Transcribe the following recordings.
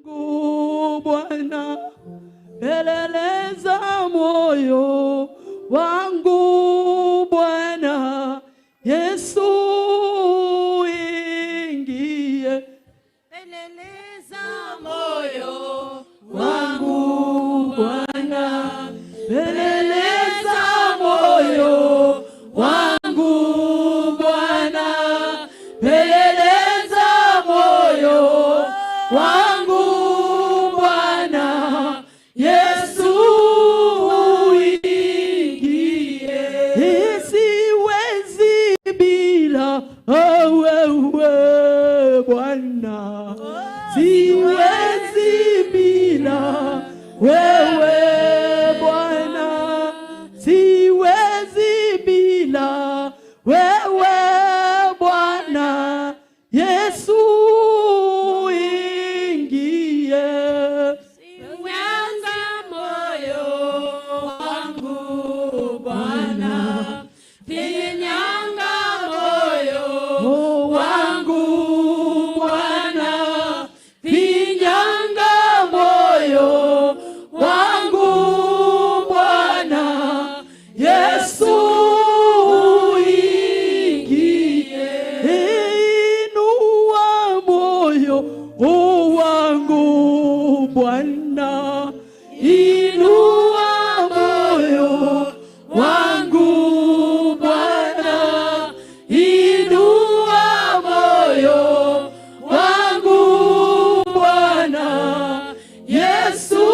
wangu Bwana, peleleza moyo wangu Bwana, Yesu ingie. Peleleza moyo wangu Bwana, peleleza moyo wangu Bwana, peleleza moyo wangu Bwana, Yesu ingie. Siwezi bila wewe Bwana, siwezi bila wewe Bwana, siwezi bila wewe Bwana, Yesu ingie. Sinyanga moyo wangu Bwana, sinyanga moyo wangu Bwana, sinyanga moyo wangu Bwana, Yesu ingie. Inua moyo wangu Bwana, inua moyo wangu Bwana, inua moyo wangu Bwana, Yesu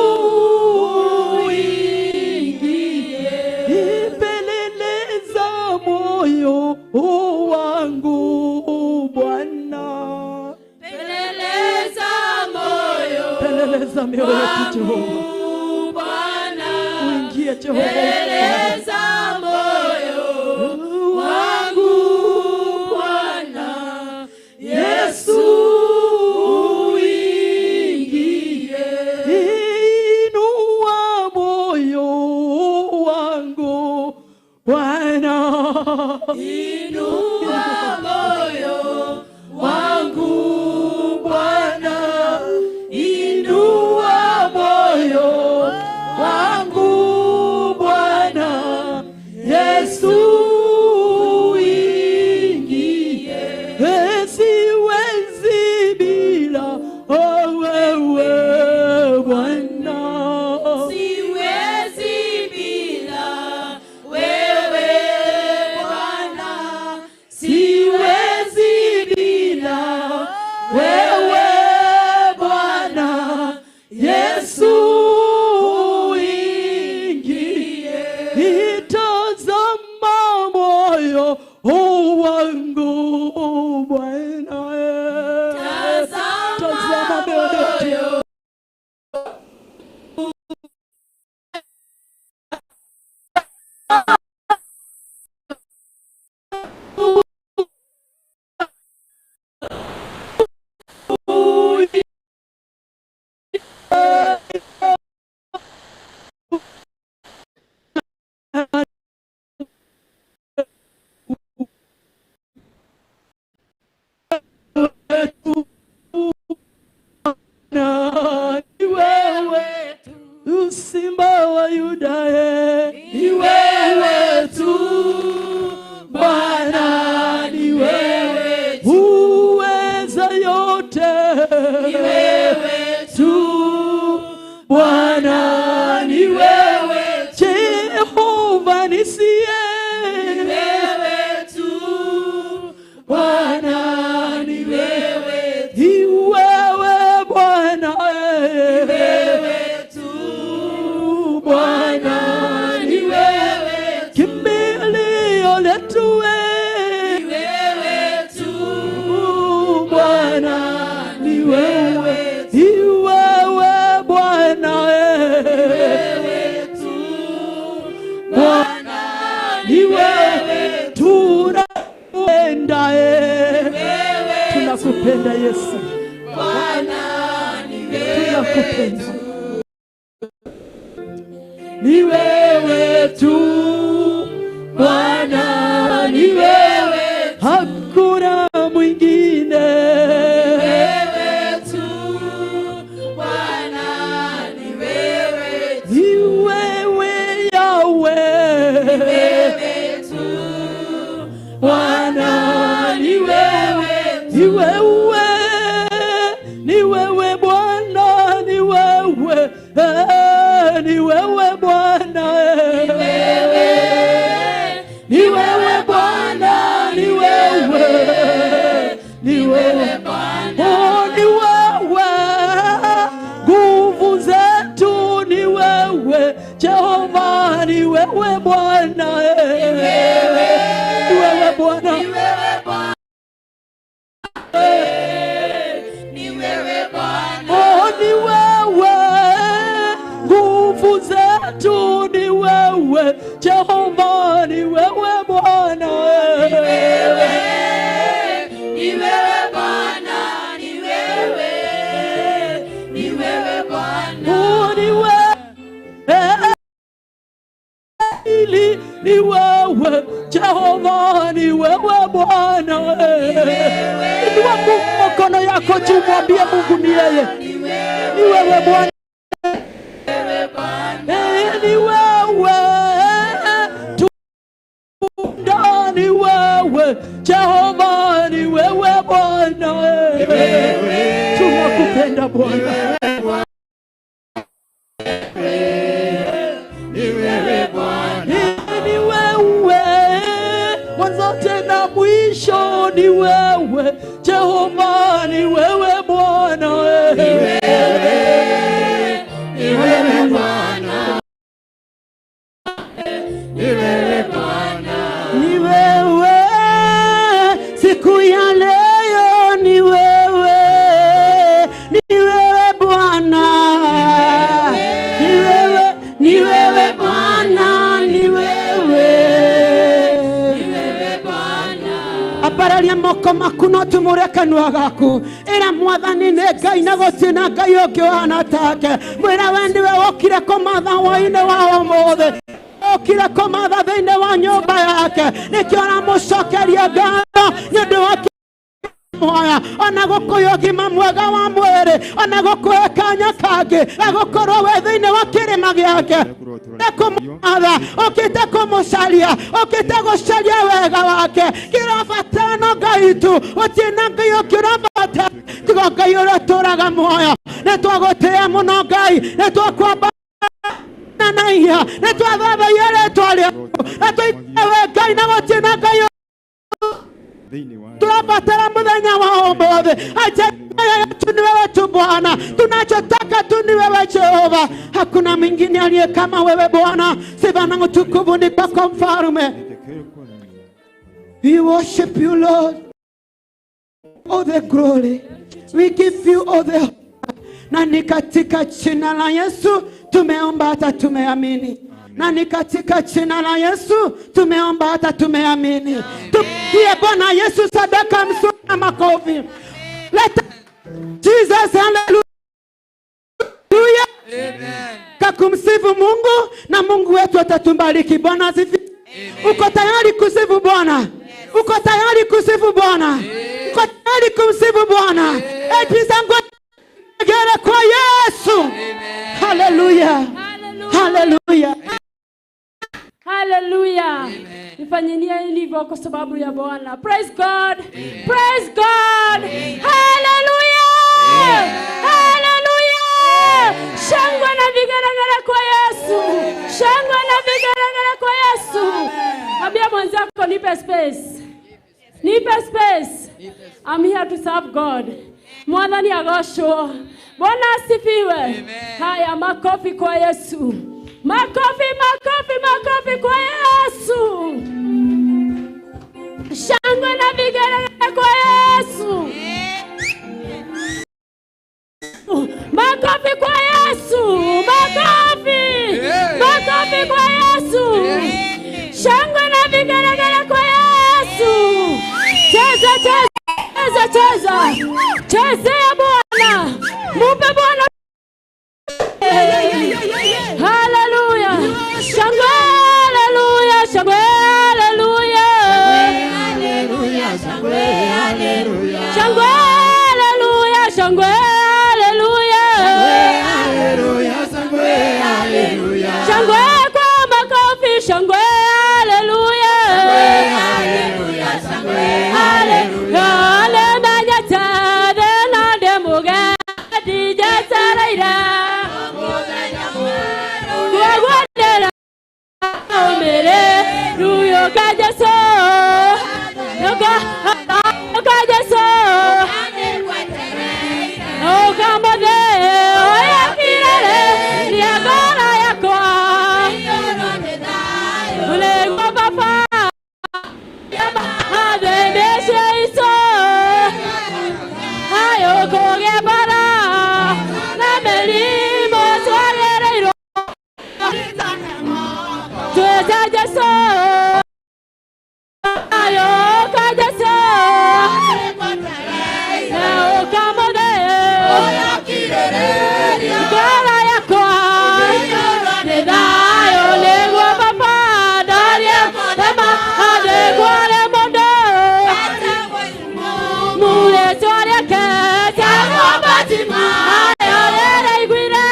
ingie. Peleleza moyo wangu Bwana, Peleleza moyo peleleza mioyo yetu Jehova, Bwana, uingie Jehova, peleleza moyo wangu Bwana, Yesu ingie. inua moyo wangu Bwana, Inua moyo wangu Bwana, inua moyo wangu Bwana, Yesu ingie. siwezi bila wewe Bwana, Siwezi bila wewe Bwana, siwezi bila wewe Bwana, Yesu ingie. itazama moyo wangu Bwana, Tazama moyo ni wewe tu, Simba wa Yuda, ni wewe tu Bwana, ni wewe tu, uweza yote, ni wewe tu Bwana, ni wewe tu, Jehova nisie, ni wewe tu Bwana, ni wewe tu, ni wewe Bwana, ni wewe tu Bwana, ni wewe tu, kimbilio letu, ni wewe tu Bwana, ni wewe, ni wewe Bwana, wewe tu Bwana, ni wewe tu, tunapenda tunakupenda Yesu, Bwana, ni wewe tunakupenda, ni wewe tu Bwana, ni wewe, hakuna mwingine, wewe tu ni wewe, ni wewe Bwana, ni wewe, ni wewe Bwana, ni wewe Bwana, ni wewe, ni wewe Bwana, oh ni wewe, nguvu zetu ni wewe, Jehova ni wewe Bwana, ni wewe Bwana, ni wewe Bwana, ni wewe Bwana, oh ni wewe, nguvu zetu ni wewe, Jehova ni wewe Bwana, ni wewe, ni wewe Bwana, ni wewe, ni wewe Bwana, oh ni wewe, ni wewe, Jehova ni wewe Bwana, inua mkono yako juu, mwambie Mungu ni yeye, ni wewe Bwana, ni wewe, tunda ni wewe, Jehova ni wewe Bwana, tunakupenda Bwana, ni wewe Bwana, ni wewe mwanzo tena mwisho, ni wewe Jehova, ni wewe Bwana, ni wewe, ni wewe Bwana, ni wewe Bwana, ni wewe siku ya leo, ni wewe, ni wewe Bwana, ni wewe, ni wewe Bwana, ni wewe, ni wewe Bwana, apararia moko makuno tumure kanwa gaku, ira mwathani ne Ngai na gutina Ngai ungi wana take, mwira wendiwe wokire komatha hwa-ini wa umothe, okire komatha thiini wa nyumba yake, nikio aramucokeria ngatho nĩũndũ wa moya, ona gukuya ũgima mwega wa mwĩrĩ, ona gukuhe kanya kangĩ gagukorwo we thĩinĩ wa kĩrĩma gĩake, kumwatha ũkĩte kũmũcaria, ũkĩte gũcaria wega wake, kĩrabatara no Ngai tu, gũtirĩ na Ngai ũngĩ ũrabatara tiga Ngai ũrĩa ũtũũraga muoyo. Nĩtwagũtĩĩa mũno Ngai, nĩtwakwamba na ihia, nĩtwathathaiya rĩĩtwa rĩaku, nĩtũitĩwe Ngai na gũtirĩ na Ngai tunapatana muthenya wa ũmũthĩ, ajaya yetu ni wewe tu Bwana, tunachotaka tu ni wewe Jehova, hakuna mwingine aliye kama wewe Bwana, sifa na utukufu ni kwako Mfalme. We worship you Lord, all the glory, we give you all the honor, na ni katika jina la Yesu tumeomba hata tumeamini. Na ni katika jina la Yesu tumeomba hata tumeamini. Tupigie Bwana Yesu sadaka mzuri na makofi. Let Jesus, hallelujah. Amen. Kakumsifu Mungu na Mungu wetu atatubariki. Bwana asifiwe. Uko tayari kusifu Bwana? Yes. Uko tayari kusifu Bwana? Yes. Uko tayari kumsifu Bwana? Eti zangu gere kwa Yesu. Amen. Hallelujah. Hallelujah. Hallelujah. Nifanyeni hivyo kwa sababu ya Bwana. Praise God. Amen. Praise God. Amen. Hallelujah. Amen. Hallelujah. Shangwe na vigelegele kwa Yesu. Shangwe na vigelegele kwa Yesu. Ambia mwenzako nipe space. Nipe space. I'm here to serve God. Mwana ni agosho. Bwana asifiwe. Haya, makofi kwa Yesu. Makofi, makofi, makofi kwa Yesu. Shangwe na vigelegele kwa Yesu. Makofi kwa Yesu. Makofi. Makofi kwa Yesu. Shangwe na vigelegele kwa Yesu. Cheza, cheza, cheza. Chezea Bwana. Mupe Bwana. Hallelujah. Shangwe, hallelujah. Shangwe, hallelujah. Hallelujah. Shangwe, hallelujah. Shangwe, hallelujah. Shangwe, hallelujah. Hallelujah. Shangwe, hallelujah. Shangwe kwa makofi. Shangwe, hallelujah. Hallelujah. Shangwe, hallelujah. Hallelujah. papa adebeshe iso ayo koge para na melimo soyereiro tuza jaso ayo kajaso na okamode oya kirere kala yakwa nedayo legwa papa daria dama adegwa lemondo mule soria keta batima ayo lere igwire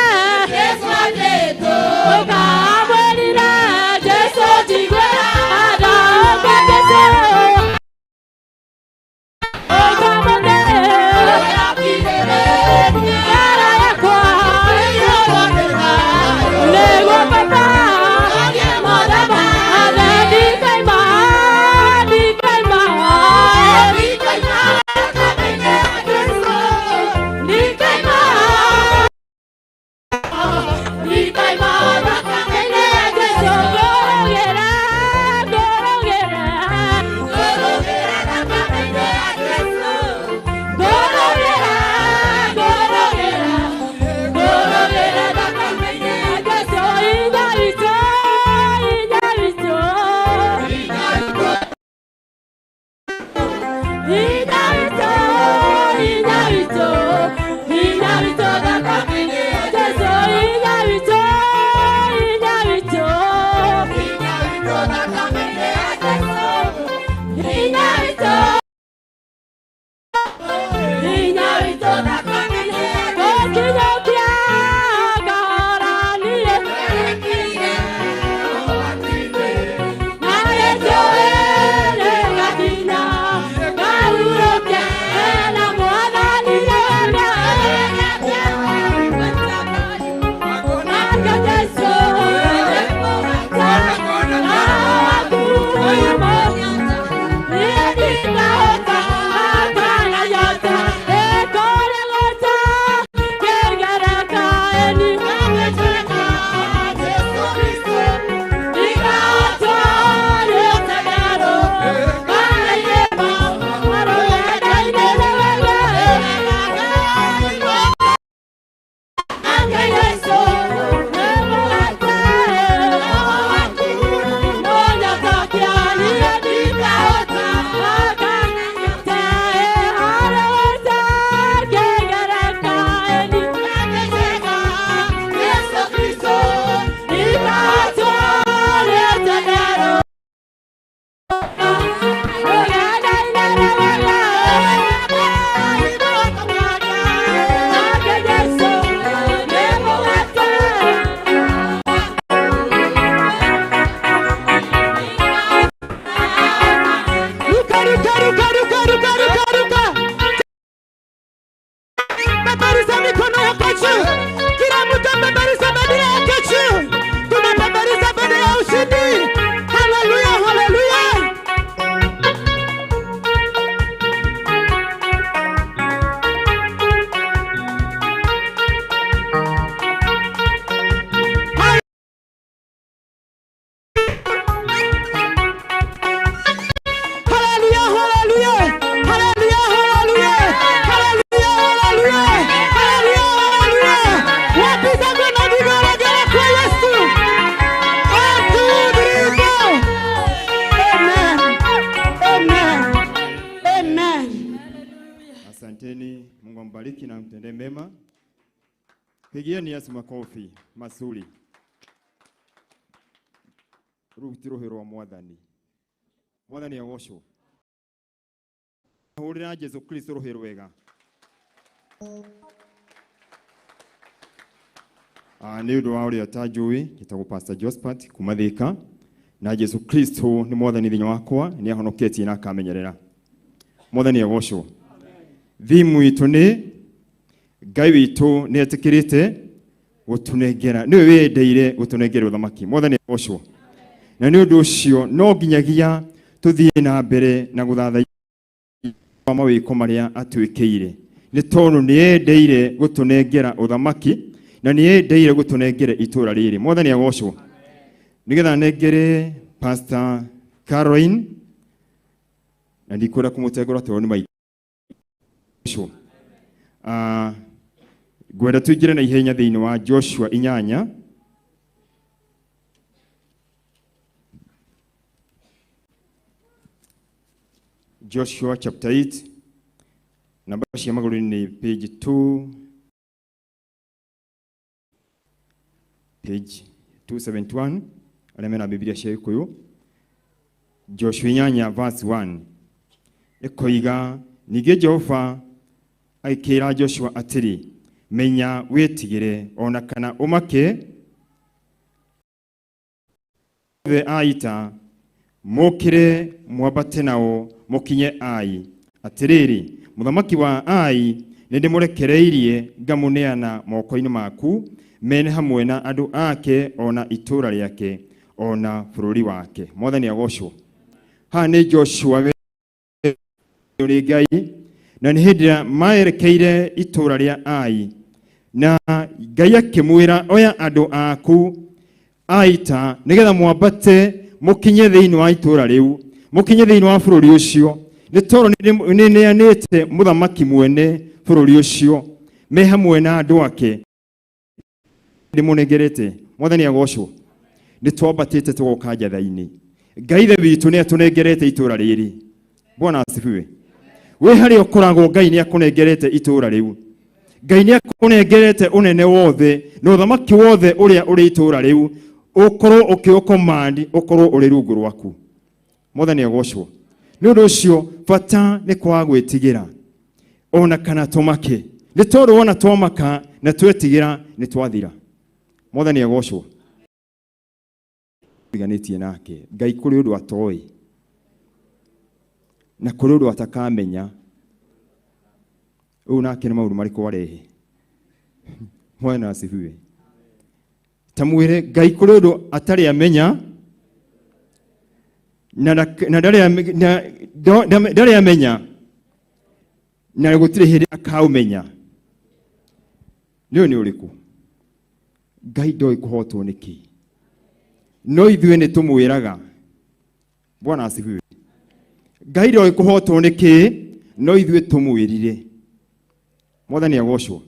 yesu ajeto okamwelira jesu tigwe ada okamese okamode oya kirere kala yakwa legwa papa madama adedi kaima ambariki na mtende mema. Pigieni Yesu makofi mazuri. Rutirohero mwathani. Mwathani agocwo. Hurira Jesu Kristo rohero wega. Ni undu wa uria tajui gitagwo Pastor Josephat kumathika na Jesu Kristo ni mwathani thinya wakwa ni ahonoketie na akamenyerera. Mwathani agocwo. Thimu itu ni Ngai witu ni etikirite gutunengera ni wendeire gutunengera uthamaki. Mwathani agocwo. Na ni undu ucio no nginyagia tuthie na mbere na guthatha mawiko maria atwikeire. Ni tondu ni endeire gutunengera uthamaki na ni endeire gutunengera itura riri. Mwathani agocwo. Nigetha nengere Pastor Caroline na ndikora kumutegura toni mai gwenda tugire na ihenya thiini wa Joshua 8 Joshua chapter 8 namba cia maguru ni page 271 alemena Biblia cia Gikuyu. Joshua 8 verse 1 ekoiga nige Jehova aikira Joshua atiri menya wetigire ona kana umake the aita mokire mwabate nao mokinye Ai atiriri muthamaki wa Ai nindi murekereirie ngamuneana moko-ini maku mene hamwe na andu ake ona itura riake ona bururi wake. Mwathani agocwo. Ha ni Joshua uri Ngai na ni hindira maerekeire itura ria Ai na Ngai akimwira oya andu aku aita nigetha mwabate mukinye thiini wa itura riu mukinye thiini wa bururi ucio ni toro ni neanite muthamaki mwene bururi ucio me hamwe na andu ake ndimunegerete. Mwathani agocwo. Ni twambatite tugoka njathaini. Ngai the witu ni atunegerete itura riri. Bwana asifiwe. We hari okoragwo Ngai ni akunegerete itura riu. Ngai ni akunegerete unene wothe no thamaki wothe uria uri itura riu ukorwo ukiokomandi ukorwo uri rungu rwaku. Mwathani agocwo. Ni undu ucio bata ni kwa gwitigira ona kana tumake. Ni tondu wona twamaka na twetigira ni twathira. Mwathani agocwo. Biganitie nake Ngai kuri undu atoi na kuri undu atakamenya nake ni maundu mariku arehe. Mwana asifiwe. Tamwire Ngai kuri undu atari amenya na ndari amenya na gutire hindi akaumenya. Ni uriku Ngai ndoi kuhotwo niki no ithuĩ nĩ tumwĩraga. Bwana asifiwe. Ngai ndoi kuhotwo niki no ithuĩ tumwĩrire. Mwathani agocwo.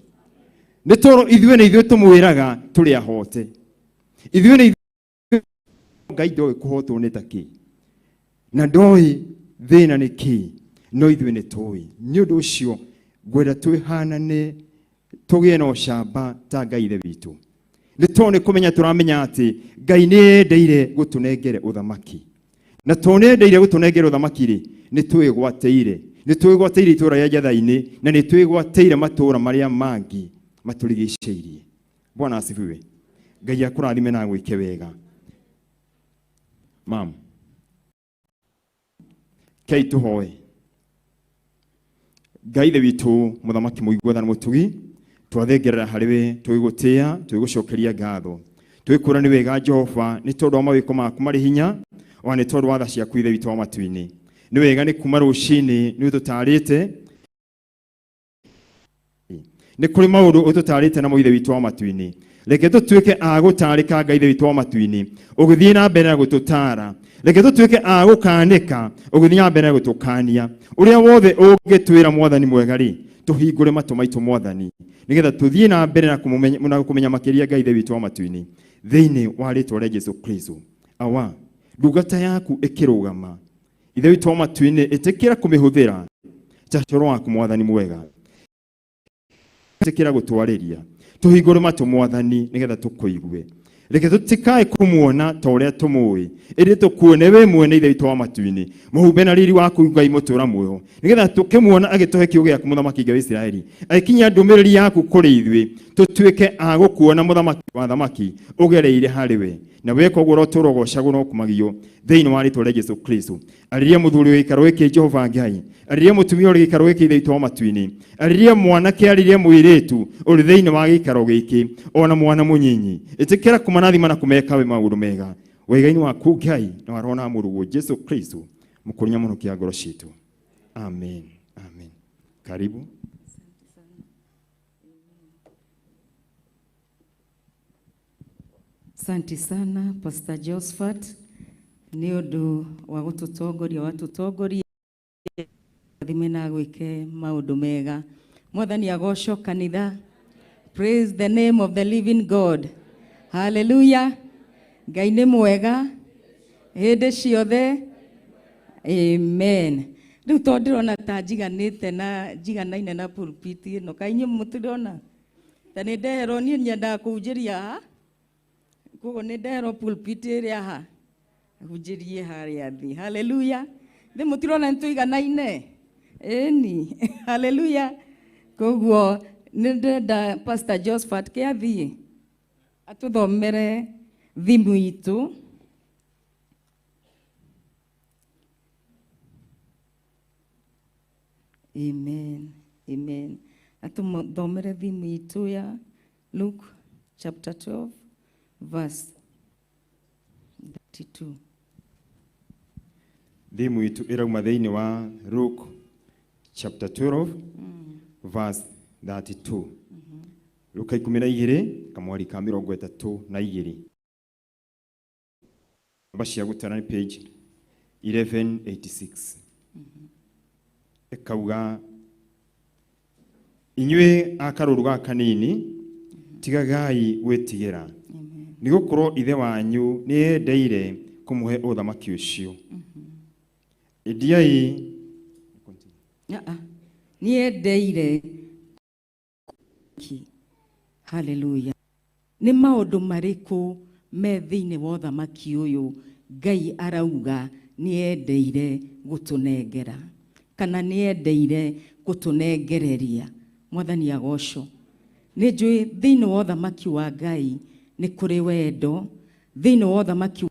Nĩ toro ithuĩ tumwĩraga tũrĩ ahote. Ithuĩ Ngai ndoi kuhotwo nĩ taki na ndoi thĩna niki no ithuĩ nĩ tũĩ. Nĩ ũndũ ũcio ngwenda twĩhanane tũgĩe na ũcamba ta Ngai the witu. Ni tone kumenya turamenya ati Ngai ni endeire gutunengere uthamaki na tone endeire gutunengere uthamaki ri ni twigwateire itura ya njathaini na ni twigwateire matura maria mangi maturigiceirie. Bwana asifiwe. Ngai akurathime na gwike wega. Mam kei tuhoe. Ngai the witu muthamaki muigwatha na mutugi twathengerera hariwe twigutia twigucokeria ngatho twikura ni wega Jehova ni tondu wa mawiko maku mari hinya o ni tondu wa tha ciaku ithe witu wa matu-ini. Ni wega ni kuma ruci-ini ni ututarite ni kuri maundu ututarite na ithe witu wa matu-ini. Reke tutuike a gutarika Ngai ithe witu wa matu-ini ugithie na mbere na gututara. Reke tutuike a gukanika ugithie na mbere na gutukania. Uria wothe ungitwira Mwathani mwega ri tuhingure matu maitu Mwathani nigetha tuthie na mbere na kumenya makiria Ngai ithe witu wa matu-ini thiini wa ritwa ria Jesu Kristo. Awa ndungata yaku ikirugama ithe witu wa matu-ini itikira kumihuthira chachoro waku Mwathani mwega itikira gutwariria tuhingure matu Mwathani nigetha tukuigue. Reke tutikae kumuona ta uria tumui iri tukuone we mwene ithe witu wa matu-ini muhumbe na riri waku Ngai mutura muoyo nigetha tukimuona agituhe kiugo giaku muthamaki Ngai wa Israeli aikinya ndumiriri yaku kuri ithui tutuike a gukuona muthamaki wa thamaki ugereire hariwe na weka uguo roturogocagwo no kumagio thiini wa ritwa ria Jesu Kristo. Ariria muthuri wa gikaro giki Jehova Ngai, ariria mutumia uri gikaro giki ithe witu wa matu-ini, ariria mwanake, ariria muiritu uri thiini wa gikaro giki ona mwana munyinyi itikira kumanathima na kumeka we maundu mega wega-ini waku Ngai na warona murugo Jesu Kristo mukurinya muno kia ngoro citu. Amen. Amen. Karibu. Asante sana Pastor Josephat ni undu wa gututongoria watutongoria thime na gwike maundu mega. Mwathani agocwo kanitha. Praise the name of the living God. Hallelujah. Ngai nĩ mwega hĩndĩ ciothe. Amen. Rĩu to ndĩrona ta njiganĩte na njiganaine na pulpit ĩno. Kaĩ inyuĩ mũtirona? Ta nĩ ndeherwo niĩ nyendaga kũhunjĩria haha. Koguo nĩ ndeherwo pulpit ĩrĩa haha. Hunjĩrie harĩa thĩ. Hallelujah. Thĩ mũtirona nĩ tũiganaine? Ĩni. Hallelujah. Koguo nĩ ndenda Pastor Josephat kĩathiĩ atũthomere thimu itũ. Amen. Amen. Atũthomere thimu itũ ya Luke chapter 12 verse 32. Thimu itũ ĩrauma thĩinĩ wa Luke chapter 12 verse 32. Luka 12 kamwari ka 32. Bashia gutana page 1186. Ekauga inywe akaruruga kanini tigagai gwitigera. Nigukorwo ithe wanyu ni endeire kumuhe uthamaki ucio. Idiai ni endeire. Hallelujah. Ni maundu mariku me thiini wa uthamaki uyu Ngai arauga ni endeire gutunengera kana ni endeire gutunengereria. Mwathani agocwo. Ni njui thiini wa uthamaki wa Ngai ni kuri wendo, thiini wa uthamaki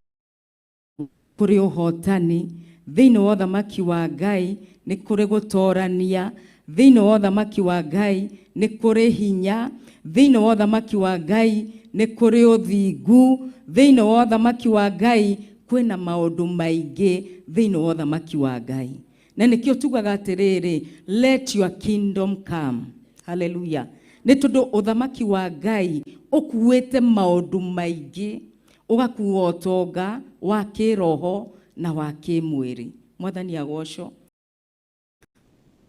kuri uhotani, thiini wa uthamaki wa Ngai ni kuri gutorania, thiini wa uthamaki wa Ngai ni kuri hinya, thiini wa uthamaki wa Ngai ni kuri uthingu, thiini wa uthamaki wa Ngai kwina maundu maingi thiini wa uthamaki wa Ngai. Na nikio tugaga atiriri, let your kingdom come. Hallelujah. Ni tondu uthamaki wa Ngai ukuwete maundu maingi, ugakuwa utonga wa kiroho na wa kimwiri. Mwathani agocwo.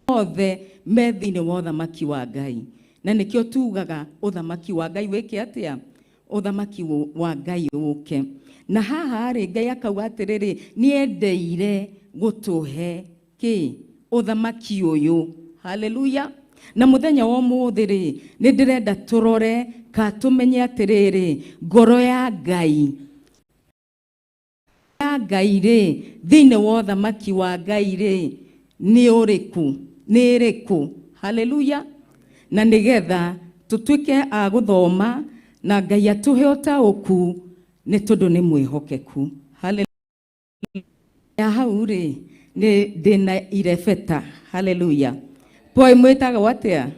Othe me thiini wa uthamaki wa Ngai. Na nikio tugaga uthamaki wa Ngai wiki atia? Uthamaki wa Ngai uke. Na haha ri Ngai akauga atiriri ni endeire gutuhe ki uthamaki uyu. Hallelujah. Na muthenya wa umuthi ri ni ndirenda turore ka tumenye atiriri ngoro ya Ngai ri thiini wa uthamaki wa Ngai ri ni uriku, ni iriku. Hallelujah. Na nigetha tutuike a guthoma na Ngai atuhe utauku ni tondu ni mwihokeku. Hallelujah. Hau ri ni ndina irefeta. Hallelujah. Poi mwitaga watia?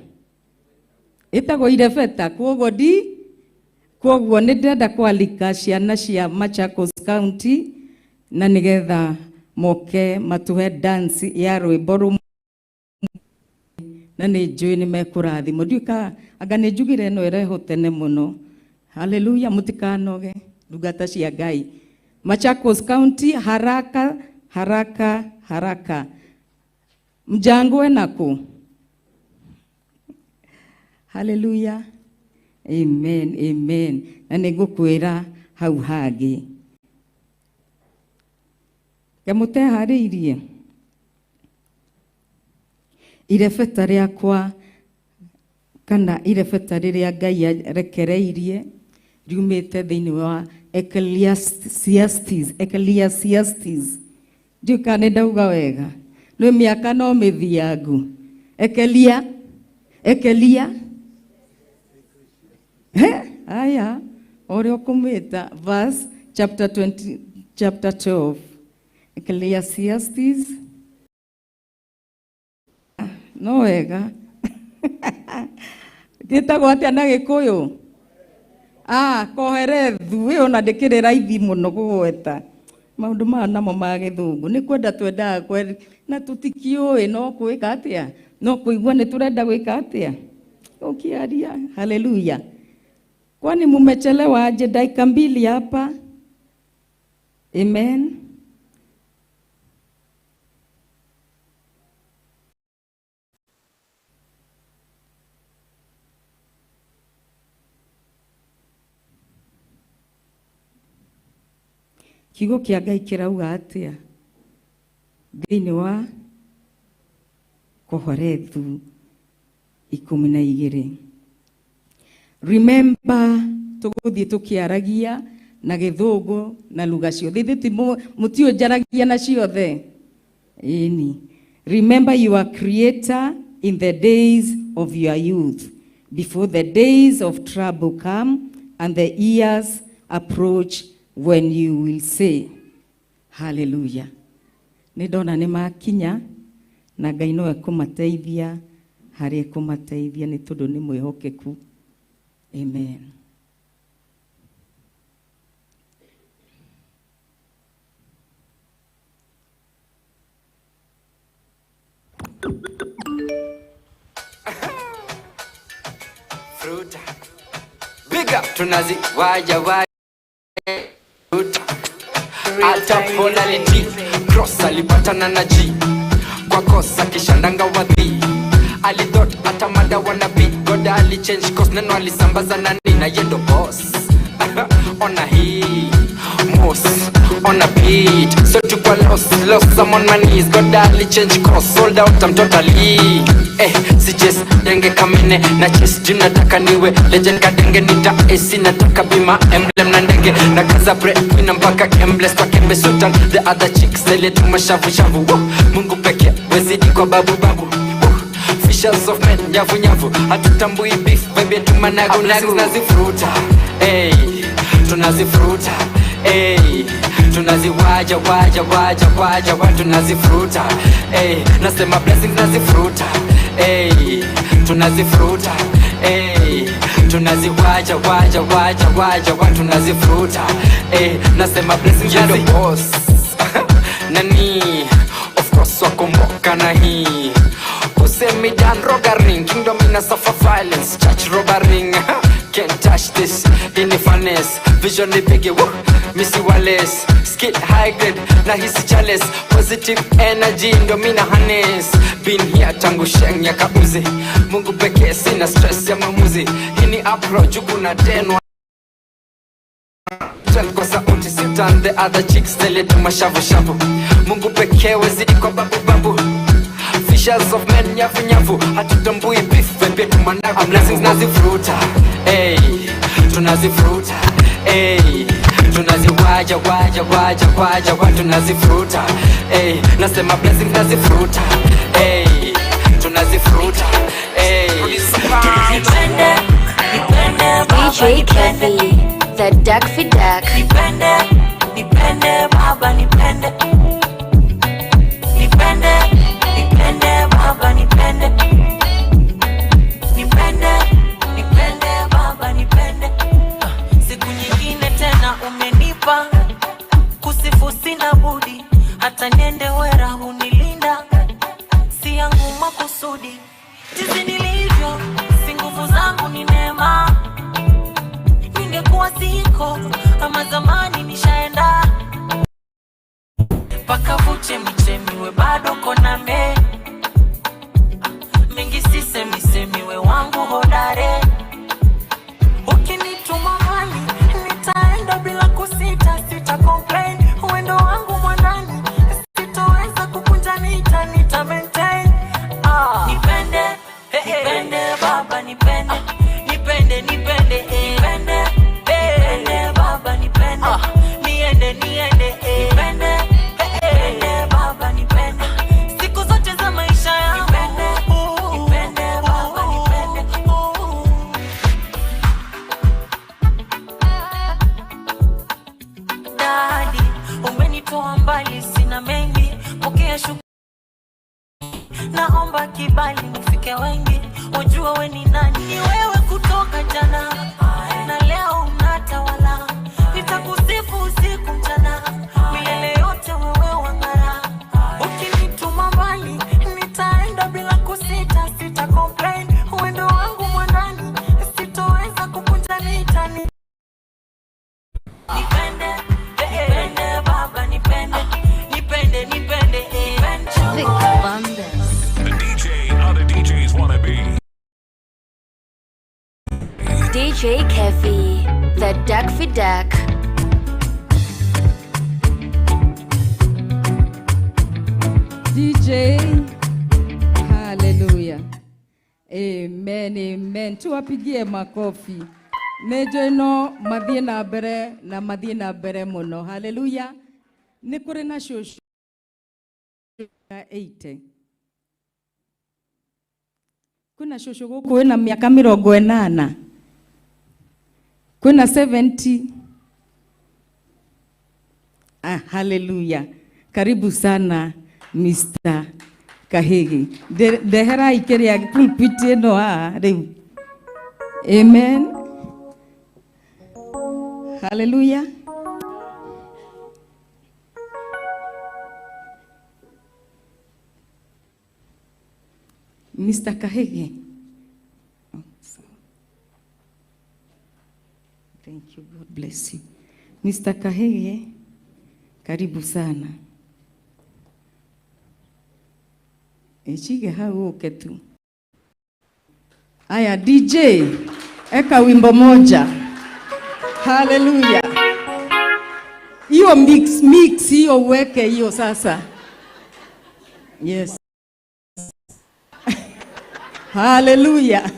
Itago irefeta. Koguo ni ndenda kwalika ciana cia Machakos County na nigetha moke matuhe dance ya rwimbo rumwe na ni njui ni mekurathimo. Ndiuka anga ni njugire no ireho tene muno. Hallelujah. Mutikanoge ndungata cia Ngai. Machakos County, haraka haraka haraka. Mjangwe naku. Hallelujah. Amen. Amen. Na nigukwira hau hangi. Kamute hariirie. Irefeta riakwa kana irefeta riria Ngai rekereirie riumite thiini wa Ecclesiastes. Ndiuka ni ndauga wega. No miaka no mithiangu. Aya, orio kumita verse chapter 12. Ecclesiastes. No wega. Gitagwo atia na Gikuyu? Koherethu we ona ndikire raithi muno gugweta. Maundu ma namo ma Githungu ni kwenda twendaga kweri na tutikioi no kwika atia? No kuigua ni turenda gwika atia? Ukiaria. Hallelujah. Kwani mumechelewa aje dakika mbili hapa? Amen. Kiugo kia Ngai kirauga atia thiini wa Kohorethu 12. Remember, tuguthie tukiaragia na githungu na lugha ciothe thithi mutio jaragia na ciothe ini. Remember your creator in the days of your youth, before the days of trouble come and the years approach when you will say hallelujah. Nidona ni makinya na Ngai no ekumateithia hari ekumateithia ni tondu ni mwihokeku. Amen. Fruta big up tunazi waja fruta ata polarity cross alipatana na G kwa kosa kishandanga wadhi alidot atamada wanabi God ali change course neno alisambaza nani na yendo boss on a hii most on a beat so to lost some on my knees God ali change course sold out I'm totally si just denge kamene na chest jina nataka niwe legend kadenge nita AC nataka bima emblem na ndege na kaza break queen mpaka embless kwa kembe sultan the other chicks zile tumashavu shavu Mungu pekee wezidi kwa babu Fishers of men nyavu nyavu hatutambui beef baby tumanago tunazifruta tunazifruta tunaziwaja tunazifruta nasema blessings nazifruta tunazifruta tunaziwaja tunazifruta nasema blessings nazi boss nani of course wakomboka na hii Semi dan rogaring kingdom in a suffer violence church robbering can't touch this in the finesse vision the biggie Missy Wallace skill high grade na hisi chalice positive energy ndomina harness been here tangu sheng kauze Mungu pekee sina stress ya mamuzi hini approach kuna denwa kwa sauti sitan the other chicks tele tumashavu shavu Mungu pekee wezidi kwa babu Fishers of men nyavu nyavu hatutambui beef baby tumanago blessings nazifruta tunazifruta tunaziwaja tunazifruta nasema blessings nazifruta tunazifruta DJ Githiri, the duck for duck. Nipende baba nipende baba nipende baba nipende siku nyingine tena umenipa kusifu sina budi hata niende wera unilinda si yangu makusudi jinsi nilivyo si nguvu zangu ni neema ningekuwa siko kama zamani nishaenda paka vuche michemiwe bado kona mengi sisemi wangu hodare ukinituma mali nitaenda bila kusita sita complain uendo wangu mwanani sitoweza kukunja nita maintain nipende baba nipende baba nipende niende nipende baba nipende siku zote za maisha yangu nipende baba nipende Daddy umenitoa mbali sina mengi pokea shukrani naomba kibali nifike wengi wajua we ni nani ni wewe kutoka jana na leo unatawala nitakusifu usiku mchana milele yote wewe wangara ukinituma mbali nitaenda bila kusita sita complain uendo wangu mwanani sitoweza kukunja nitani nipende baba nipende The DJ other DJs wanna be. DJ Githiri, the duck for duck. DJ. Hallelujah. Amen, amen. Tuwapigie makofi. Nejo no mathie na mbere na mathie na mbere muno. Hallelujah. Ni kuri na shosho 80. Kuna shosho guku na miaka 80. Kuna 70. Hallelujah. Karibu sana Mr. Kahigi. Dehera ikeria pulpit no reu. Amen. Hallelujah. Mr. Kahigi. Thank you. God bless you. Mr. Kahigi, karibu sana. Echige hao ketu. Aya DJ, eka wimbo moja. Hallelujah. Hiyo mix hiyo weke hiyo sasa. Yes. Hallelujah.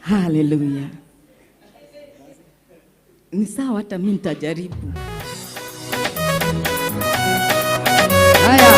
Hallelujah. Ni sawa hata mimi nitajaribu. Haya.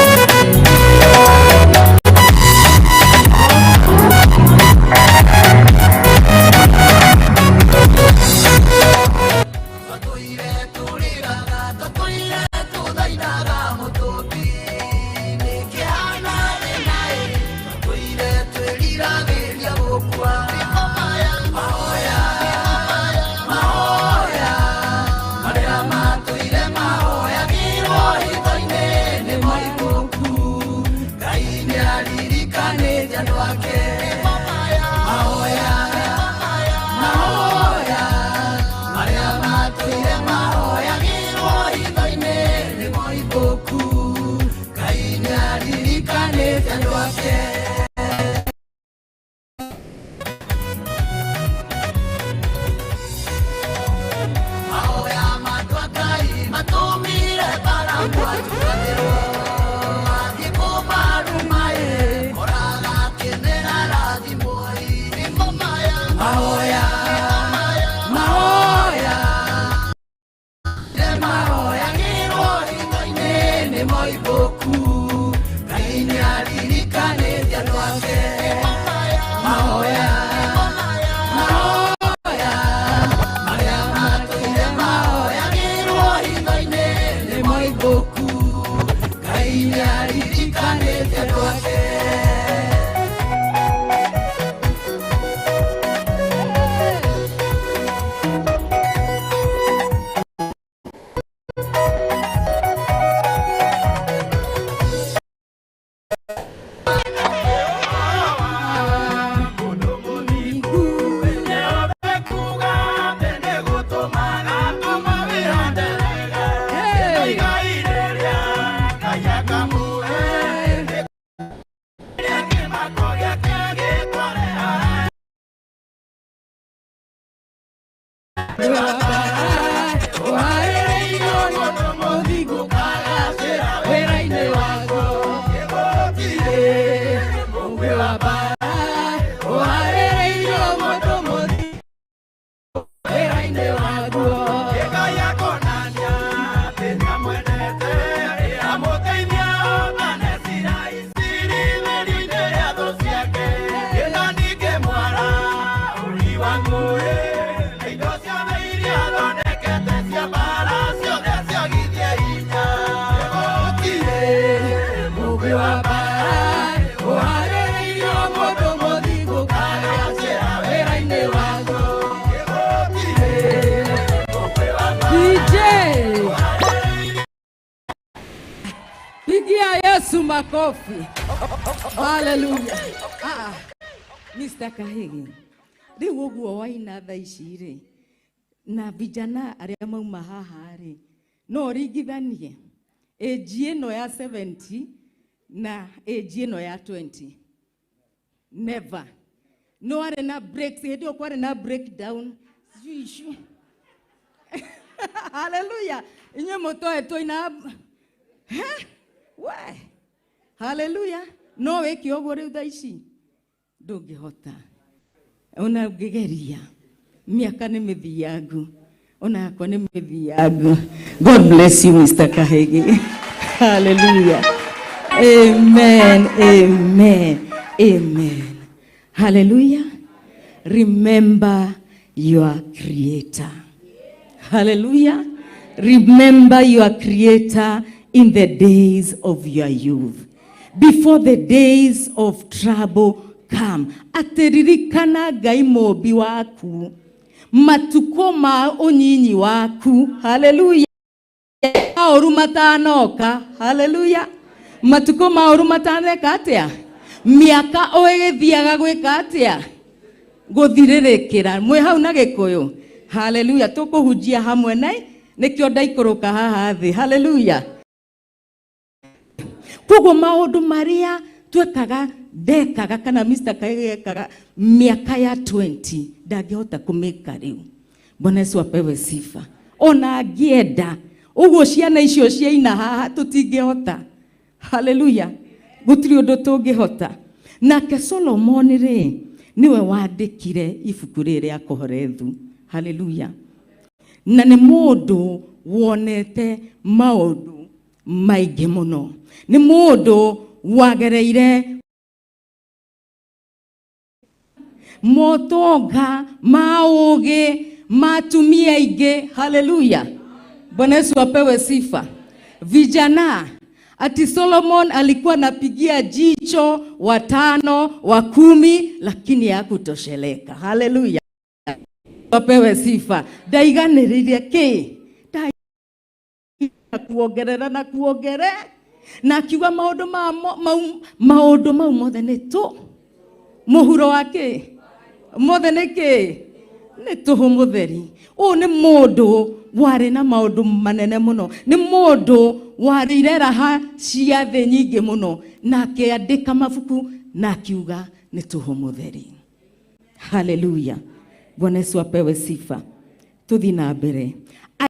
Yesu makofi. Hallelujah. Mr. Kahigi. Riu guo waina tha ici na vijana aria mauma haha no ringithanie age ino ya 70 na age ino ya 20. Never. No are na breaks, hedio kware na breakdown. Hallelujah. Inye moto eto ina We. Hallelujah. No weki oguo riu thaa ici. Ndungihota. Ona ngigeria. Miaka nĩ mithiangu. Ona yakwa nĩ mithiangu. God bless you, Mr. Kahegi. Hallelujah. Amen. Amen. Amen. Hallelujah. Remember your Creator. Hallelujah. Remember your Creator in the days of your youth. Before the days of trouble come. Atiririkana Ngai mũmbi waku. Matuko ma unyinyi waku. Hallelujah. Maũru matanoka. Hallelujah. Matuko maũru mataneka atia. Miaka oegithiaga gwika atia. Guthiririkira. Mwe hau na gikuyu. Hallelujah. Tukuhunjia hamwe nai. Nikio ndaikũrũka haha thĩ. Hallelujah. Koguo maũndũ maria twekaga ndekaga kana Mr. Kaigekaga miaka ya 20 ndangĩhota kũmĩka rĩu. Bwana Yesu apewe sifa. Ona angĩenda ũguo ciana icio ciaina haha tũtingĩhota. Hallelujah. Gũtirĩ ũndũ tũngĩhota. Nake Solomon rĩ niwe wandĩkire ibuku rĩrĩ rĩa Kohorethu. Hallelujah. Na nĩ mũndũ wonete maũndũ maingĩ mũno. Nĩ mũndũ wagereire motonga maũgĩ matumia aingĩ. Hallelujah. Bwana Yesu apewe sifa. Vijana ati Solomon alikuwa napigia jicho 5 wa 10 lakini hakutosheleka. Hallelujah. Apewe sifa. Ndaiganĩrĩire kĩ? Kuongerera na kuongere na akiuga maũndũ mau mothe nĩ tũ. Mũhuro wake mothe nĩ kĩ? Nĩ tũhũ mũtheri. Ũũ nĩ mũndũ warĩ na maũndũ manene mũno. Nĩ mũndũ warĩire raha cia thĩ nyingĩ mũno na akĩandĩka mabuku na akiuga nĩ tũhũ mũtheri. Hallelujah. Bwana Yesu apewe sifa. Tuthi na mbere.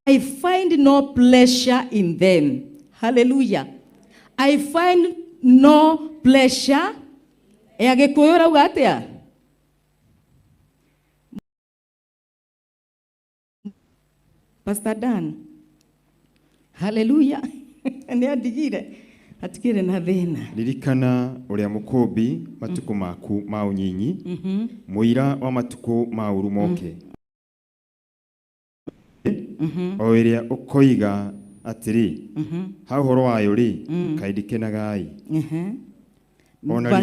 I find no pleasure in them. Hallelujah. I find no pleasure. Agĩkũyũ rauga atĩa? Pastor Dan. Hallelujah. Nĩ andigire. Atikire na thĩna. Ririkana ũrĩa mũkũmbi matuko maku ma ũnyinyi. Mũira wa matuko ma urumoke. O ĩrĩa ũkoiga atĩrĩ ha ũhoro wayo rĩ kaindikenagai. Ona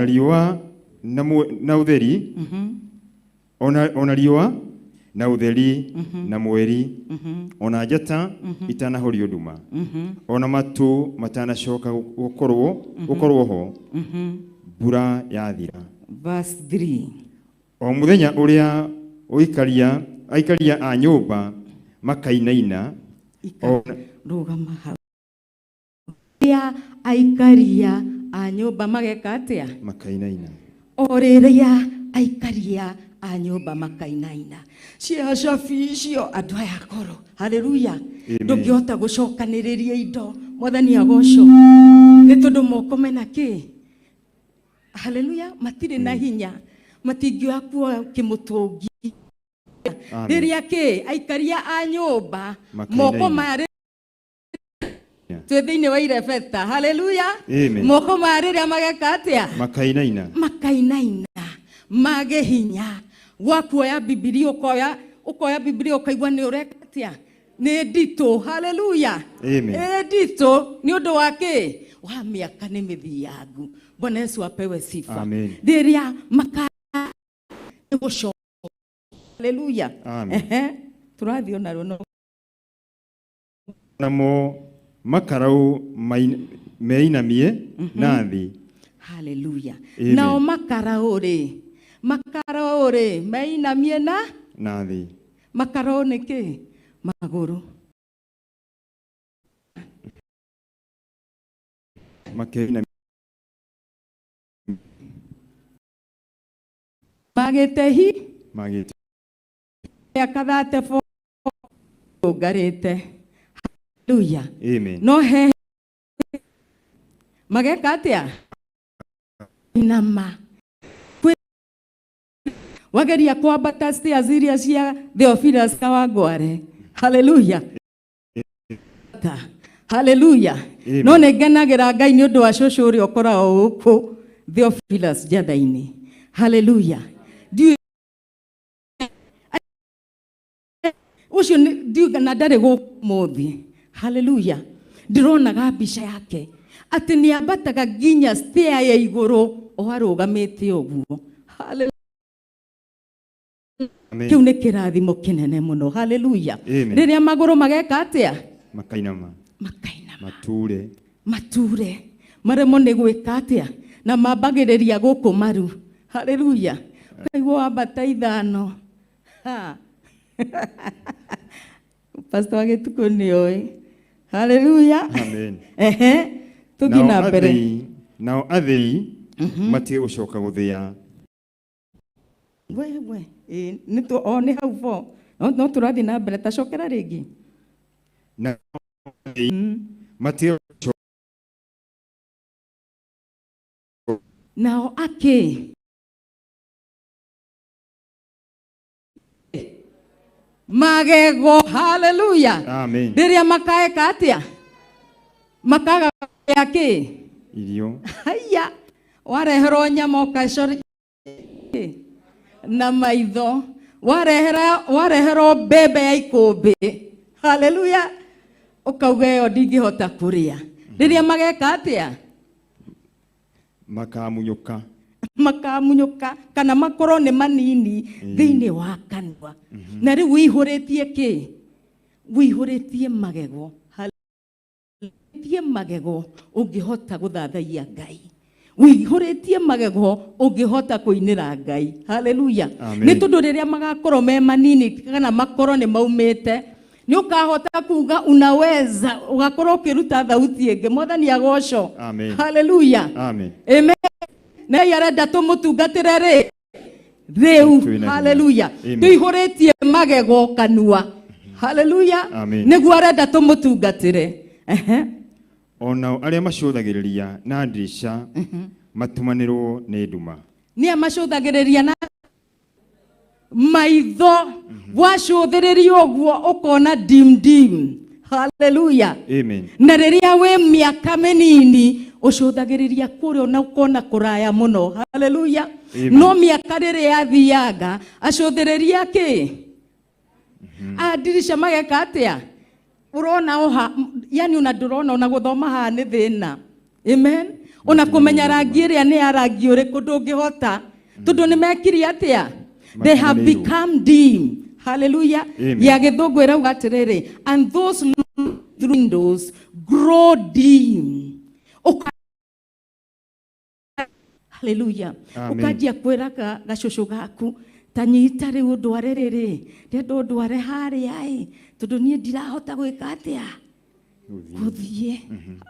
riũa na ũtheri ona riũa na ũtheri na mweri ona njata itanahorio nduma ona matu matanacoka gũkorwo ho mbura yathira. Verse 3. O mũthenya ũrĩa aikaria a nyũmba makainaina rũgama hau. Ya aikaria a nyũmba mageka atĩa? Makainaina. O rĩrĩa aikaria a nyũmba makainaina. Ciacabi icio andũ aya akoro. Hallelujah. Ndũngĩhota gũcokanĩrĩria indo. Mwathani agocwo. Nĩ tondũ moko mena kĩ? Hallelujah. Matirĩ na hinya. Matingĩoya kuoya kĩmũtũngi. Rĩrĩa kĩ? Aikaria a nyũmba moko marĩ twĩ-thĩinĩ wa irebeta. Hallelujah. Moko marĩ rĩrĩa mageka atĩa? Makainaina. Makainaina. Mage hinya. Wakuoya Biblia ukoya Biblia ukaigua nĩ ũreka atĩa? Nĩ nditũ. Hallelujah. Nĩ nditũ nĩ ũndũ wa kĩ? Wa mĩaka nĩ mĩthiangu. Bwana Yesu apewe sifa. Rĩrĩa gũcoka. Hallelujah. Tũrathiĩ ona ruo namo makarau meinamie nathi. Hallelujah. Nao makarau rĩ meinamie na nathi. Makarau nĩ kĩ? Magũrũ. Makeinamie magĩtehi magĩte akathate fo ngarĩte. Hallelujah. Amen. No he mageka atia inama wageria kwambata stairs iria cia Theophilus Kawangware. Hallelujah. Hallelujah. No nengenagira Ngai ni undu wa cucu uri ukoragwo guku Theophilus NJATHAINI. Hallelujah. Ucio ndiuga na ndari gumuthi. Hallelujah. Ndironaga mbica yake ati ni ambataga nginya stair ya iguru o arugamite uguo. Hallelujah. Kiu ni kirathimo kinene muno. Hallelujah. Riria maguru mageka atia makainama mature maremo ni gwika atia na mambagiriria guku maru. Hallelujah. Kaigwa ambata ithano. Pastor Agituko ni oi. Hallelujah. Amen. Tuthi na mbere. Nao athei matige gucoka guthia. We ni tu one hau vo. No turathi na mbere tacokera ringi. Na matige nao ake magego. Hallelujah. Amen. Riria makaeka atia makaga yake irio haya warehero nyama ukacori na maitho warehero bebe ya ikumbi. Hallelujah. Ukauga yo ndingihota kuria. Riria mageka atia makamunyuka kana makoro ni manini thiini wa kanwa. Na riu wihuritie ki wihuritie magego. Wihuritie magego ungihota guthathaia Ngai. Wihuritie magego ungihota kuinira Ngai. Hallelujah. Ni tundu riria magakorwo me manini kana makoro ni maumite ni ukahota kuga unaweza ugakorwo ukiruta thauti ingi. Mwathani agocwo. Hallelujah. Amen. Amen. Na yarenda tumutungatire riu. Hallelujah. Tuihuritie magego kanua. Hallelujah. Niguo arenda tumutungatire. Ona aria macuthagiriria na ndirisha matumanirwo ni nduma. Ni amacuthagiriria na maitho wacuthiririo guo ukona dim. Hallelujah. Amen. Na riria we miaka minini ucuthagiriria kurio na ukona kuraya muno. Hallelujah. No miaka riria athiaga acuthiriria ki adirisha mageka atia urona oha yani unadurona unaguthoma ha ni thina. Amen. Una kumenya rangi iria ni arangi uriku ndungihota tondu ni mekiri atia they have become dim. Hallelujah. Ya githungu irauga atiriri and those windows grow dim. Hallelujah. Ukajia kwira gacucu gaku tanyita riu ndware riri ndendo ndware haria tondu nie ndirahota gwika atia guthie.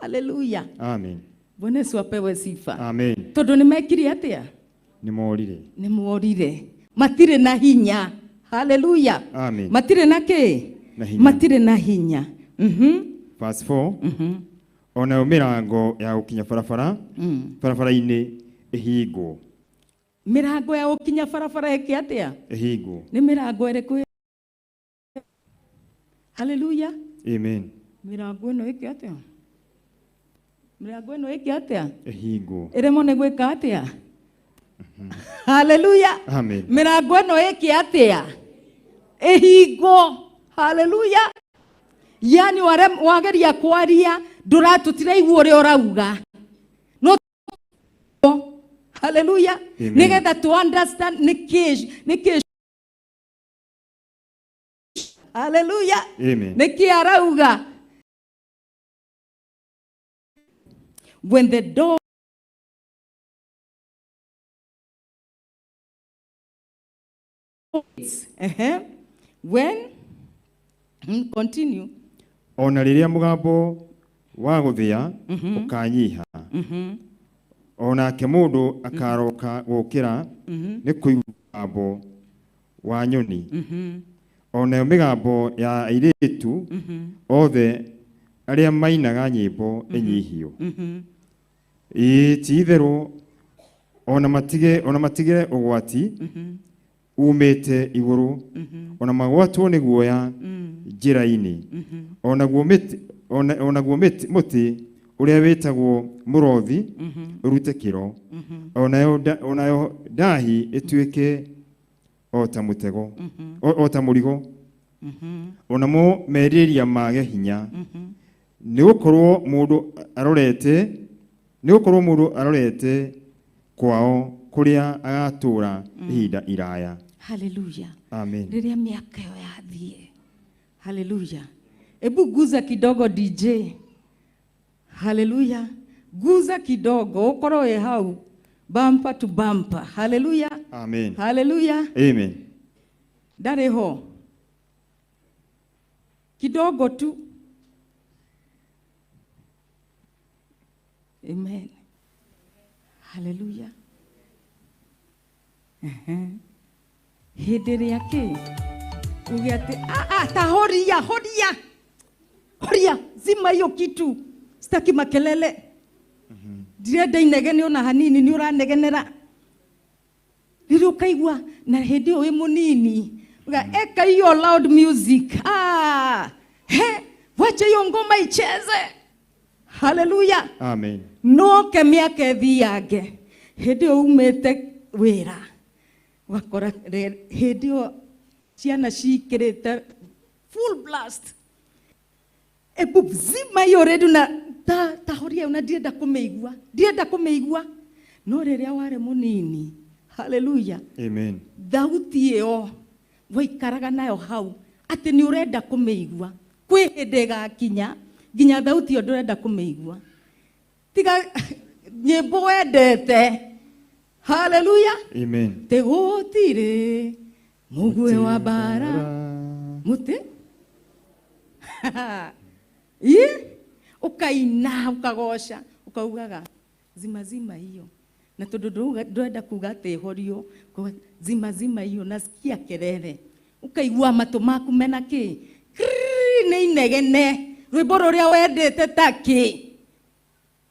Hallelujah. Amen. Bwana Yesu apewe sifa. Amen. Tondu ni mekiri atia ni morire matire na hinya. Hallelujah. Amen. Matire na ke matire na hinya. Verse 4. Ona mirango ya ukinya barabara-ini ihingo. Mirango ya ukinya barabara eke atia ihingo. Ni mirango iriku? Hallelujah. Amen. Mirango ino eke atia ihingo. Iremo ni gwika atia Hallelujah. Amen. Mirango ino eke atia ihingo. Hallelujah. Yani wageria kwaria nduratutira igua uri orauga no. Hallelujah. Nigetha to understand ni kish. Hallelujah. Amen. Niki arauga when the door when continue. Ona riria mugambo wa guthia ukanyiha ona ke mundu akaroka gukira ni kuigua mugambo wa nyoni ona migambo ya airitu othe aria mainaga nyimbo inyihio ti itherũ ona matige ũgwati umĩte igũrũ ona magwatwo nĩ guoya njĩra-inĩ onaguo mũtĩ ũrĩa wĩtagwo mũrothi ũrute kĩro onayo ndahi ĩtuĩke ota mũtego ota mũrigo onamo merirĩria mage hinya nĩ gũkorwo mũndũ arorete kwao kũrĩa agatũra ihinda iraya. Hallelujah. Amen. Rĩrĩa mĩaka ĩyo yathiĩ. Hallelujah. Ebu guza kidogo DJ. Hallelujah. Guza kidogo ukorwo wĩ hau bumper to bumper. Hallelujah. Amen. Hallelujah. Amen. Ndarĩ ho. Kidogo tu. Amen. Hallelujah. Hĩndĩ ĩrĩa kĩ uge atĩ ta horia zima hiyo kitu, sitaki makelele. Ndirenda inegene ona hanini, ni ũranegenera. Rĩrĩa ũkaigua na hĩndĩ ĩyo wĩ mũnini uga eka hiyo loud music, wacha hiyo ngoma icheze. Hallelujah. Amen. No ke mĩaka ĩthiange hĩndĩ ĩyo umĩte wĩra wakora hĩndĩ ĩyo ciana cikĩrĩte full blast. Ebu zima hiyo redio na tahoria una ndienda kũmĩigua. No rĩrĩa warĩ mũnini. Hallelujah. Amen. Thauti ĩyo waikaraga nayo hau atĩ nĩ ũrenda kũmĩigua. Kwĩ hĩndĩ ĩgakinya nginya thauti ĩyo ndũrenda kũmĩigua. Tiga nyĩmbo wendete. Hallelujah. Amen. Tegũtirĩ mũguĩ wa mbara mũtĩ. Ukaina ukagoca ukaugaga zima hiyo, na tondũ ndũrenda kuga atĩ horio zima hiyo, nasikia kelele ukaigua matũ maku mena kĩ nĩ inegene rwĩmbo rũrĩa wendete ta kĩ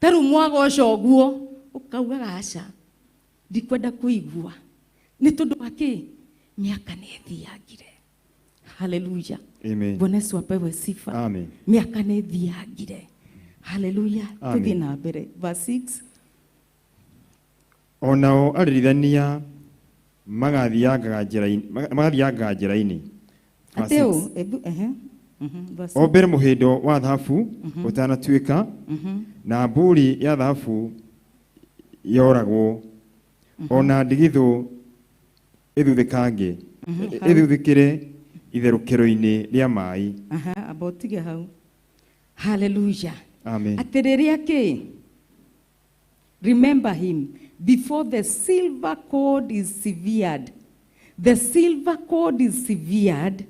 tarũ mwagoca ũguo ukaugaga aca ndikwenda kũigua nĩ tondũ wa kĩ mĩaka nĩ ĩthiangire. Hallelujah. Amen. Bwana Yesu apewe sifa. Amen. Miaka nĩ ĩthiangire. Hallelujah. Tuthi na mbere. Verse 6. Onao arĩrithania magathiangaga njĩra-inĩ. Ateo O mbere mũhĩndo wa thahabu ũtanatuĩka na mbũri ya thahabu yoragwo ona ndigithũ ĩthuthĩkange ĩthuthĩkĩre itherũkĩro-inĩ rĩa maĩ. Abotige hau. Hallelujah. Amen. Atĩrĩrĩa kĩ remember him before the silver cord is severed. The silver cord is severed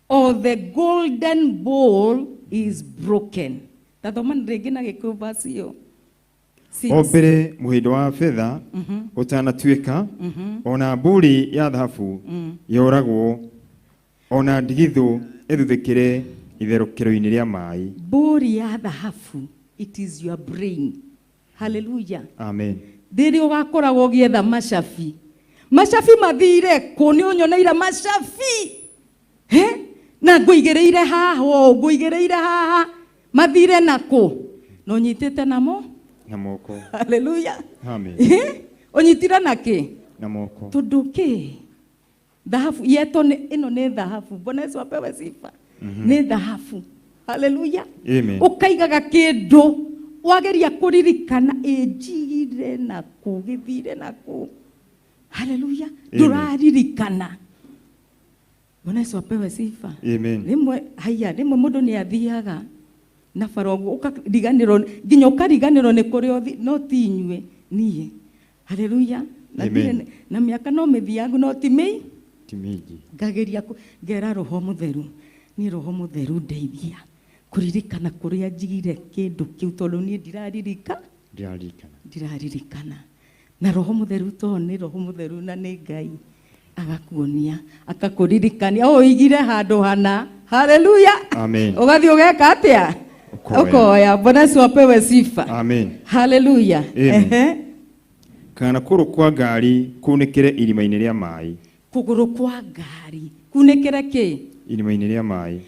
or the golden bowl is broken. Tathoma rĩngĩ na gĩkũyũ verse hiyo. O mbere mũhĩndo wa fedha ũtanatuĩka ona mbũri ya thahabu yoragwo ona ndigithũ ĩthuthĩkĩre itherũkĩro-inĩ rĩa maĩ. Mbũri ya thahabu, it is your brain. Hallelujah. Amen. Rĩrĩa ũgakoragwo ũgĩetha macabi mathire kũ, nĩ ũnyoneire macabi na ngũigĩrĩire haha mathire na kũ, no nyitĩte namo na moko. Hallelujah. Amen. Ũnyitire na kĩ na moko tondũ kĩ dhahabu yeto ĩno nĩ dhahabu. Bwana Yesu apewe sifa. Nĩ dhahabu. Hallelujah. Amen. Ũkaigaga kĩndũ wageria kũririkana ĩnjigire na kũ, gĩthire na kũ. Hallelujah. Ndũraririkana. Bwana Yesu apewe sifa. Amen. Rĩmwe mũndũ nĩ athiaga na farogo ukariganirwo nginya ukariganirwo nĩ kũrĩa no ti inyue niĩ. Hallelujah. Na mĩaka no mĩthiangu no ti mĩingĩ. Ngageria ngera Roho Mũtheru, ni Roho Mũtheru ndeithia kuririkana kũrĩa njigire kĩndũ kĩu tondũ niĩ ndiraririkana. Na Roho Mũtheru to nĩ Roho Mũtheru na nĩ Ngai agakuonia akakuririkania igire handũ hana. Hallelujah. Amen. Ugathi ugeka atia Okoya. Bwana Yesu apewe sifa. Amen. Hallelujah. Kana kuru kwa gari kunekere irima-ini ria mai. Kuguru kwa gari kunekere ke? Irima-ini ria mai.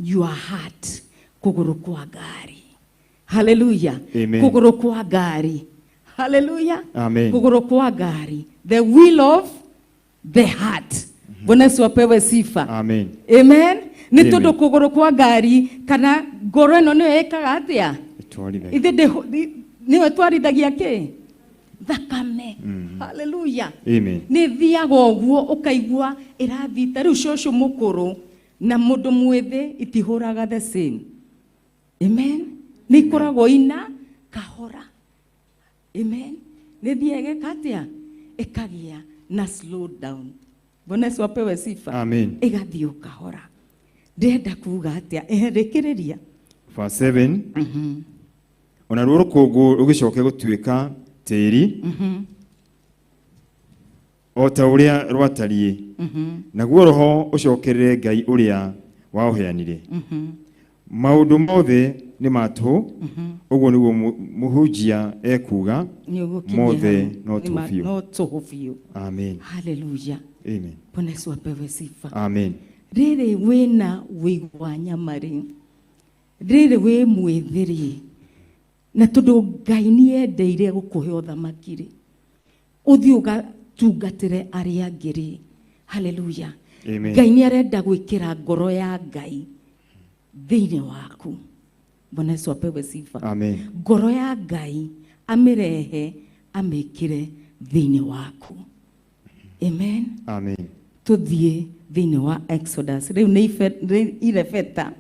Your heart. Kuguru kwa gari. Hallelujah. Amen. Kuguru kwa gari. Hallelujah. Amen. Kuguru kwa gari. The will of the heart. Bwana Yesu apewe sifa. Amen. Amen. Ni todo kuguru kwa gari kana ngoro eno niyo ekaga atia? Ithe niyo twarithagia ke? Thakame. Hallelujah. Amen. Ni thiaga ũguo ũkaigua ĩrathita rĩu cũcũ mũkũrũ na mũndũ mwĩthĩ itihũraga the same. Amen. Ni ikoragwo ina kahora. Amen. Ni thiaga katia ĩkagĩa na slow down. Bwana Yesu apewe sifa. Amen. Ĩgathiĩ kahora. Ndenda kuga atia rekereria. Verse 7. Ona ruo rũkũngũ rũgĩcoke gũtuĩka tĩri. O ta ũrĩa rwatariĩ. Naguo roho ũcokerere Ngai ũrĩa waũheanire. Maũndũ mothe nĩ matũ. Ũguo nĩguo mũhunjia ekuga. Mothe no tũhũ biũ. Amen. Hallelujah. Amen. Bwana Yesu apewe sifa. Amen. Rĩrĩ wĩna wĩigua nyamarĩ. Rĩrĩ wĩ mwĩthĩ-rĩ. Na tondũ Ngai nĩendeire gũkũhe ũthamaki-rĩ. Ũthiĩ ũgatungatĩre arĩa angĩ-rĩ. Hallelujah. Amen. Ngai nĩarenda gwĩkĩra ngoro ya Ngai thĩinĩ waku. Bwana Yesu apewe sifa. Amen. Ngoro ya Ngai amĩrehe amĩkĩre thĩinĩ waku. Amen. Amen. Tuthiĩ thĩinĩ wa Exodus. Rĩu nĩ irebeta.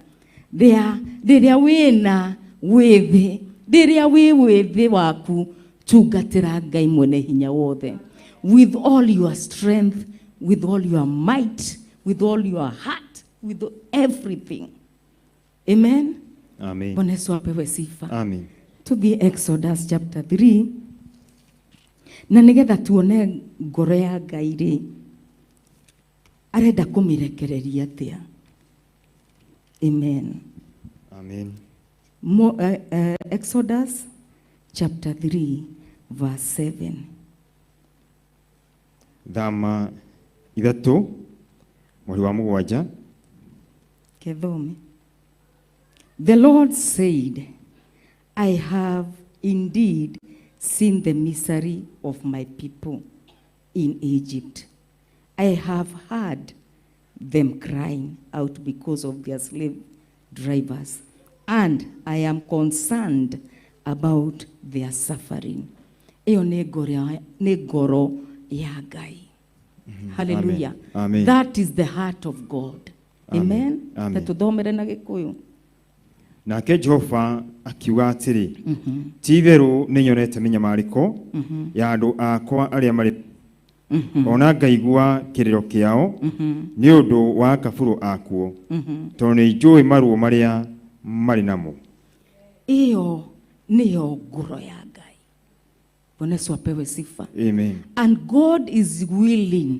Rĩrĩa wĩna wĩthĩ. Rĩrĩa wĩ wĩthĩ waku tungatĩra Ngai mwene hinya wothe. With all your strength, with all your might, with all your heart, with everything. Amen. Amen. Bwana Yesu apewe sifa. Amen. Tuthiĩ Exodus chapter 3. Na nĩgetha tuone ngoro ya Ngai-rĩ, arenda kũmĩrekereria atĩa. Amen. Amen. Exodus chapter 3 verse 7. Thama ithatũ mweri wa mũgwanja. Kethome. The Lord said, I have indeed seen the misery of my people in Egypt. I have heard them crying out because of their slave drivers, and I am concerned about their suffering. Eyo nĩ ngoro ya Ngai. Hallelujah. Amen. That is the heart of God. Amen. Amen. Tũthomere na Gĩkũyũ. Nake Jehova akiuga atĩrĩ, ti-itherũ nĩnyonete mĩnyamarĩko ya andũ akwa arĩa marĩ ona ngaigua kĩrĩro kĩao nĩ ũndũ wa kaburu akuo tondũ nĩnjũĩ maruo marĩa marĩ namo. Iyo nĩyo ngoro ya Ngai. Bwana Yesu apewe sifa. Amen. And God is willing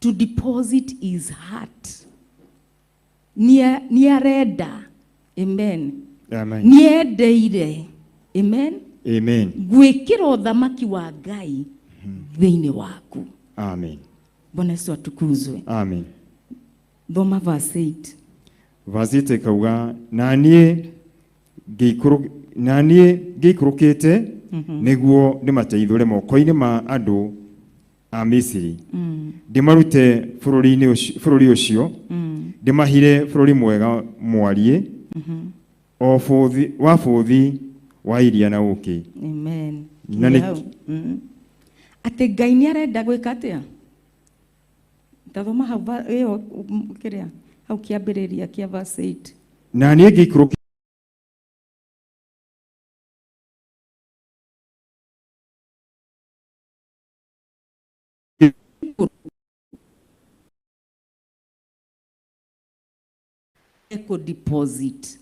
to deposit his heart. Niareda. Amen. Amen. Niendeire. Amen. Amen. Gwĩkĩra ũthamaki wa Ngai thĩinĩ waku. Amen. Bwana Yesu atukuzwe. Amen. Thoma verse 8. Verse 8 ikauga, na niĩ ngĩikũrũkĩte nĩguo ndĩmateithũre moko-inĩ ma andũ a Misiri. Ndĩmarute bũrũri ũcio. Ndĩmahire bũrũri mwega mwariĩ. O bũthi wa iria na ũkĩ. Amen. Atĩ Ngai nĩarenda gwĩka atĩa? Tathoma hau kĩrĩa hau kĩambĩrĩria kĩa verse 8. Na niĩ ngĩikũrũkĩte eco deposit.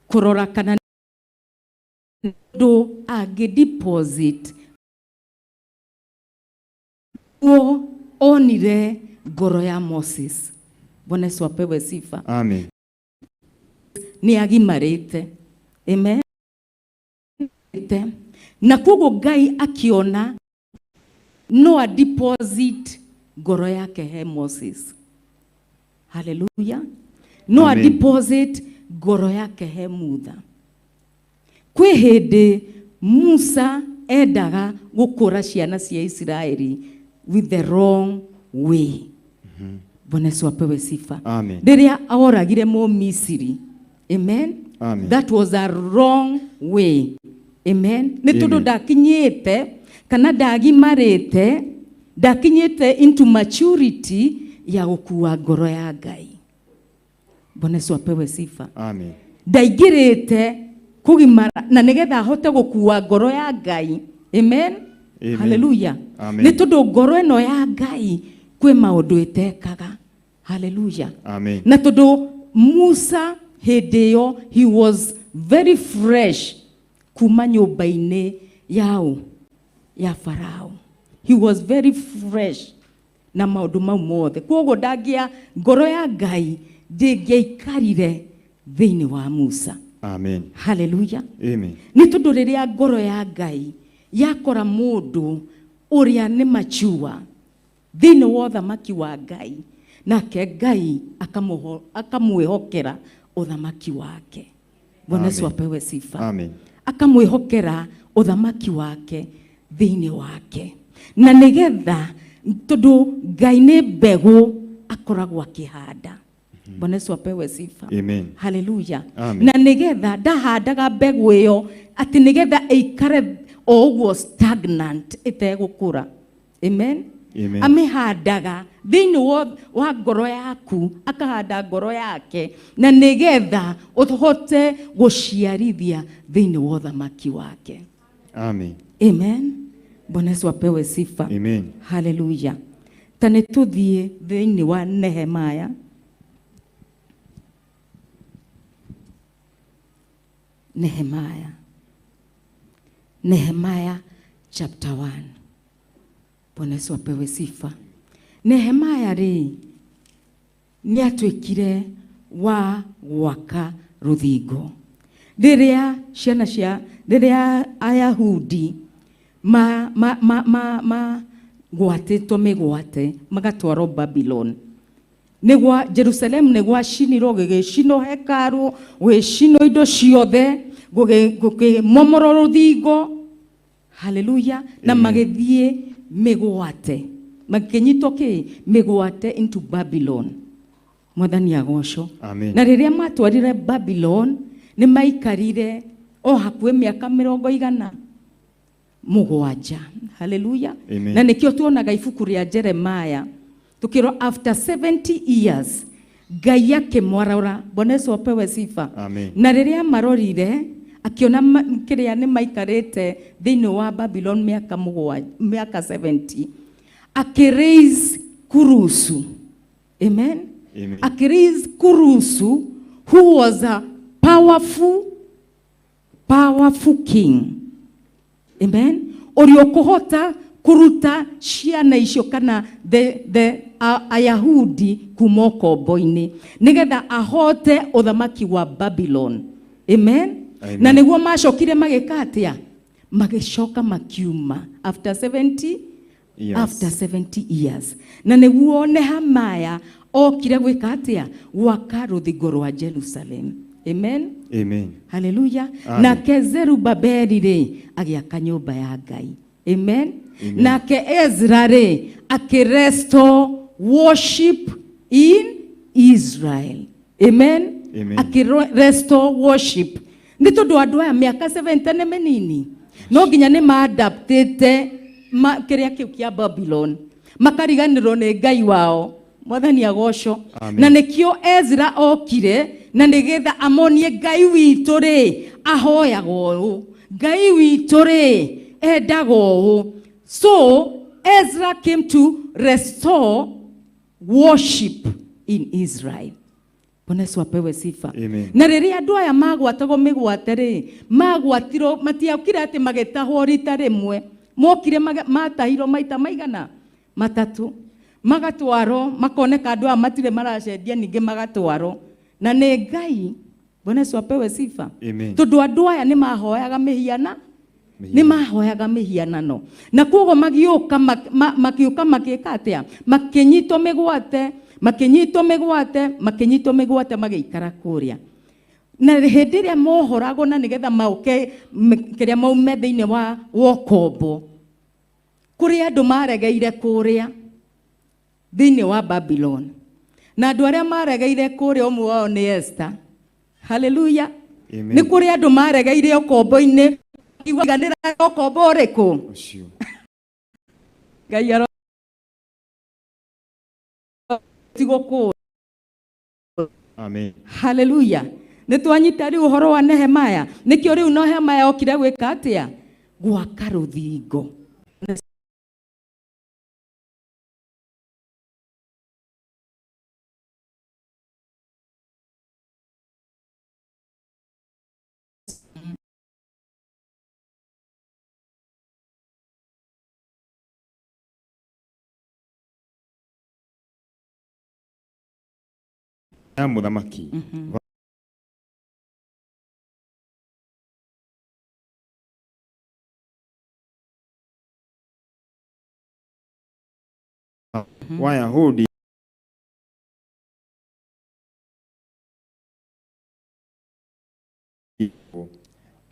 Kurora kana ndo age deposit onire ngoro ya Moses. Bwana Yesu apewe sifa. Amen. Ni agimarite. Amen. Na kogo Ngai akiona no a deposit ngoro yake he Moses. Hallelujah. No a deposit ngoro yake he Mutha. Kwi hindi Musa endaga gukura ciana cia Israeli with the wrong way. Bwana Yesu apewe sifa. Amen. Riria oragire mu Misiri. Amen. Amen. That was a wrong way. Amen. Ni tondu ndakinyite kana ndagimarite ndakinyite into maturity ya gukua ngoro ya Ngai. Bwana Yesu apewe sifa. Amen. Ndaigirite kugimara na nigetha hote gukua ngoro ya Ngai. Amen. Amen. Hallelujah. Amen. Ni tondu ngoro eno ya Ngai kwe maundu itekaga. Hallelujah. Amen. Na tondu Musa hedeyo, he was very fresh kuma nyumba-ini yao ya Farao. He was very fresh na maundu mau mothe. Koguo ndagia ngoro ya Ngai ndingiaikarire thiini wa Musa. Amen. Hallelujah. Amen. Ni tondu riria ngoro ya Ngai yakora mundu uria ni mature thiini wa uthamaki wa Ngai, nake Ngai akamwihokera uthamaki wake. Bwana Yesu apewe sifa. Amen. Akamwihokera uthamaki wake thiini wake. Na nigetha tondu Ngai ni mbegu akoragwo akihanda. Bwana Yesu apewe sifa. Amen. Hallelujah. Amen. Na nigetha ndahandaga mbegu iyo ati nigetha ikare oguo stagnant itegukura. Amen. Amen. Amehandaga thiini wa ngoro yaku, akahanda ngoro yake na nigetha uhote guciarithia thiini wa uthamaki wake. Amen. Amen. Bwana Yesu apewe sifa. Amen. Hallelujah. Tani tuthie thiini wa Nehemia. Nehemia chapter 1. Bwana Yesu apewe sifa. Nehemia ri ni atwikire wa gwaka ruthingo. Riria ciana cia riria Ayahudi gwatitwo migwate magatwarwo Babylon. Nigwa Jerusalem nigwa cinirwo gigicino hekaru wicino indo ciothe gugimomoro ruthingo. Hallelujah. Na magithie migwate makinyitwo ki migwate into Babylon. Mwathani agocwo. Amen. Na riria matwarire Babylon ni maikarire o hakuhe miaka 100 mugwanja. Hallelujah. Amen. Na nikio tuonaga ibuku ria Jeremiah tukiro after 70 years Ngai yake mwarora. Bwana Yesu apewe sifa. Amen. Na riria marorire akiona kiria ni maikarite thiini wa Babylon miaka 70 akiraise Kurusu. Amen. Amen. Akiraise Kurusu who was a powerful king. Amen. Oriokuhota kuruta ciana icio kana the Ayahudi kuma ukombo-ini nigetha ahote uthamaki wa Babylon. Amen. Amen. Na niguo macokire magika atia magicoka makiuma after 70 Yes. after 70 years. Na niguo Nehemia okire gwika atia gwaka ruthingo rwa Jerusalem. Amen. Amen. Hallelujah. Amen. Na ke Zerubabeli ri agiaka nyumba ya Ngai. Amen. Amen. Na ke Ezra ri akirestore worship in Israel. Amen. Amen. Akirestore worship. Ni tondu andu aya miaka 70 ne menini. No nginya ni maadaptete kiria kiu kia Babylon. Makariganirwo ni Ngai wao. Mwathani agocwo. Na nikio Ezra okire na nigetha amonie Ngai witu ri ahoyagwo Ngai witu ri endagwo. So Ezra came to restore worship in Israel. Bwana Yesu apewe sifa. Amen. Na riria andu aya magwatagwo migwate ri magwatirwo matiaukire ati magetahwo rita rimwe mokire matahirwo maita maigana matatu magatwaro makoneka andũ a matire maracendia ningĩ magatwaro na nĩ Ngai. Bwana Yesu apewe sifa. Tondũ andũ aya nĩ mahoyaga mĩhiana, nĩ mahoyaga mĩhianano, na koguo magĩũka magĩka atĩa, makĩnyitwo mĩgwate magĩikara kũrĩa. Na hĩndĩ ĩrĩa mohoragwo na nĩgetha mauke kĩrĩa maume thĩinĩ wa wokombo, kũrĩa andũ maregeire kũrĩa thĩinĩ wa Babylon, na andũ arĩa maregeire kũrĩa ũmwe wao nĩ Esther. Hallelujah. Nĩ kũrĩ andũ maregeire ũkombo-inĩ, iganĩra ũkombo ũrĩkũ? Ngai aro tigũkũ. Amen. Hallelujah. Nĩ twanyita rĩu ũhoro wa Nehemaya. Nĩkĩo rĩu Nehemaya okire gwĩka atĩa? Gwaka rũthingo. Ya muthamaki Wayahudi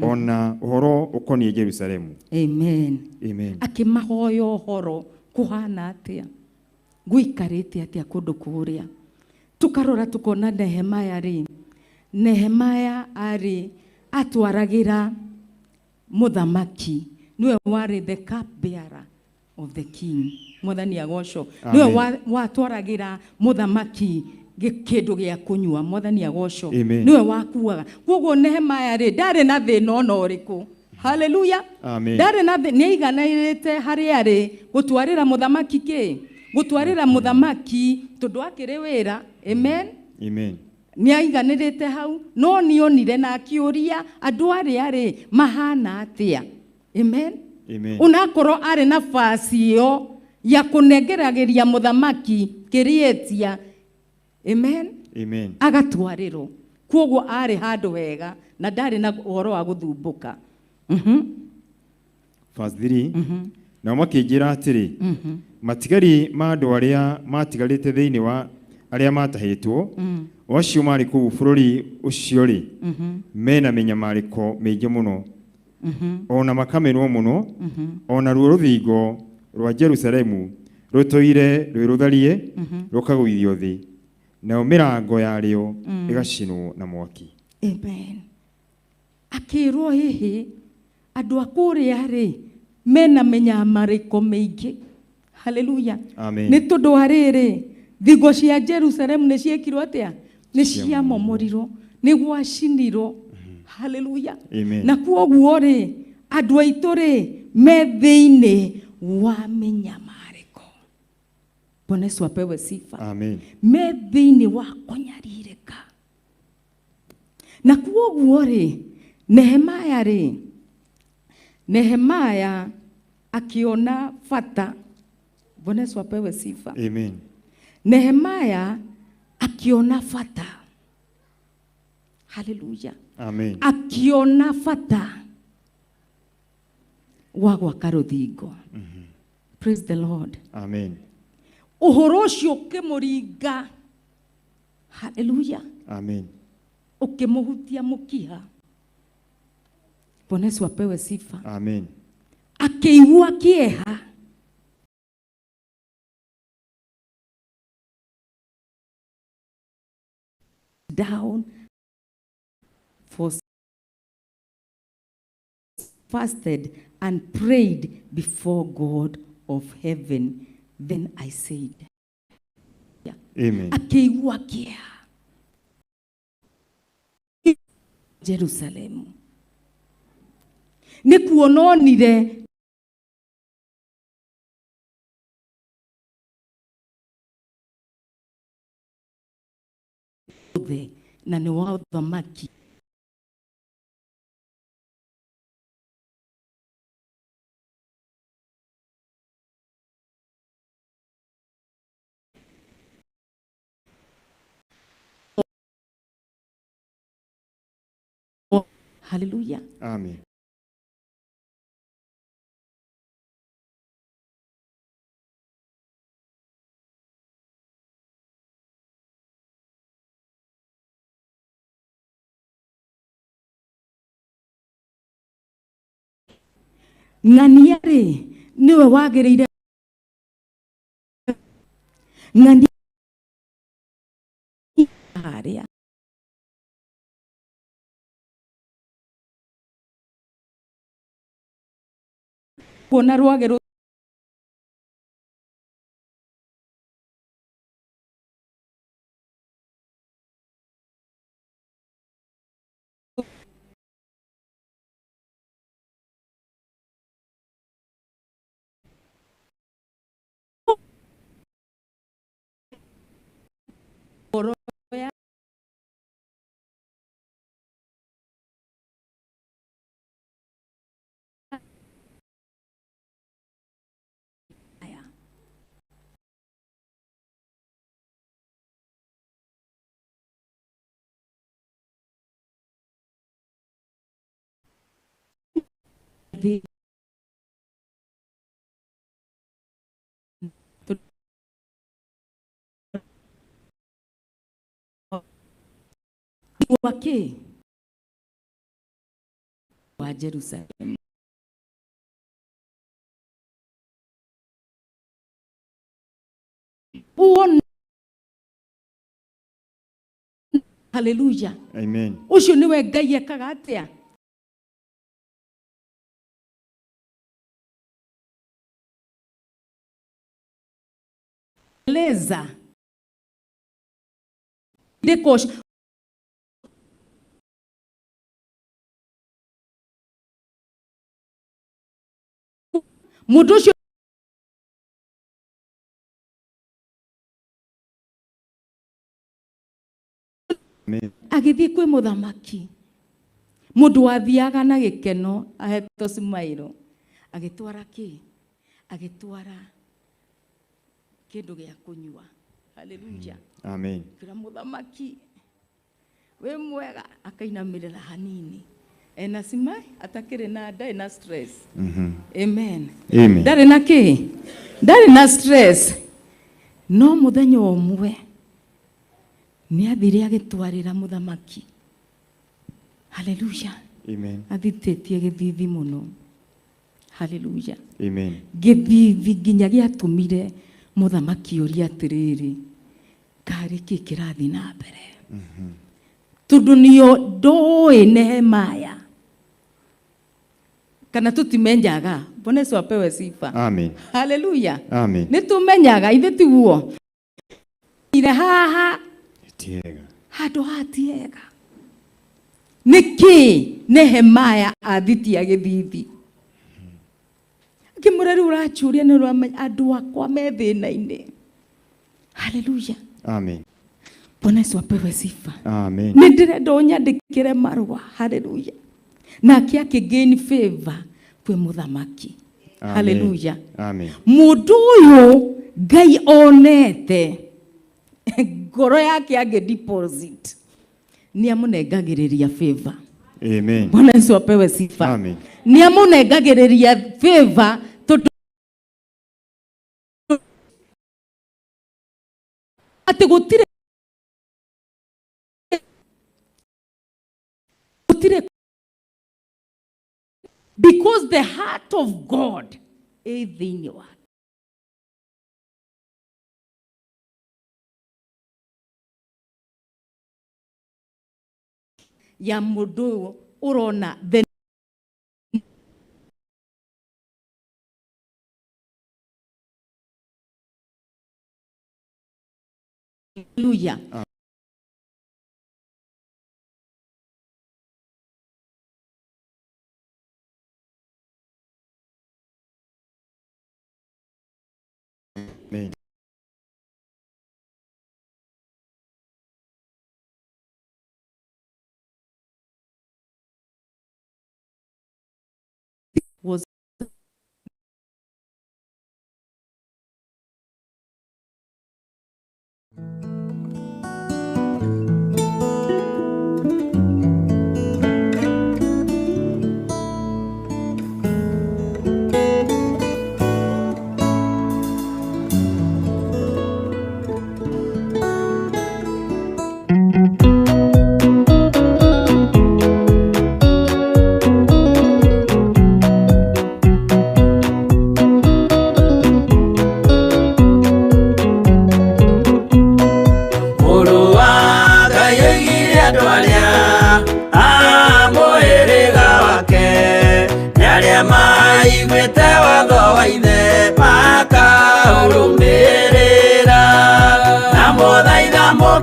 ona uhoro ukoniĩ Jerusalemu. Amen. Amen. Akĩmahoya ũhoro kuhana atĩa, gũikarĩte atĩa kũndũ kũrĩa. Tukarora tukona Nehemaya rĩ, Nehemaya arĩ atwaragira muthamaki, niwe warĩ the cup bearer of the king. Mwathani agocwo. Niwe watwaragira muthamaki kĩndũ gĩa kũnyua. Mwathani agocwo. Niwe wakuaga. Koguo Nehemaya rĩ, ndarĩ na thĩna ona ũrĩkũ. Hallelujah. Ndarĩ na thĩna, nĩaiganĩrĩte harĩa rĩ gũtwarĩra muthamaki kĩ? Gũtwarĩra muthamaki tondũ akĩrĩ wĩra. Amen. Amen. Nĩaiganĩrĩte hau, no nĩonire na akĩũria andũ arĩa rĩ mahana atĩa. Amen. Amen. Unakorwo arĩ na nafasi ĩyo ya kũnengeragĩria muthamaki kĩrĩetia. Amen. Amen. Agatwarĩrwo. Koguo arĩ handũ wega na ndarĩ na ũhoro wa gũthumbũka. Verse 3. Na makĩnjĩra atĩrĩ, matigari ma andũ arĩa matigarĩte thĩinĩ wa arĩa matahĩtwo, acio marĩ kũu bũrũri ũcio rĩ, mena mĩnyamarĩko mĩingĩ mũno, ona makamenwo mũno, ona ruo rũthingo rwa Jerusalemu rũtũire rwĩ rũtharie rũkagũithio thĩ, nayo mĩrango yarĩo ĩgacinwo na mwaki. Amen. Akĩrwo hihi andũ a kũrĩa rĩ mena mĩnyamarĩko mĩingĩ. Hallelujah. Amen. Nĩ tondũ wa rĩrĩ thingo cia Jerusalemu nĩ ciekirwo atĩa? Nĩ ciamomorirwo, nĩ gwacinirwo. Hallelujah. Amen. Na koguo rĩ andũ aitũ rĩ me thĩinĩ wa mĩnyamarĩko. Bwana Yesu apewe sifa. Amen. Me thĩinĩ wa kũnyarirĩka. Na koguo rĩ Nehemaya rĩ, Nehemaya akiona bata. Bwana Yesu apewe sifa. Amen. Nehemaya akiona bata. Hallelujah. Amen. Akiona bata wa gwaka rũthingo. Praise the Lord. Amen. Ũhoro ũcio ũkĩmũringa. Hallelujah. Amen. Ũkĩmũhutia mũkiha. Bwana Yesu apewe sifa. Amen. Akĩigua kĩeha. Down for fasted and prayed before God of heaven. Then I said, Amen. akĩigua kĩeha. Jerusalemu. Nĩ kuononire na nĩ wa ũthamaki. Hallelujah. Amen. Ng'aniare niwe wagĩrĩire ng'ania harĩa kuona rwagĩ wake wa Jerusalem. Hallelujah. Amen. Ucio niwe Ngai ekaga atia? Leza dekosha mundu ucio agithii kwi muthamaki, mundu wathiaga na gikeno ahetwo smile, agitwara ki? Agitwara kindu gia kunyua. Hallelujah. Amen. Kira muthamaki we mwega akainamirira hanini ena simai atakire na ndari na stress. Amen. Amen. Ndari na ki? Ndari na stress. No muthenya omwe ni athire agitwarira muthamaki. Hallelujah. Amen. Athitetie githithi muno. Hallelujah. Amen. Githithi nginya giatumire muthamaki uria atiriri kari ki kirathi na mbere. Tundu niyo ndoi Nehemaya kana tutimenyaga. Bwana Yesu apewe sifa. Amen. Hallelujah. Amen. Nitumenyaga ithe tiguo ire haha Tiega. handu hatiega niki Nehemaya athitia githithi kimureri urachuria ni uramenya andu akwa me thina-ini. Hallelujah. Amen. Bwana Yesu apewe sifa. Amen. Ni ndirenda unyandikire marua. Hallelujah. Na akigain favor kwi muthamaki. Hallelujah. Amen. Mundu uyu Ngai onete ngoro yake age deposit ni amunengagiriria favor. Amen. Bwana Yesu apewe sifa. Amen. Ni amunengagiriria favor ati gutire because the heart of God is in you. Ya mundu urona the Hallelujah. Amen. Was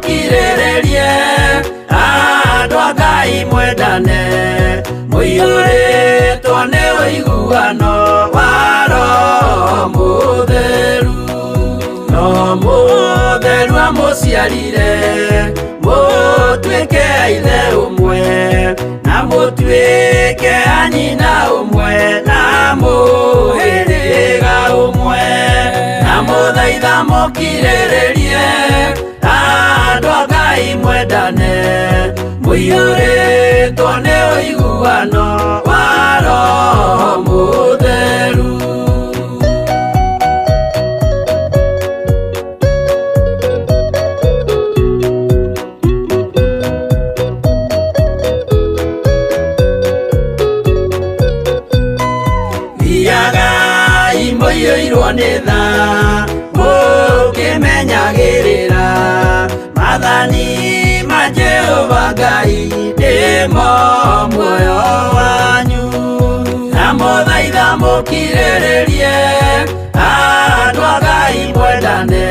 mukirĩrĩrie andũ a Ngai mwendane mũiyũrĩtwo nĩ ũiguano wa Roho Mũtheru. Roho Mũtheru amũciarire mũtuĩke a ithe ũmwe na mũtuĩke a nyina ũmwe na mũhĩrĩga ũmwe, na mũthaitha mũkirĩrĩrie andũ a Ngai mwendane mũiyũrĩtwo nĩ ũiguano wa Roho Mũtheru. Thiagai mũiyũirwo nĩ tha mũkĩmenyagĩrĩra mathani ma Jehova Ngai nĩmo muoyo wanyu, na mũthaitha mũkirĩrĩrie andũ a Ngai mwendane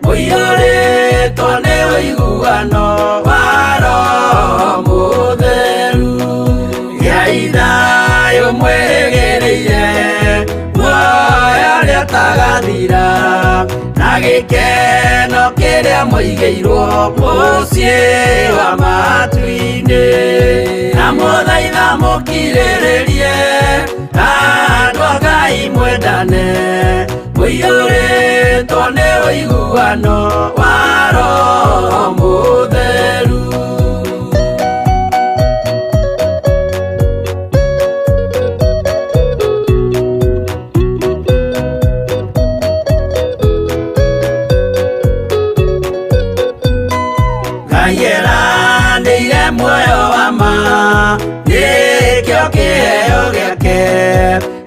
mũiyũrĩtwo nĩ ũiguano wa Roho Mũtheru. Gĩai thayũ mwĩrĩgĩrĩire muoyo ũrĩa ũtagathira na gĩkeno kĩrĩa mũigĩirwo mũciĩ wa matu-inĩ, na mũthaitha mũkirĩrĩrie andũ a Ngai mwendane mũiyũrĩtwo nĩ ũiguano wa Roho Mũtheru. Nĩire muoyo wa ma nĩkĩo kĩheo gĩake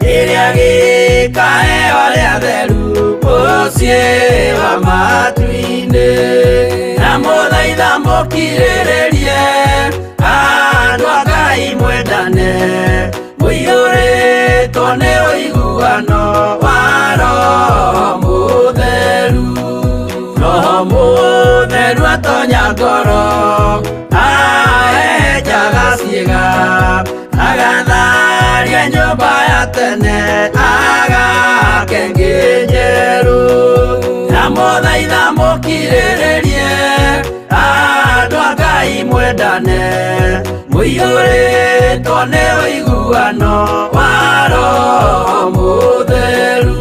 kĩrĩa gĩkaheo arĩa atheru mũciĩ wa matu-inĩ, na mũthaitha mũkirĩrĩrie andũ a Ngai mwendane mũiyũrĩtwo nĩ ũiguano wa Roho Mũtheru. Roho Mũtheru atonya ngoro ahejaga ciĩga agatharia nyũmba ya tene agake njerũ, na mũthaitha mũkirĩrĩrie andũ a Ngai mwendane mũiyũrĩtwo nĩ ũiguano wa Roho Mũtheru.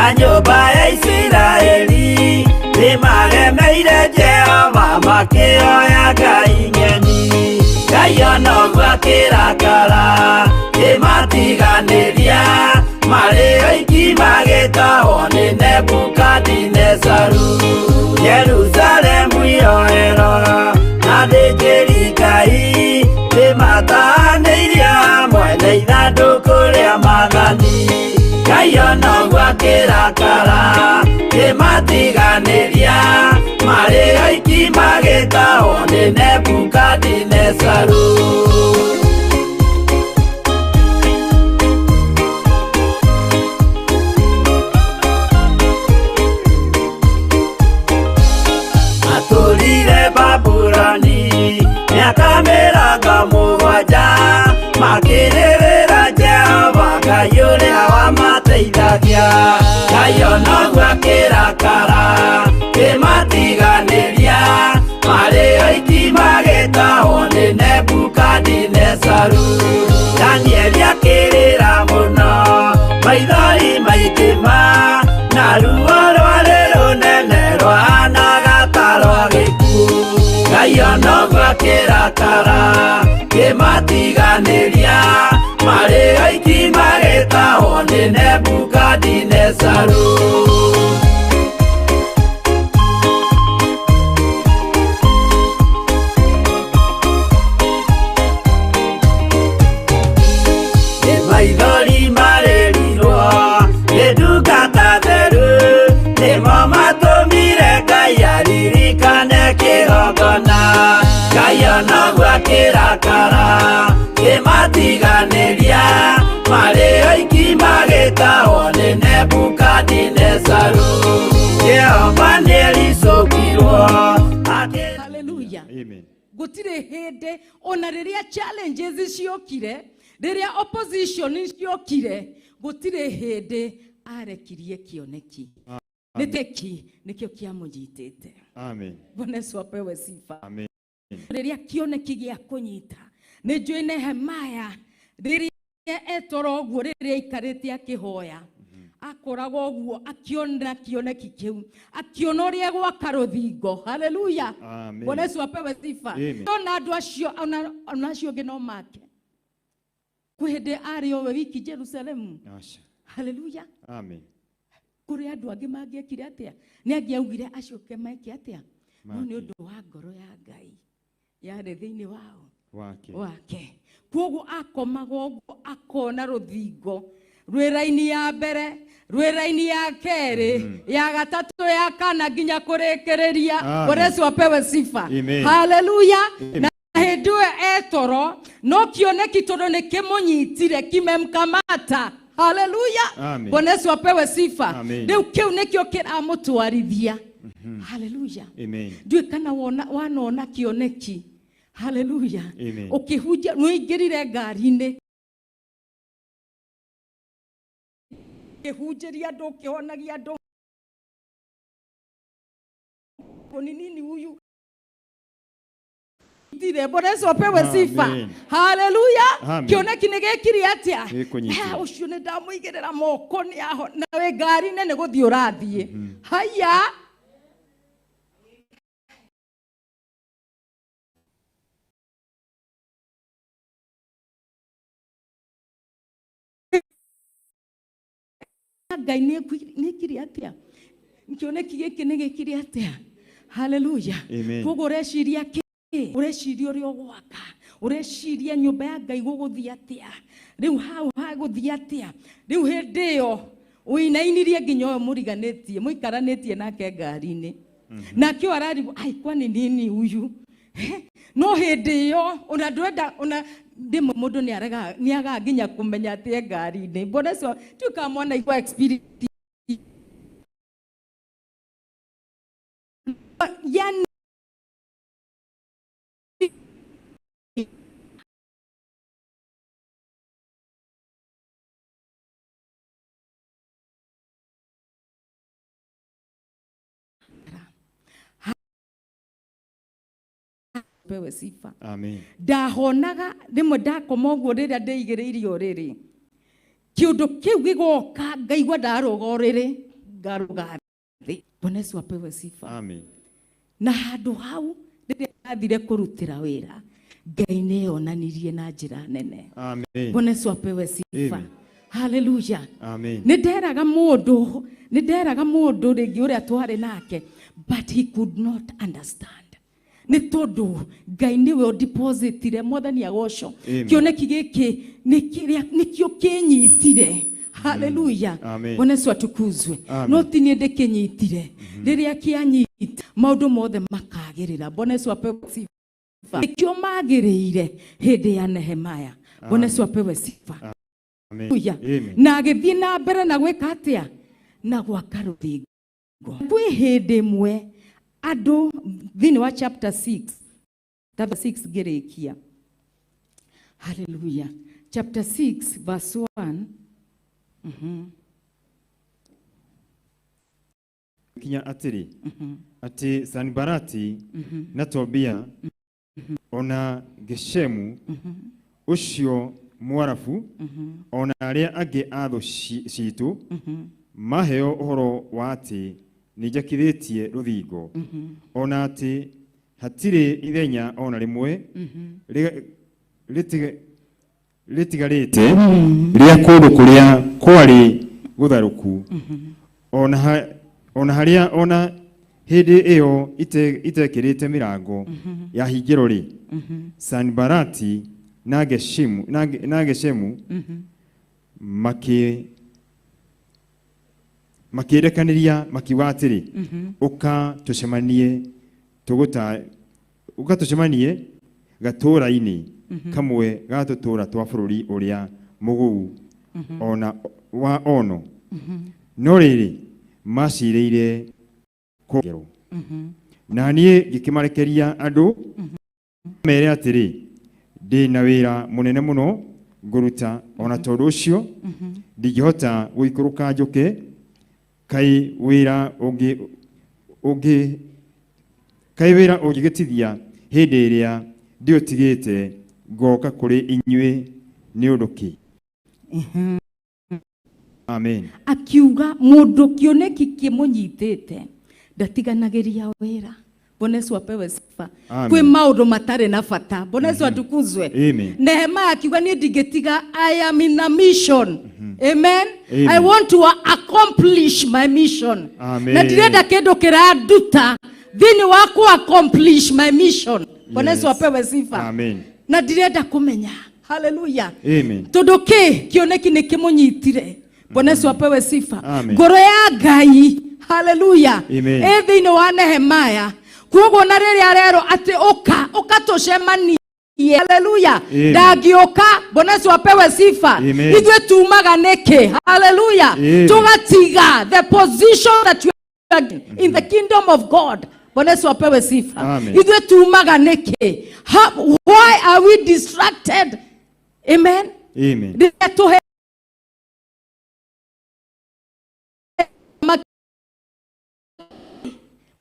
A nyũmba ya Isiraeli nĩmaremeire Jehova makĩoya Ngai ng'eni. Ngai ona ũguo akĩrakara kĩmatiganĩria marĩ oiki magĩtahwo nĩ Nebukadinezaru. Jerusalemu iroero na thĩnjĩri Ngai nĩmatahanĩirio hamwe na ithandũkũ rĩa mathani. Ngai ona ũguo akĩrakara kĩmatiganĩria marĩ oiki magĩtahwo nĩ Nebukadinezaru. Atũrire Babuloni mĩaka mĩrongo mũgwanja makĩrĩrĩra Jehova Ngai ũrĩa wamateithagia. Ngai ona ũguo akĩrakara kĩmatiganĩria marĩ oiki magĩtahwo nĩ Nebukadinezaru. Danieli akĩrĩra mũno maithori maikĩma na ruo rwarĩ rũnene rwahanaga ta rwa gĩkuũ. Ngai ona ũguo akĩrakara kĩmatiganĩria marĩ oiki magĩtahwo nĩ Nebukadinezaru. kirakara kimatiganiria Mario ikimageta one Nebukadnezaru Jehova nelisokirwo. Hallelujah. Amen. Gutire hende ona riria challenges ciokire, riria opposition ciokire, gutire hende arekirie kioneki. Niteki nikio kiamunyitite. Amen. Bwana Yesu apewe sifa. Amen. Riria kioneki gia kunyita. Nijue Nehemaya riria etoro guo riria ikarite akihoya. Akoragwo guo akiona kioneki kiu. Akiona uria gwaka ruthingo. Hallelujah. Amen. Bwana Yesu apewe sifa. Ona andu acio ona acio ngino make. Kuhinde ari o wiki Jerusalem. Hallelujah. Amen. Kuri andu angi mangiekire atia ni angiaugire acoke maike atia no ni undu wa ngoro ya Ngai yari thiini wao wake koguo akomago akona ruthingo rwiraini ya mbere rwiraini ya keri ya gatatu ya kana nginya kurekereria. Bwana Yesu apewe sifa. Hallelujah. Na hindwe etoro no kioneki todo ni kimunyitire kimemkamata. Hallelujah. Bwana Yesu apewe sifa. Leo kiu nikio kiramutwarithia. Hallelujah. Amen. Dwe kana wanaona kioneki. Hallelujah. Ukihunja nuingirire ngari-ini. Ukihunjiria andu ukihonagia andu. Ni nini huyu? Bwana Yesu apewe sifa. Hallelujah. Kioneki nigekiri atia ucio ni ndamuigirira moko ni aho nawe ngari nene guthii urathie. Haya Ngai ni kiri atia kioneki giki nigekiri atia. Hallelujah. Koguo ureciria ureciria uri ogwaka ureciria nyumba ya Ngai guguthia atia riu hau haguthia atia riu hindi yo uinainirie nginya uyo muriganitie muikaranitie nake ngari-ini nakio arari ai kwani nini huyu no hindi yo ona ndwenda ona ndimwe mundu ni aga nginya kumenya atie ngari-ini. Bwana Yesu tukamwona igwa experience yani pewe sifa. Amen. Ndahonaga rimwe ndakoma uguo riria ndeigiriirio riri kiundu kiu gigoka ngaigua ndaruga riri ngaruga thi. Bwana Yesu apewe sifa. Amen. Na handu hau riria ndathire kurutira wira Ngai ni onanirie na njira nene. Amen. Bwana Yesu apewe sifa. Hallelujah. Amen. Ninderaga mundu ringi uria twari nake but he could not understand. Ni todo Ngai niwe depositire mwathani agocwo kioneki giki nikio kinyitire. Hallelujah. Bwana Yesu atukuzwe. No tinie ndikinyitire riria kianyita maundu mothe makagirira. Bwana Yesu apewe sifa. Nikio magiriire hindi ya Nehemaya. Bwana Yesu apewe sifa. Hallelujah. Na agithie na mbere na gwika atia na gwaka ruthingo. Kwi hindi mwe ado thini wa chapter 6 gerekia. Hallelujah. Chapter 6 verse 1. Kinya atiri ati Sanbarati na Tobia ona Geshemu ucio mwarafu ona aria angi atho citu maheo uhoro wa ati nijakithitie ruthingo ona ati hatire ithenya ona rimwe litigarite ria kundu kuria kwari gutharuku ona haria ona hindi iyo itekirite mirango ya hingiro ri Sanbarati na Geshemu makirekaniria makiuga atiri uka tucemanie gatura-ini kamwe gatutura twa bururi uria mugu ona wa ono no riri maciriire kugero na nie gikimarekeria andu mere atiri ndi na wira munene muno nguruta ona tondu ucio ndingihota guikuruka njuke kai wira ungigitithia hindi iria ndiotigite ngoka kuri inyue ni undu ki. Amen. Akiuga mundu kioneki kimunyitite ndatiganagiria wira. Bonesu apewe sifa. Kwe maundu matare na fata. Bonesu atukuzwe. Amen. Nehemiah akiuga ni ndigitiga I am in a mission. Amen. I want to accomplish my mission. Amen. Na direda kendo kiraduta thini wako accomplish my mission. Bonesu apewe sifa. Amen. Na direda kumenya. Hallelujah. Amen. Todoke kioneki ni kimunyitire. Bonesu apewe sifa. Amen. Ngoro ya Ngai. Hallelujah. Amen. Thini wa Nehemiah kuogo na rĩrĩa rero ati oka tucemanie. Hallelujah. Ndangĩũka bonesu apewe sifa. Ithuĩ tumaga nĩkĩ? Hallelujah. Tugatiga the position that you are in the kingdom of God. Bonesu apewe sifa. Ithuĩ tumaga nĩkĩ? Why are we distracted? Amen. Amen.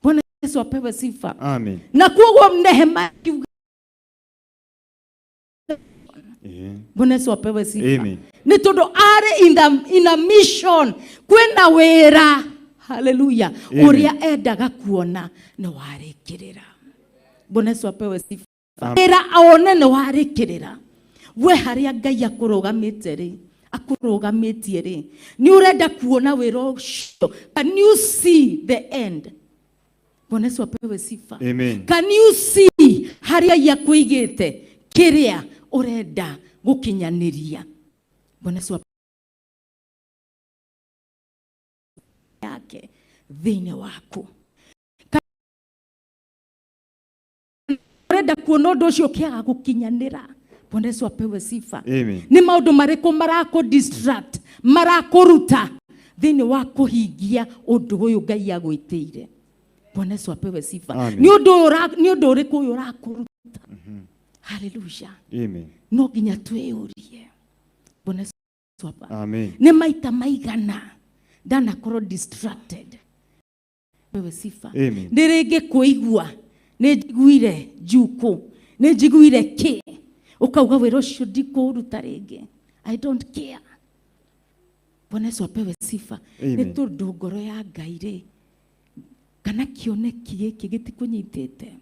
Bonesu apewe sifa. Amen. Na kuogo Nehemiah Bonesu apewe sifa. Amen. Ni todo are in a mission. Kwenda wera. Hallelujah. Uria endaga kuona no warikirira. Bonesu apewe sifa. Wera aone no warikirira. We haria Ngai akurugamite ri. Akurugamite ri. Ni urenda kuona wera ucio. Can you see the end? Bonesu apewe sifa. Amen. Can you see haria yakuigite kiria urenda gukinyaniria? Bonesu yake thini waku urenda kuona undu ucio kiaga gukinyanira. Bonesu apewe sifa. Amen. Ni maundu mariku marako distract marakuruta thini waku hingia undu uyu Ngai agwitiire. Bonesu apewe sifa. Ni undu uriku uyu urakuruta. Hallelujah. Amen. No ginya tweyurie. Bonesu apa. Amen. Ni maita maigana dana koro distracted. Apewe sifa. Amen. Ndirenge kuigua nijiguire juku nijiguire ki ukauga wero cio ndikuruta ringi. I don't care. Bonesu apewe sifa. Ni tondu ngoro ya Ngai ri kana kioneki giki gitikunyitite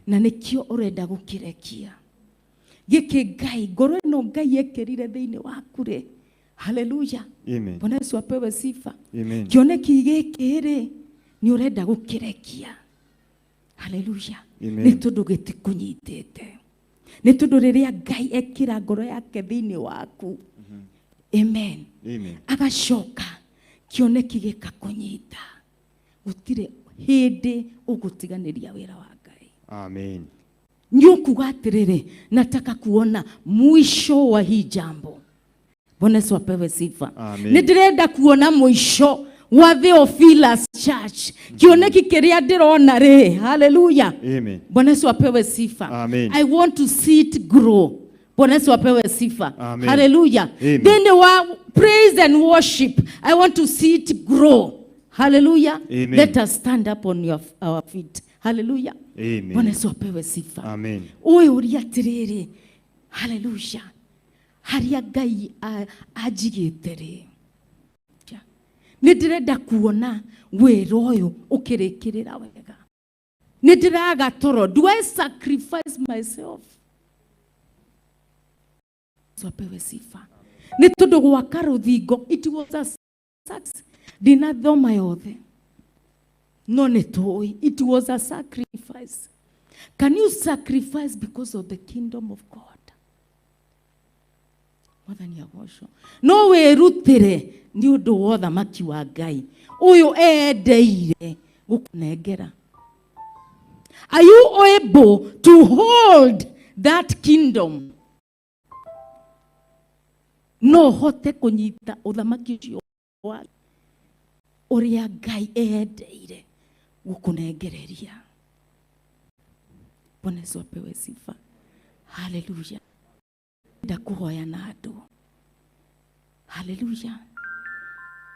na nikio urenda gukirekia giki Ngai ngoro ino Ngai ekirire thiini waku ri. Hallelujah. Amen. Bonesu apewe sifa. Amen. Kioneki giki ri ni urenda gukirekia. Hallelujah. Ni tondu gitikunyitite. Ni tondu riria Ngai ekira ngoro yake thiini waku. Amen. Amen. Agacoka kioneki gikakunyita. Gutire hindi ugutiganiria wira wa Ngai. Amen. Nyukuga atiriri nataka kuona mwisho wa hii jambo. Bonesu apewe sifa. Nidirenda kuona mwisho wa Theophilus Church. Kioneki kiria ndirona ri. Hallelujah. Amen. Bonesu apewe sifa. Amen. I want to see it grow. Bonesu apewe sifa. Amen. Hallelujah. Then the praise and worship, I want to see it grow. Hallelujah. Amen. Let us stand up on our feet. Hallelujah. Amen. Bonesu apewe sifa. Amen. Uwe uria tiriri. Hallelujah. Haria Ngai ajigite ri. Nidirenda kuona wira uyu ukirikirira wega. Nidiraga toro. Do I sacrifice myself? So apewe sifa. Ni tondu gwaka ruthingo. It was a success. Ndinathoma yothe. No nitoi. It was a sacrifice. Can you sacrifice because of the kingdom of God? Mwathani agocwo. No werutire ni undu wa thamaki wa Ngai. Uyu endeire gukunengera. Are you able to hold that kingdom? no hote kunyita uthamaki ucio wa uria Ngai endeire gukunengereria. Bwana Yesu apewe sifa. Hallelujah. Ndakuhoya na andu. Hallelujah.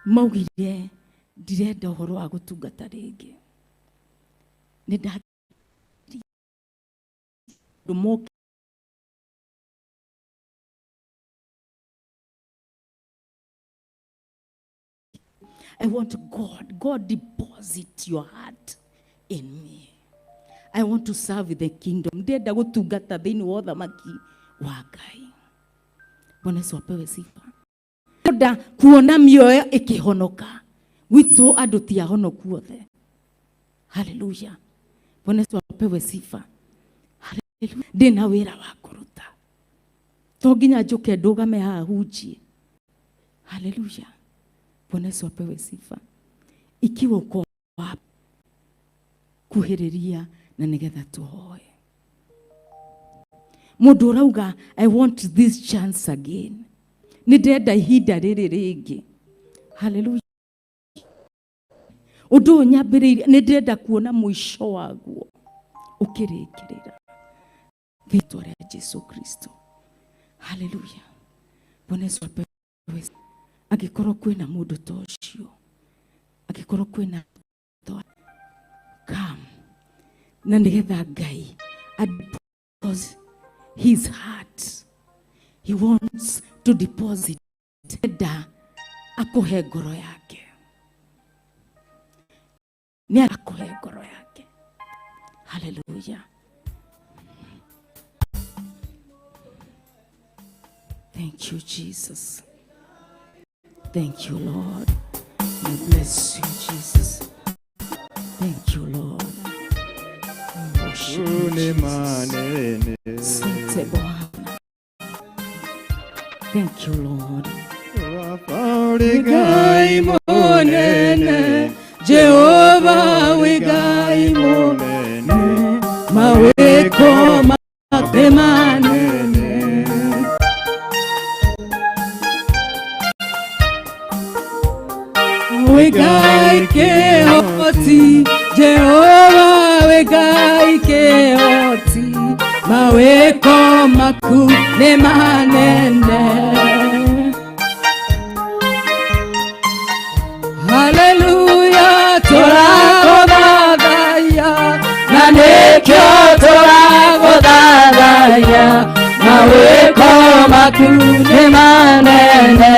Maugire ndirenda uhoro wa gutungata ringi. Ni nda dumoke I want God deposit your heart in me. I want to serve the kingdom. Ndenda gutungata thiini wa uthamaki wa Ngai. Bwana Yesu apewe sifa. Ndenda kuona mioyo ikihonoka. Wito andu ti ahonoku othe. Hallelujah. Bwana Yesu apewe sifa. Hallelujah. Ndina wira wa kuruta. To nginya njuke ndugame haha hunjie. Hallelujah. Bwana Yesu apewe sifa. Ikiwa uko wapi kuhiriria na nigetha tuhoe. Mundu urauga I want this chance again. Nindenda ihinda riri ringi. Hallelujah. Undu nyambiriire nindenda kuona mwisho waguo ukirikirira. Rĩĩtwa rĩa Jesu Kristo. Hallelujah. Bwana Yesu apewe sifa. Agikorwo kwina mundu ta ucio, agikorwo kwina come na nigetha Ngai because his heart he wants to deposit da akuhe ngoro yake, ni akuhe ngoro yake. Hallelujah. Thank you, Jesus. Thank you, Lord. We bless you, Jesus. Thank you, Lord. We worship you, Jesus. Thank you, Lord. Wigai monene, Jehovah wigai monene, maweko matemane. Wigai keoti, Jehovah wigai keoti, maweko maku ne manene. Hallelujah, Torah godadaya, nanekyo Torah godadaya, maweko maku ne manene.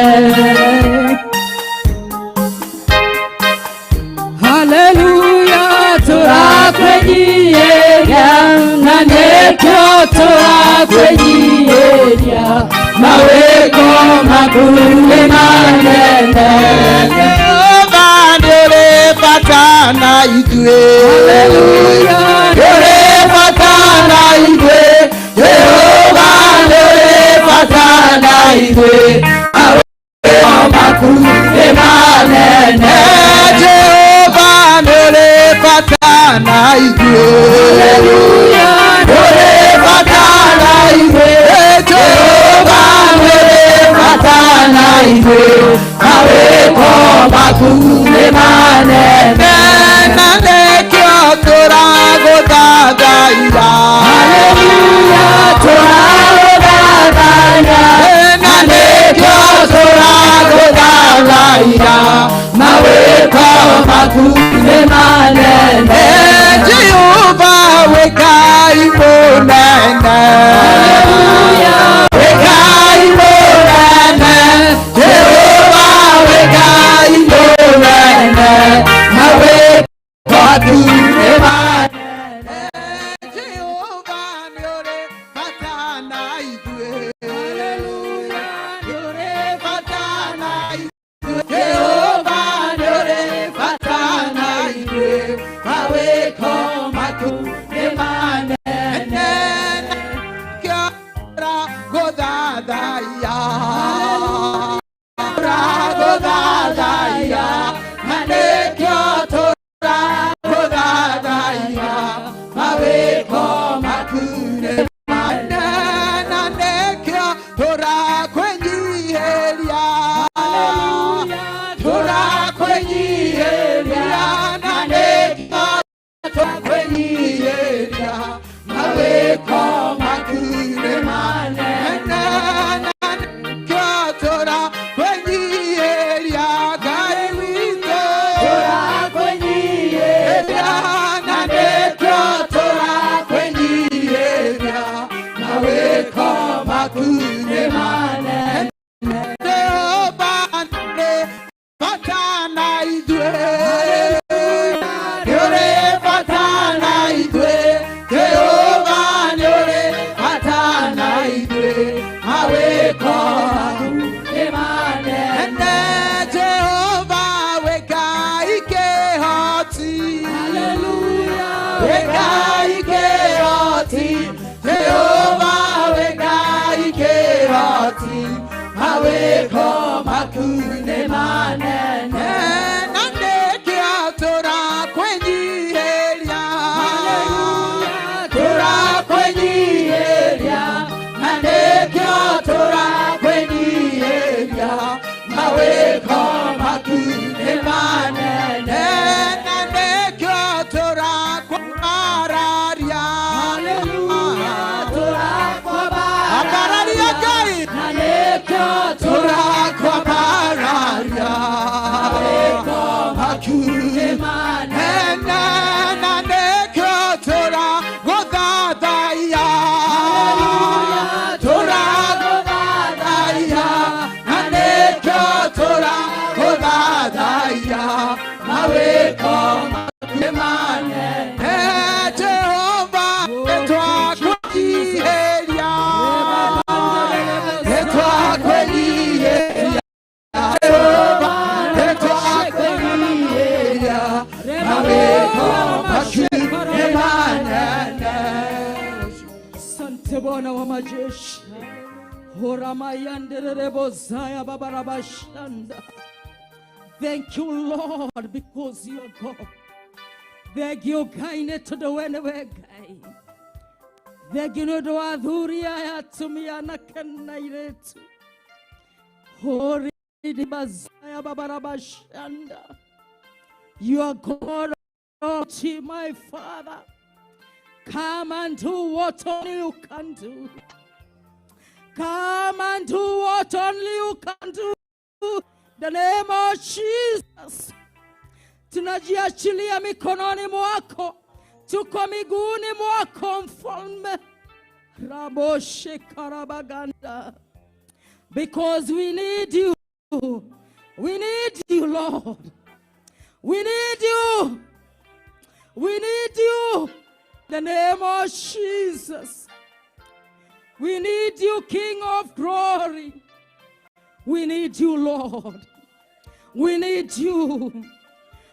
Hallelujah, Torah kwenyeria, nanekyo Torah kwenyeria, maweko makune manene. Jehova ndore patana idwe. Hallelujah, ndore patana idwe. Jehova ndore patana idwe, maweko makune manene. Patana idwe. Hallelujah, dore patana idwe. Jehovah dore patana idwe, maweko makune manene. Nanekyo Torah godadaya. Hallelujah, Torah godadaya. Nanekyo Torah godadaya, maweko makune manene. Jehovah wigai monene. Hallelujah, wigai monene. Jehovah wigai monene, maweko makune manene. Jehovah ndore patana idwe. Hallelujah, ndore patana idwe. Jehovah ndore patana idwe, maweko makune manene. Kora godadaya. Kora godadaya. Manekyo Torah godadaya, maweko makune manene. Nanekyo Torah kwenye Wegai keoti, Jehovah wegai keoti, aweko makune manene, nande kiatora kwenye elia, tora kwenye elia, nande kiatora kwenye elia, aweko makune manene, nande kiatora kwa bararia, hallelujah, tora kwa bararia gai, nande kiatora kwa bararia, aweko makune manene, nande kiatora godadaya, hallelujah, tora godadaya, nande kiatora godadaya, aweko makune manene, Jehovah etwa kwenye elia, etwa kwenye elia, Jehovah etwa kwenye elia, aweko makune manene. Asante Bwana wa majeshi. Horamayanderebo zaya babarabashanda. Thank you, Lord, because you are God. Thank you, kaine to the wenewe gai. Thank you, no adhuria ya tumiana kanairetu. Hori di bazaya babarabashanda. You are God, my Father. Come and do what only you can do. Come and do what only you can do. The name of Jesus. Tunajiachilia mikononi mwako. Tuko miguuni mwako mfalme. Raboshe karabaganda. Because we need you. We need you, Lord. We need you. We need you. The name of Jesus. We need you, King of glory. We need you, Lord. We need you.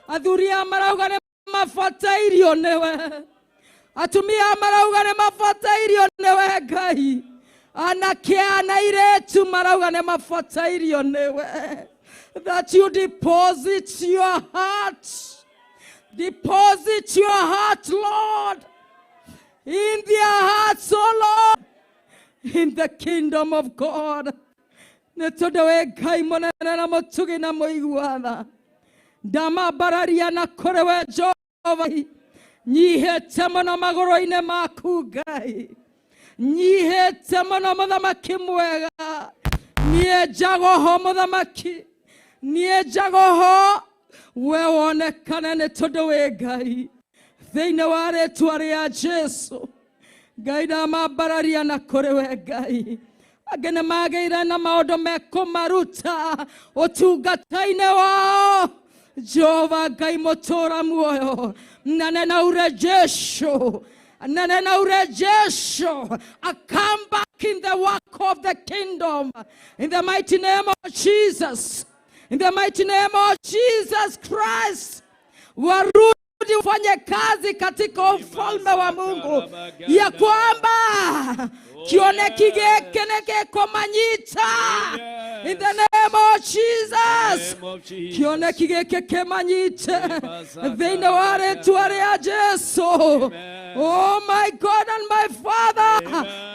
Adhuria maraugane mafata irio newe. Atumia maraugane mafata irio newe gai. Anakia na iretu maraugane mafata irio newe. That you deposit your heart. Deposit your heart, Lord. In their hearts, oh Lord. In the kingdom of God. Netodoe gai monana na motugi na moiguana. Dama bararia na korewe Jehova. Nyihe temono magoroine maku gai. Nyihe temono modhamaki mwega. Nye jagoho modhamaki. Nye jagoho. Wewonekane netodoe gai. Theine ware tuare ya Jesu. Gaida mabararia na korewe gai. Agene magaira na maodo meko maruta. Otugataine wao. Jehova gai motora muoyo. Nanena urejesho. Nanena urejesho. I come back in the work of the kingdom. In the mighty name of Jesus. In the mighty name of Jesus Christ. Warudi ufanye kazi katika ufalme wa Mungu. Ya kwamba kione kigeke neke komanyita. In the name of Jesus. Kione kigeke kemanyita. Vine ware tuare ya Jesu. Oh my God and my Father.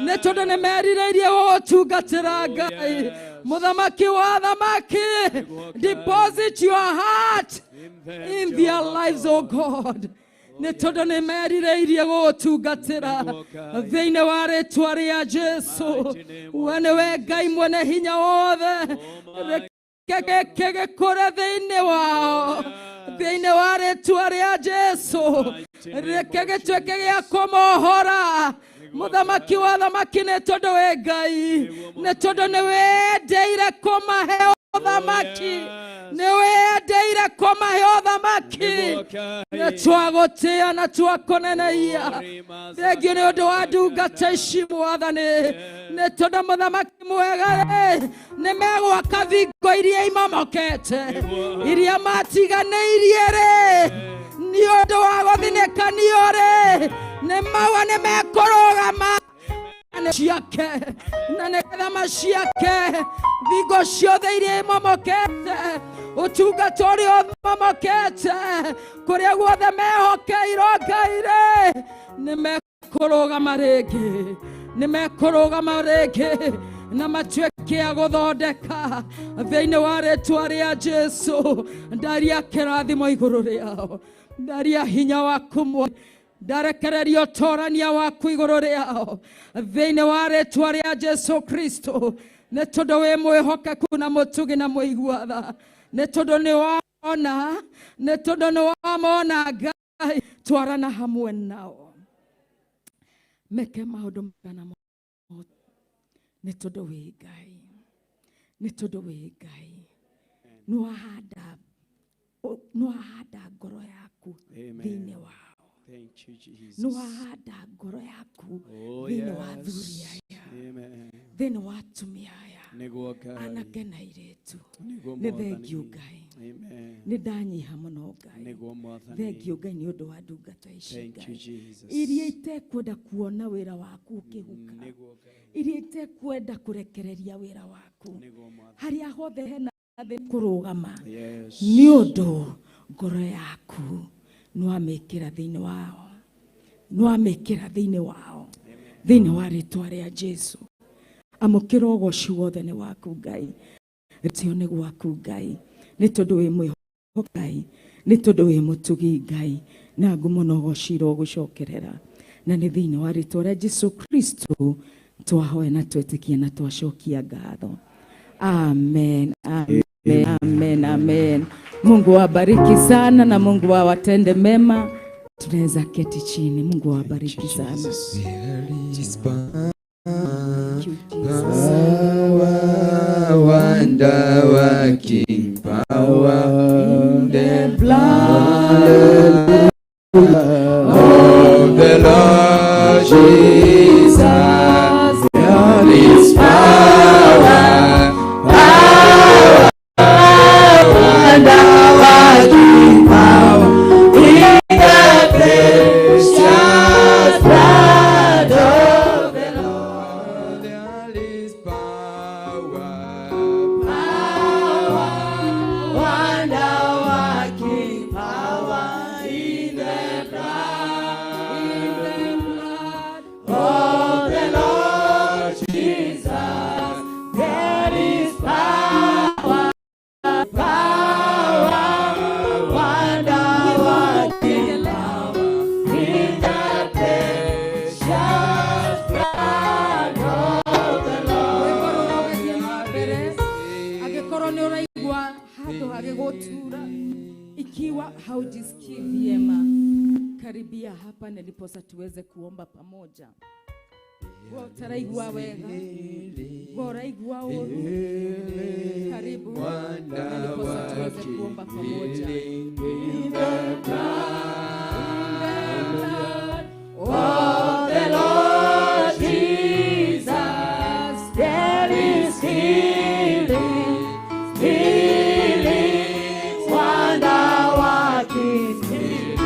Netodo ne merire dia otu gateragai. Mudhamaki wa dhamaki. Deposit your heart in their lives, oh God. Netodo ne merire iria otu gatera. Vine ware tuare ya Jesu. Wanewe gai mwene hinya ove. Kege kore vine wao. Vine ware tuare ya Jesu. Kege tuekege ya komohora. Mudhamaki wa dhamaki netodo egai. Netodo newe deire koma heo dhamaki. Newe deire koma heo dhamaki. Netuagotea na tuakonena iya. Degi ne odo adu gateshi muadhane. Netodo mudhamaki muegare. Nemego akavigo irie imamokete. Iria matiga ne iriere. Niodo agodhine gũthondeka niore nĩ maua nĩ mekũrũgama ciake na nĩgetha maciake thingo ciothe iria momokete ũtungata ũrĩa momokete kũrĩa guothe mehokeirwo Ngai nĩ mekũrũgama rĩngĩ nĩ mekũrũgama rĩngĩ na matuĩke a gũthondeka thĩinĩ wa rĩĩtwa rĩa Jesũ. Ndaria kĩrathimo igũrũ rĩao, ndaria hinya waku, ndarekereria ũtorania waku igũrũ rĩao thĩinĩ wa rĩĩtwa rĩa Jesũ Kristo. Nĩ tondũ wĩ mwĩhokeku na mũtugi na mũiguatha, nĩ tondũ nĩ wona, nĩ tondũ nĩ wamona Ngai, twarana hamwe nao meke maũndũ magana nĩ tondũ wĩ Ngai, nĩ tondũ wĩ Ngai. Nĩ wahanda ngoro yaku thĩinĩ wao. Thank you, Jesus. Nĩ wahanda ngoro yaku thĩinĩ wa athuri aya, thĩinĩ wa atumia aya, anake na airĩtu. Nĩ thengiũ Ngai, nĩ ndanyiha mũno Ngai, thengiũ Ngai nĩ ũndũ wa ndungata ici Ngai, iria itekwenda kuona wĩra waku ũkĩhuka, iria itekwenda kũrekereria wĩra waku harĩa hothe hena thĩ kũrũgama nĩ ũndũ ngoro yaku nĩwamĩkĩra thĩinĩ wao, nĩwamĩkĩra thĩinĩ wao thĩinĩ wa rĩĩtwa rĩa Jesũ. Amũkĩra ũgooci wothe nĩ waku Ngai, gĩtĩo nĩ gwaku Ngai, nĩ tondũ wĩ mwĩhokeku Ngai, nĩ tondũ wĩ mũtugi Ngai, na ngumo na ũgooci ũgũcokerera, na nĩ thĩinĩ wa rĩĩtwa rĩa Jesũ Kristo twahoya na twĩtĩkia na twacokia ngatho. Amen, amen, amen, amen. Mungu awabariki sana na Mungu awatende mema. Tunaweza keti chini. Mungu awabariki sana. Wonder working power in the blood of the Lord Jesus. There is power, power, wonder working power in the precious blood of the Lord. There is power, power, wonder working power in the blood of the Lord Jesus. There is power, power, wonder working power in the precious blood of the Lord. Angĩkorwo nĩ ũraigua handũ hagĩgũtura, ikiwa haujisikii vyema, karibia hapa na ndiposa tuweze kuomba pamoja. Wewe utaraigua wega, wewe uraigua uru, karibu na ndiposa tuweze kuomba pamoja. In the blood of the Lord Jesus, there is healing, healing, wonder working healing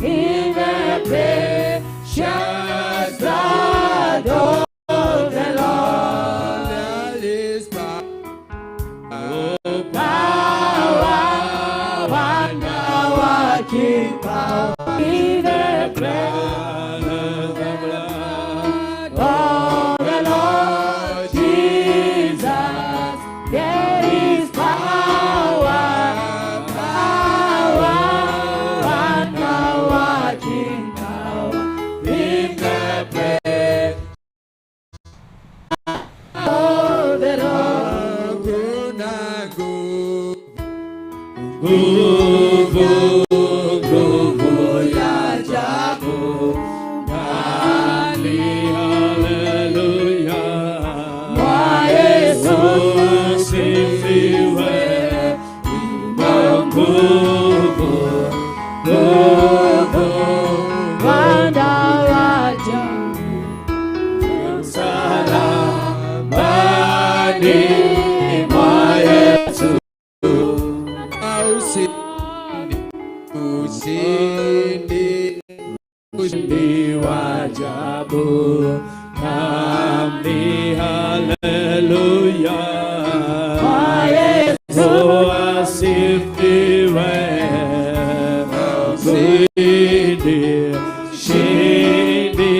in the precious blood of the Lord. There is power, power, wonder working power ushindi wa ajabu. Kambi haleluya, kwa Yesu asifiwe. Ushindi,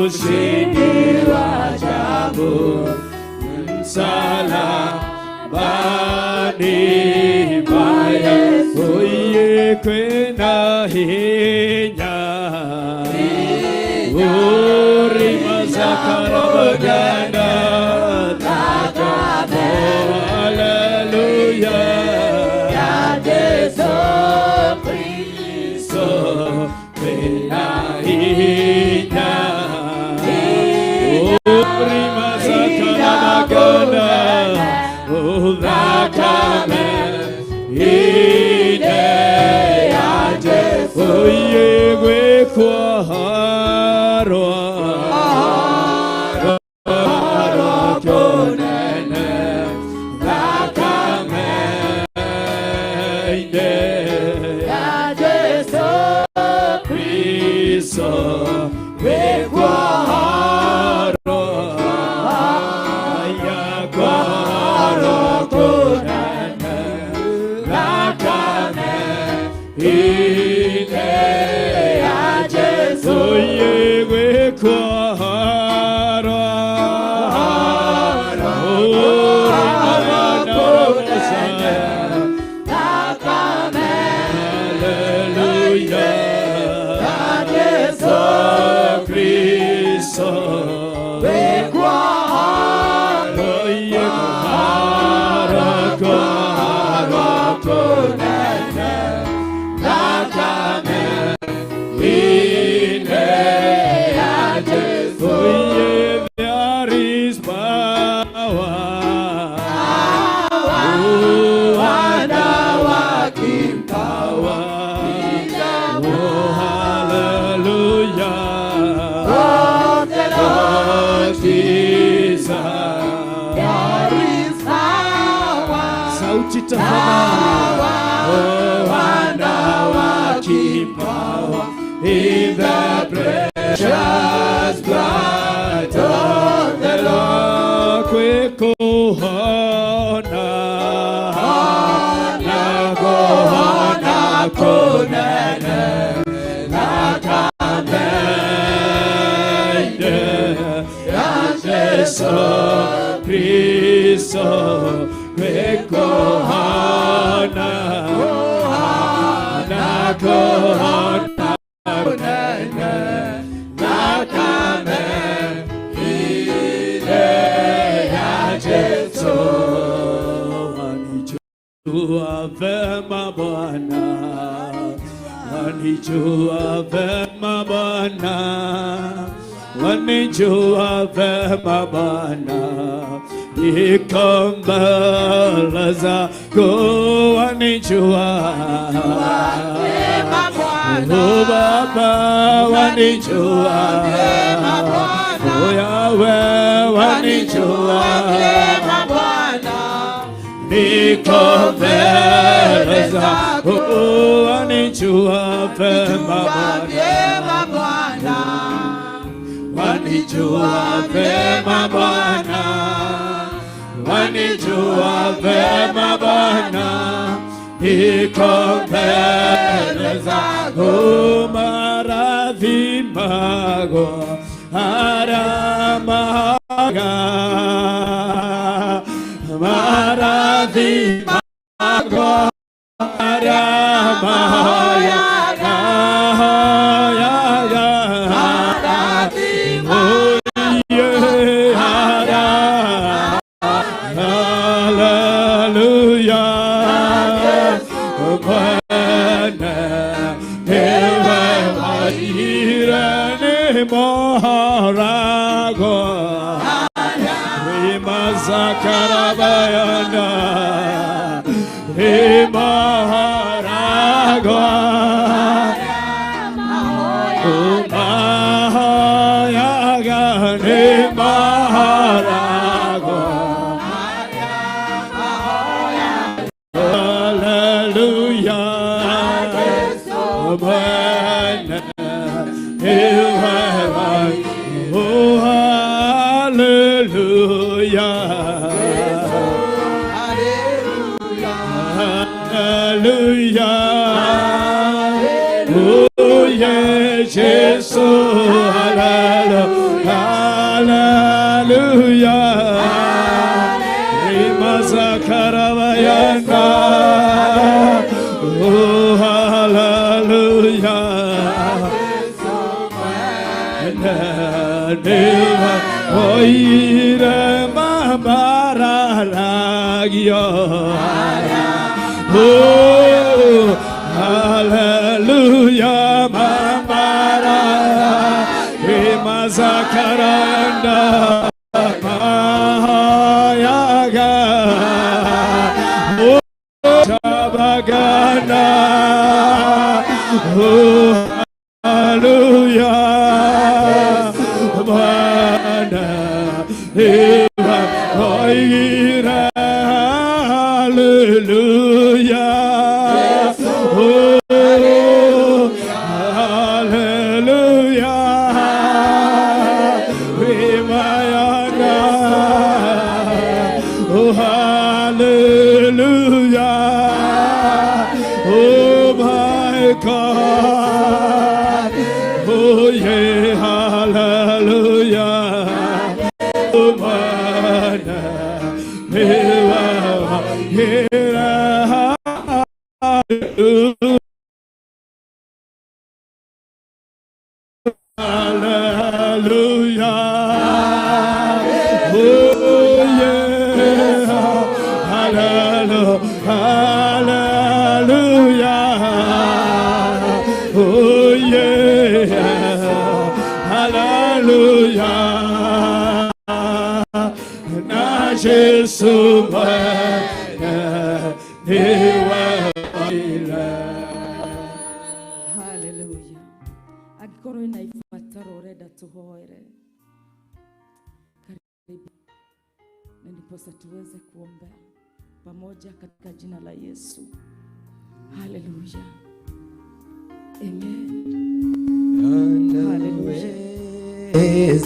ushindi wa ajabu. Msalabani pa Yesu kwenda hinya. Urima zakarabagana takabo. Haleluya, ya Yesu Kristo kwenda hinya. Urima zakarabagana udakame ide ya Yesu yegwe kwaharwa konene dakame ide ya Yesu Kristo we kwaharwa ya kwaharwa konene dakame ide ya Yesu yegwe kwaharwa haleluya, ya Yesu Kristo we kwaharwa konene dakame ide ya Yesu. There is power, wonder-working power. Oh, hallelujah, of the Lord Jesus. There is power, sauti tafadhali. Oh, wonder-working power in the precious blood of the Lord. Quick kohona, kohona konene nakame ide ya Yesu Kristo. Quick kohona, kohona konene nakame ide ya Yesu. Wanijua vema Bwana, wanijua vema Bwana, wanijua vema Bwana. Niko mbele zako wanijua vema Bwana. Oh Baba wanijua vema Bwana. Oh Yahweh wanijua vema Bwana. Niko mbele zako wanijua vema Bwana. Wanijua vema Bwana, wanijua vema Bwana. Niko mbele zako maradhi mago haramaga, maradhi mago haramaya. Moharago Rimasakarabayana Moharago Umahayaga Moharago. Hallelujah. yeah, Jesus, hallelujah, hallelujah. Rimasa karavayana, oh hallelujah. Neva oire mamaragyo, oh hallelujah, mamara, rimasa karanda, mahayaga, oh shabagana, oh hallelujah, mana, eva oira, hallelujah. Hallelujah. Agikoro inaifuataro urenda tuhoere. Karibu. Na ndiposa tuweze kuomba pamoja katika jina la Yesu. Hallelujah. Amen. Hallelujah.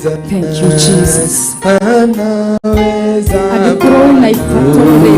Thank you, Jesus. Agikoro inaifuataro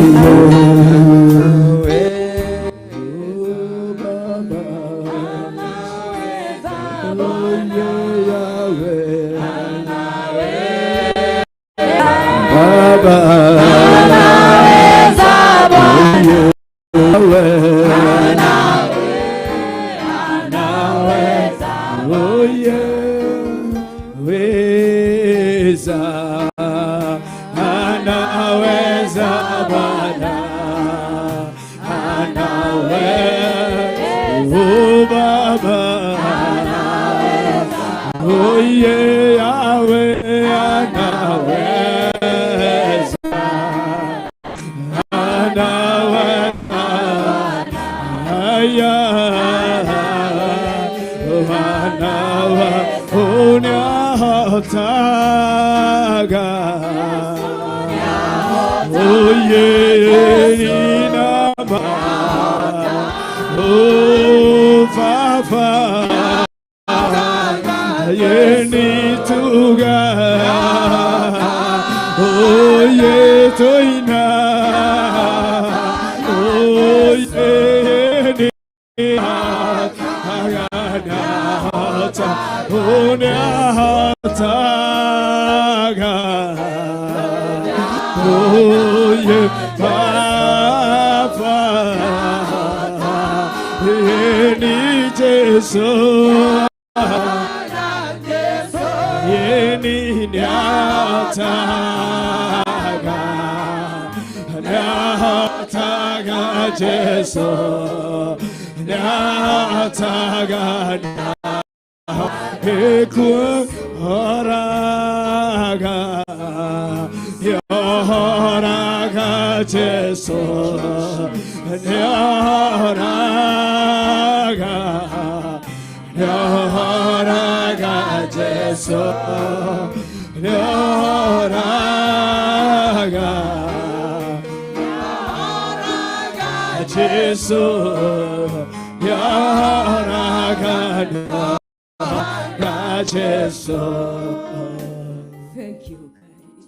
Thank you, guys.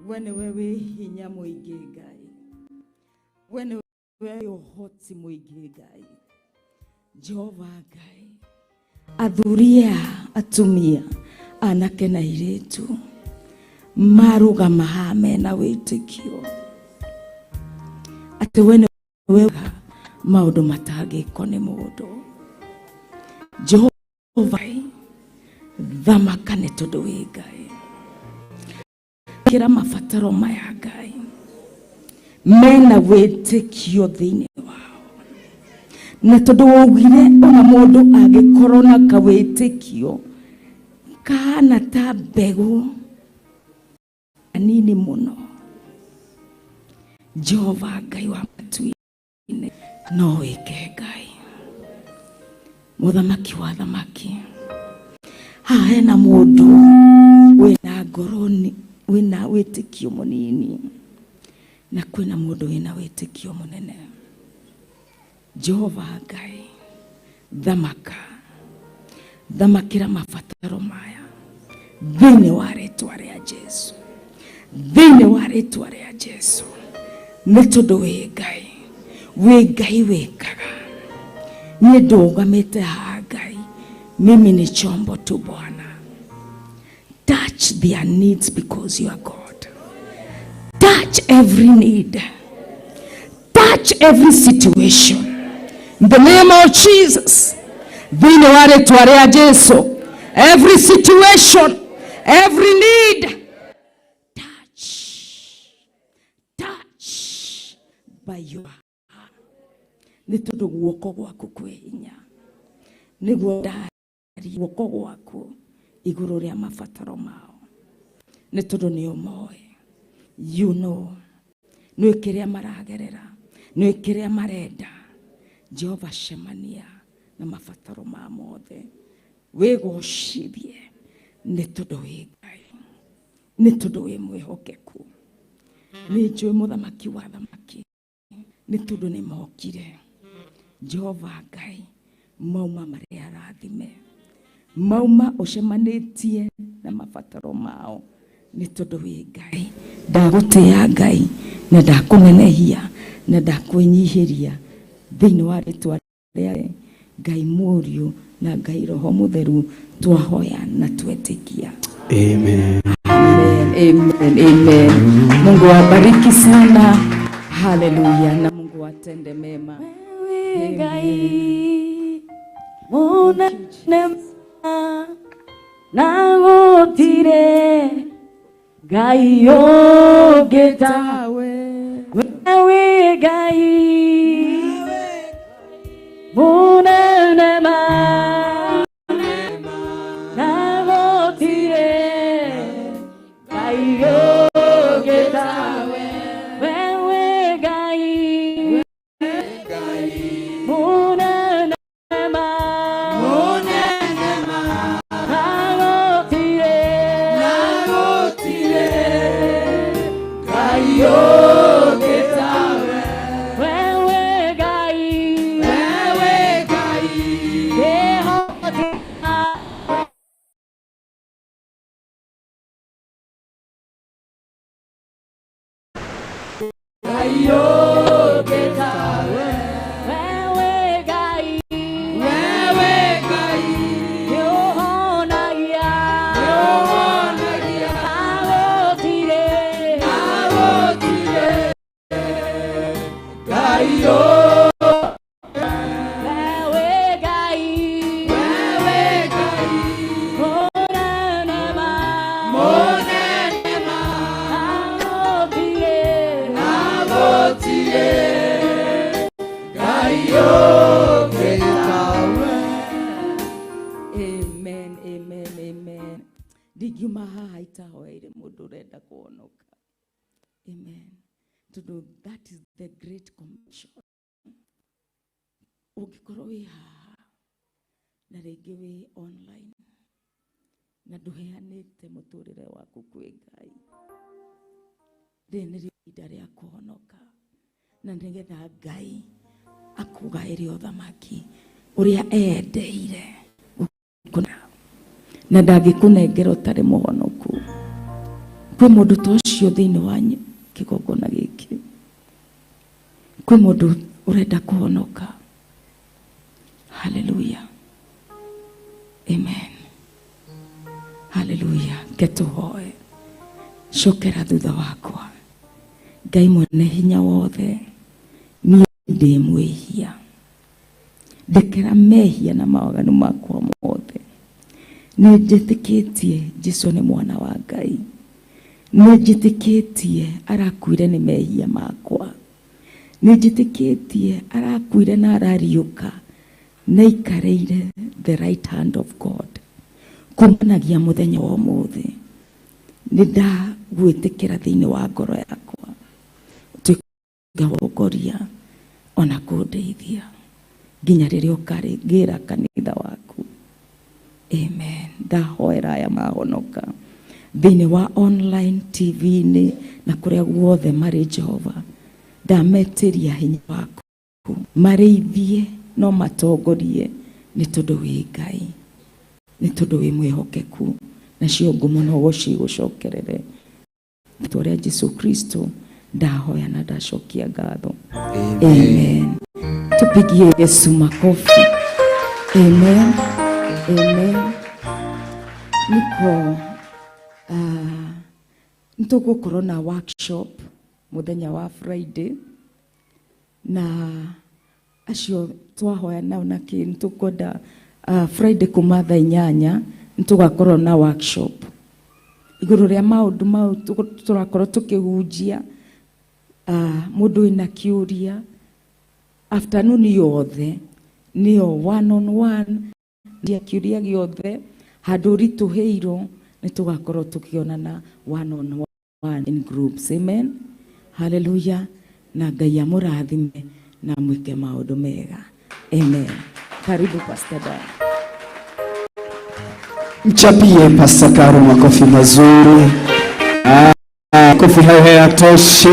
When we hinya moige guy. When we hoti moige guy. Jehovah guy. athuria atumia anake na iritu maruga mahame na witikio ati wene wewe maundu matangiko ni mundu. Jehova thamaka ni tondu wi Ngai kira mabataro maya Ngai mena witikio thiini wao na tondu wogire ona mundu agikorwo na kawitikio kana ta mbegu anini muno. Jehova Ngai wa matuine no wike Ngai muthamaki wa thamaki hena mundu wina ngoroni wina witikio munini na kwina mundu wina witikio munene. Jehova Ngai thamakira mabataro maya thiini wa ritwa ria Jesu, thiini wa ritwa ria Jesu. Ni tondu wi Ngai wikaga ni ndugamite ha Ngai mimi ni chombo tu Bwana. Touch their needs because you are God. Touch every need, touch every situation in the name of Jesus. Thiini wa ritwa ria Jesu, every situation, every need, touch by your hand. Ni tondu guoko gwaku kwi hinya niguo ndari guoko gwaku iguru ria mabataro mao. Ni tondu ni umoe, you know ni kiria maragerera, ni kiria marenda. Jehova shemania na mabataro ma mothe wigocithie ni tondu wi Ngai, ni tondu wi mwihokeku. Ni njui muthamaki wa thamaki ni tondu ni mokire. Jehova Ngai mauma maria rathime, mauma ucemanitie na mabataro mao ni tondu wi Ngai. Ndagutia Ngai na ndakunenehia na ndakwinyihiria thiini wa ritwa ria Ngai Muriu na Ngai Roho Mutheru twahoya na twetikia. Amen. Amen. Amen. Amen. Mungu abariki sana. Haleluya. Na Mungu atende mema. Wewe Ngai muna nema na gutire Ngai yogetawe. Wewe Ngai muna nema na gutire Ngai yogetawe. Wewe Ngai muna nema na gutire Ngai yogetawe. Wewe Ngai Amen. To do that is the great commission. Ugikorwo wi haha na ringi wi online na nduheanite muturire waku kwi Ngai, rĩrĩ ihinda rĩa kũhonoka na nĩgetha Ngai akugaĩre ũthamaki ũrĩa endeire na ndangĩkũnengera ũtarĩ mũhonoku. Kwĩ mũndũ ta ũcio thĩinĩ wa kĩgongona gĩkĩ, kwĩ mũndũ urenda kũhonoka. Hallelujah. Amen. Hallelujah. Ketuhoe. Shokera thutha wakwa. Ngai mwene hinya wothe. Niĩ ndĩ mwĩhia. Ndekera mehia na mawaganu makwa mothe. Nĩ njĩtĩkĩtie Jesũ nĩ mwana wa Ngai. Nĩ njĩtĩkĩtie arakuire nĩ mehia makwa. Nĩ njĩtĩkĩtie arakuire na arariũka na ikarĩire the right hand of God. Kumanagia mũthenya wa ũmũthĩ. Nĩ ndagwĩtĩkĩra thĩinĩ wa ngoro yakwa. Ngawogoria ona kũndeithia nginya rĩrĩa ũkarĩngĩra kanitha waku. Amen. Ndahoera aya mahonoka thĩinĩ wa online TV-inĩ na kũrĩa guothe marĩ Jehova. Ndametĩria hinya waku marĩithie no matongorie nĩ tondũ wĩ Ngai, nĩ tondũ wĩ mwĩhokeku na cio ngumo no gũcigũcokerere. Rĩĩtwa rĩa Jesũ Kristo ndahoya na ndacokia ngatho. Amen. Tupigie Yesu makofi. Amen. Amen. Niko nitũgũkorwo na workshop mũthenya wa Friday na acio twahoya nao na kĩ nĩtũkwenda Friday kuma thaa 8 nĩtũgakorwo na workshop igũrũ rĩa maũndũ mau tũrakorwo tũkĩhunjia. Mũndũ wĩna kĩũria afternoon yothe nĩyo one on one ndia kĩũria gĩothe handũ ritũhĩirwo nĩtũgakorwo tũkĩonana one on one in groups. Amen. Hallelujah. Na Ngai amũrathime na mwĩke maũndũ mega. Amen. Karibu Pastor Dan. Mchapie Pastor Karo makofi mazuri. Makofi hayo hayatoshi.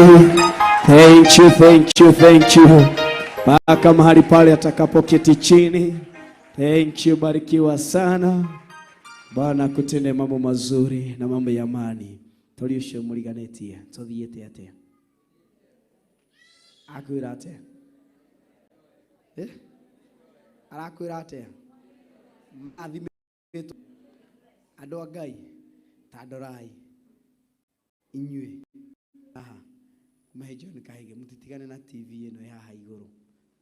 Thank you, thank you, thank you. Mpaka mahali pale atakapoketi chini. Thank you, barikiwa sana. Bwana kutende mambo mazuri na mambo ya amani. Tuliosho muliganetia. Tuthiete atia. Akwira atia. Arakwira atia. Athimetu. Andũ a Ngai tandorai inyue aha mahe John Kahige mutitigane na TV ino ya haha iguru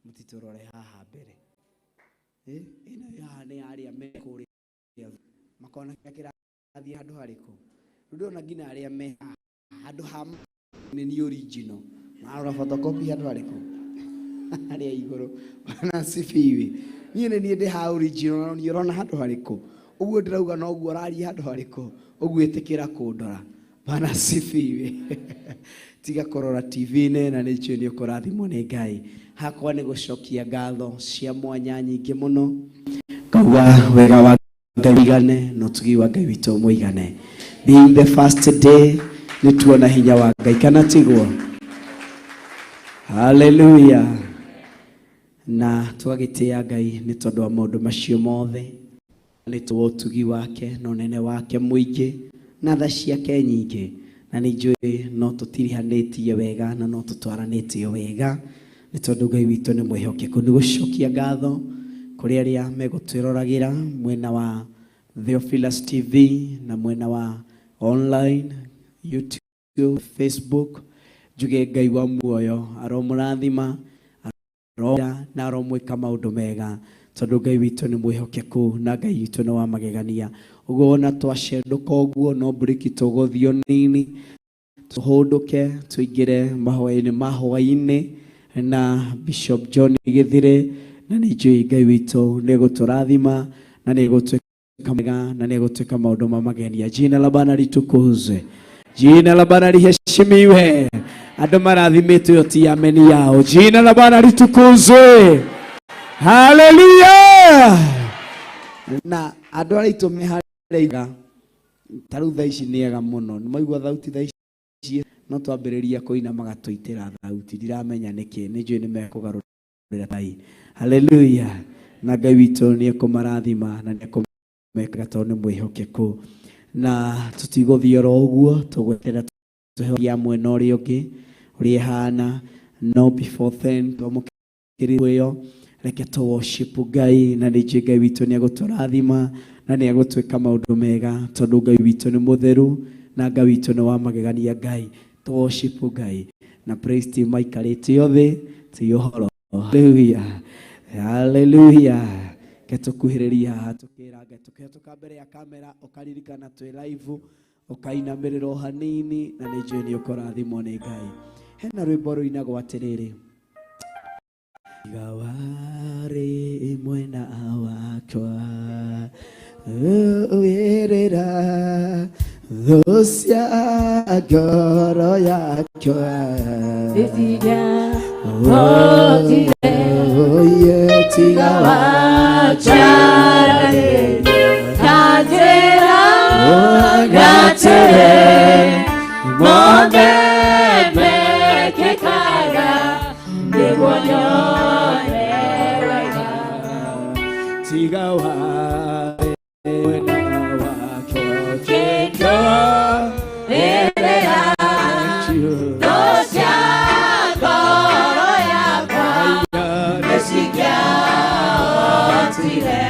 mutitorore haha mbere ino ya ne aria mekuri makona kirathi handu hariko ndona ngina aria me handu ha ni original marora photocopy handu hariko aria iguru bana sifiwe niĩ ndĩ ha original ni urona handu hariko uguo ndirauga no guo rari handu hariko uguo etikira kundora bana sifiwe tiga korora TV-inĩ na nĩcio nĩ ũkũrathimwo nĩ Ngai. Hakwa nĩ gũcokia ngatho cia mwanya nyingĩ mũno. Ngauga wega wa Ngai wĩigane na ũtugi wa Ngai witũ mũigane. Being the first day nĩ tuona hinya wa Ngai kana tiguo. Hallelujah. Na twagĩtĩa Ngai nĩ tondũ wa maũndũ macio mothe. Nĩ tondũ ũtugi wake na ũnene wake mũingĩ na tha ciake nyingĩ. Na nĩnjũĩ no tũtirihanĩtie wega na no tũtwaranĩtio wega nĩ tondũ Ngai witũ nĩ mwĩhokeku. Nĩ gũcokia ngatho kũrĩ arĩa megũtwĩroragĩra mwena wa THEOPHILUS TV na mwena wa online YouTube, Facebook. Njuge Ngai wa muoyo aromũrathima na aromwĩka maũndũ mega tondũ Ngai witũ nĩ mwĩhokeku na Ngai witũ nĩ wa magegania. Uguo ona twacendũka ũguo no breki tũgũthio nini tũhũndũke tũingĩre hwa-ini na Bishop John Githiri na nĩnjũĩ Ngai witũ nĩ gũtũrathima na nĩ gũtwĩka mega na nĩ gũtwĩka maũndũ ma magenia. Jina la Bwana litukuzwe. Jina la Bwana liheshimiwe. Andũ marathimĩtwo yo ti ameni yao. Jina la Bwana litukuzwe. Hallelujah. Na andũ arĩa itũme reiga taru thaa ici nĩega mũno nĩ maigua thauti thaa ici no twambĩrĩria kũina magatũitĩra thauti ndiramenya nĩkĩ nĩnjũĩ nĩ mekũgarũrĩra Ngai. Hallelujah. Na Ngai witũ nĩ ekũmarathima na nĩ ekũmeka tondũ nĩ mwĩhokeku na tũtigũthiĩ oro ũguo tũgweterera tũheoria mwena ũrĩa ũngĩ ũrĩa hana no before then twamũkĩrĩrwo ĩyo reke to worship Ngai na nĩnjũĩ Ngai witũ nĩ egũtũrathima na nĩ egũtwĩka maũndũ mega tondũ Ngai witũ nĩ mũtheru na Ngai witũ nĩ wa magegania. Ngai to worship Ngai na praise team maikarĩte othe ti ũhoro. Hallelujah, hallelujah. Ketukuhĩrĩria tukĩra Ngai tukĩhĩtũka mbere ya kamera ũkaririkana twĩ live ũkainamĩrĩra hanini na nĩ njũĩ nĩ ũkũrathimwo nĩ Ngai. Hena rwĩmbo rũinagwo atĩrĩrĩ: Gawari mwena wakwa uirira thosya ngoro yakwa Tiga tiga wachare gatere mode mekekara ndigonyore tiga wena wakwa kendo erera dosya goro yakwa nesiga otire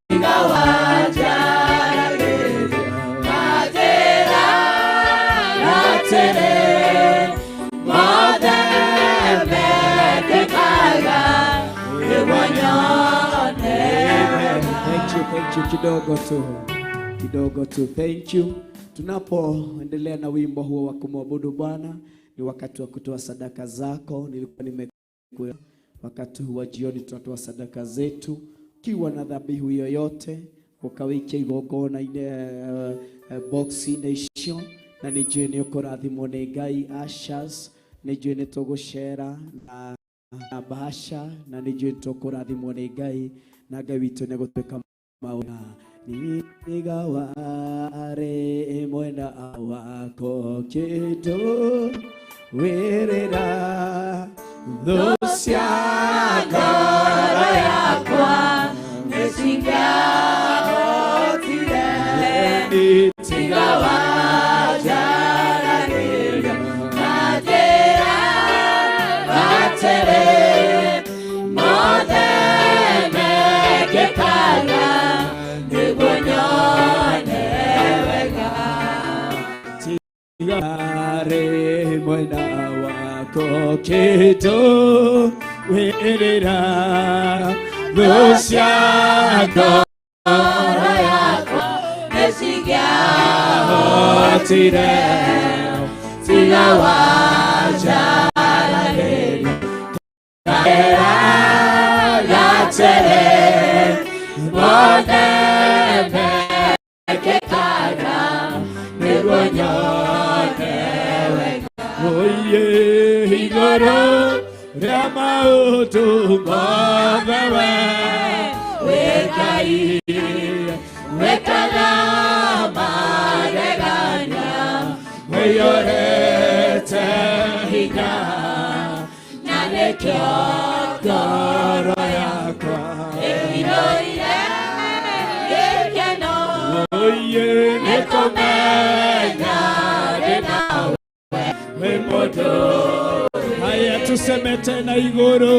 tiga wachare gatera gatere mode mekekara ndigonyore. Thank you kidogo tu. Thank you. Tunapoendelea na wimbo huo wa kumwabudu Bwana, ni wakati wa kutoa sadaka zako. Nilikuwa nimekuwa wakati wa jioni tunatoa sadaka zetu. Kiwa na dhabihu yoyote ukawike igongona box nation na nijue ni ukurathimwo ni Ngai. Ashas nijue ni tugushare na bahasha na nijue tukurathimwo ni Ngai na Ngai witũ nĩ gũtwĩka maũna nigaware mwena wako kĩndũ wĩrĩra thosya ngoro yakwa nĩcingahotire tiga wajaragĩria gatĩra gatere mothe mekĩkaga nĩguonyone wega tigare mwena wako kĩndũ wĩrĩra thosya ngoro yakwa nĩcingahotire tiga wajaragĩria gatĩra gatere mothe mekĩkaga nĩguonyone wega. Oye igoro rĩa maũndũ mothe we Ngai wekaga magegania wĩyorete hinya na nĩkĩo ngoro yakwa ĩhithũire gĩkeno nĩ kũmenya ndĩ nawe wĩ mũndũ. Haya tuseme tena igoro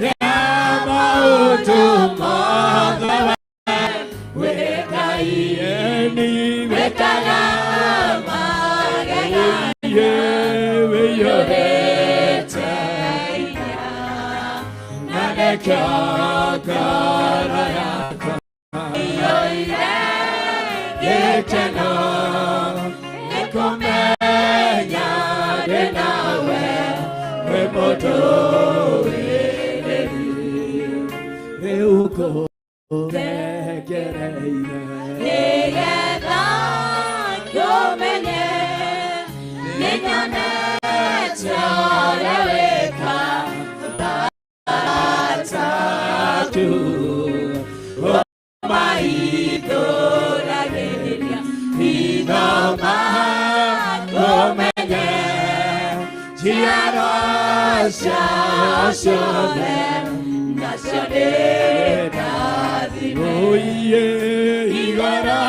rĩa maũndũ mothe we Ngai wĩkaga magegania wĩyorete hinya na nĩkĩo ngoro yakwa ĩhithũire gĩkeno nĩ kũmenya ndĩ nawe wĩ mũndũ wĩrĩru rĩu ngũregereire nĩgetha ngũmenye nĩnyonete ũrĩa wĩka bataku mahithũragĩria ithoma ngũmenye njiaro ciao ciothe nacio nĩ ndathime. Oye igoro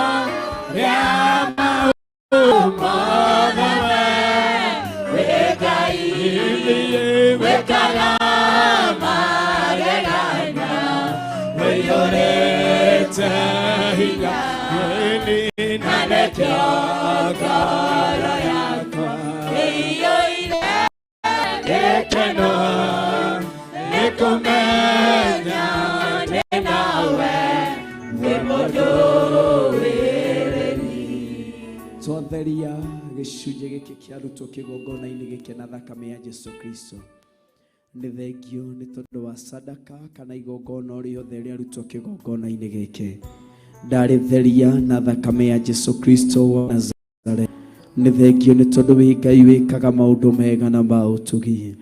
rĩa maũndũ mothe we Ngai wĩkaga magegania ihorete hinya Yeni nanekyo koro yakwa Iyo ile Ekeno Nikumenya Ninawe Nimudu Wireni Twatheria gĩcunjĩ gĩkĩ kĩa rutwo kĩgongona-inĩ gĩkĩ na thakame ya Jesu Kristo. Nĩ thengio nĩ tondũ wa sadaka kana igongona o rĩothe rĩarutwo kĩgongona-inĩ gĩkĩ. Ndarĩtheria na thakame ya Jesu Kristo wa Nazareth. Nĩ thengio nĩ tondũ wĩ Ngai wĩkaga maũndũ mega na ma ũtugi.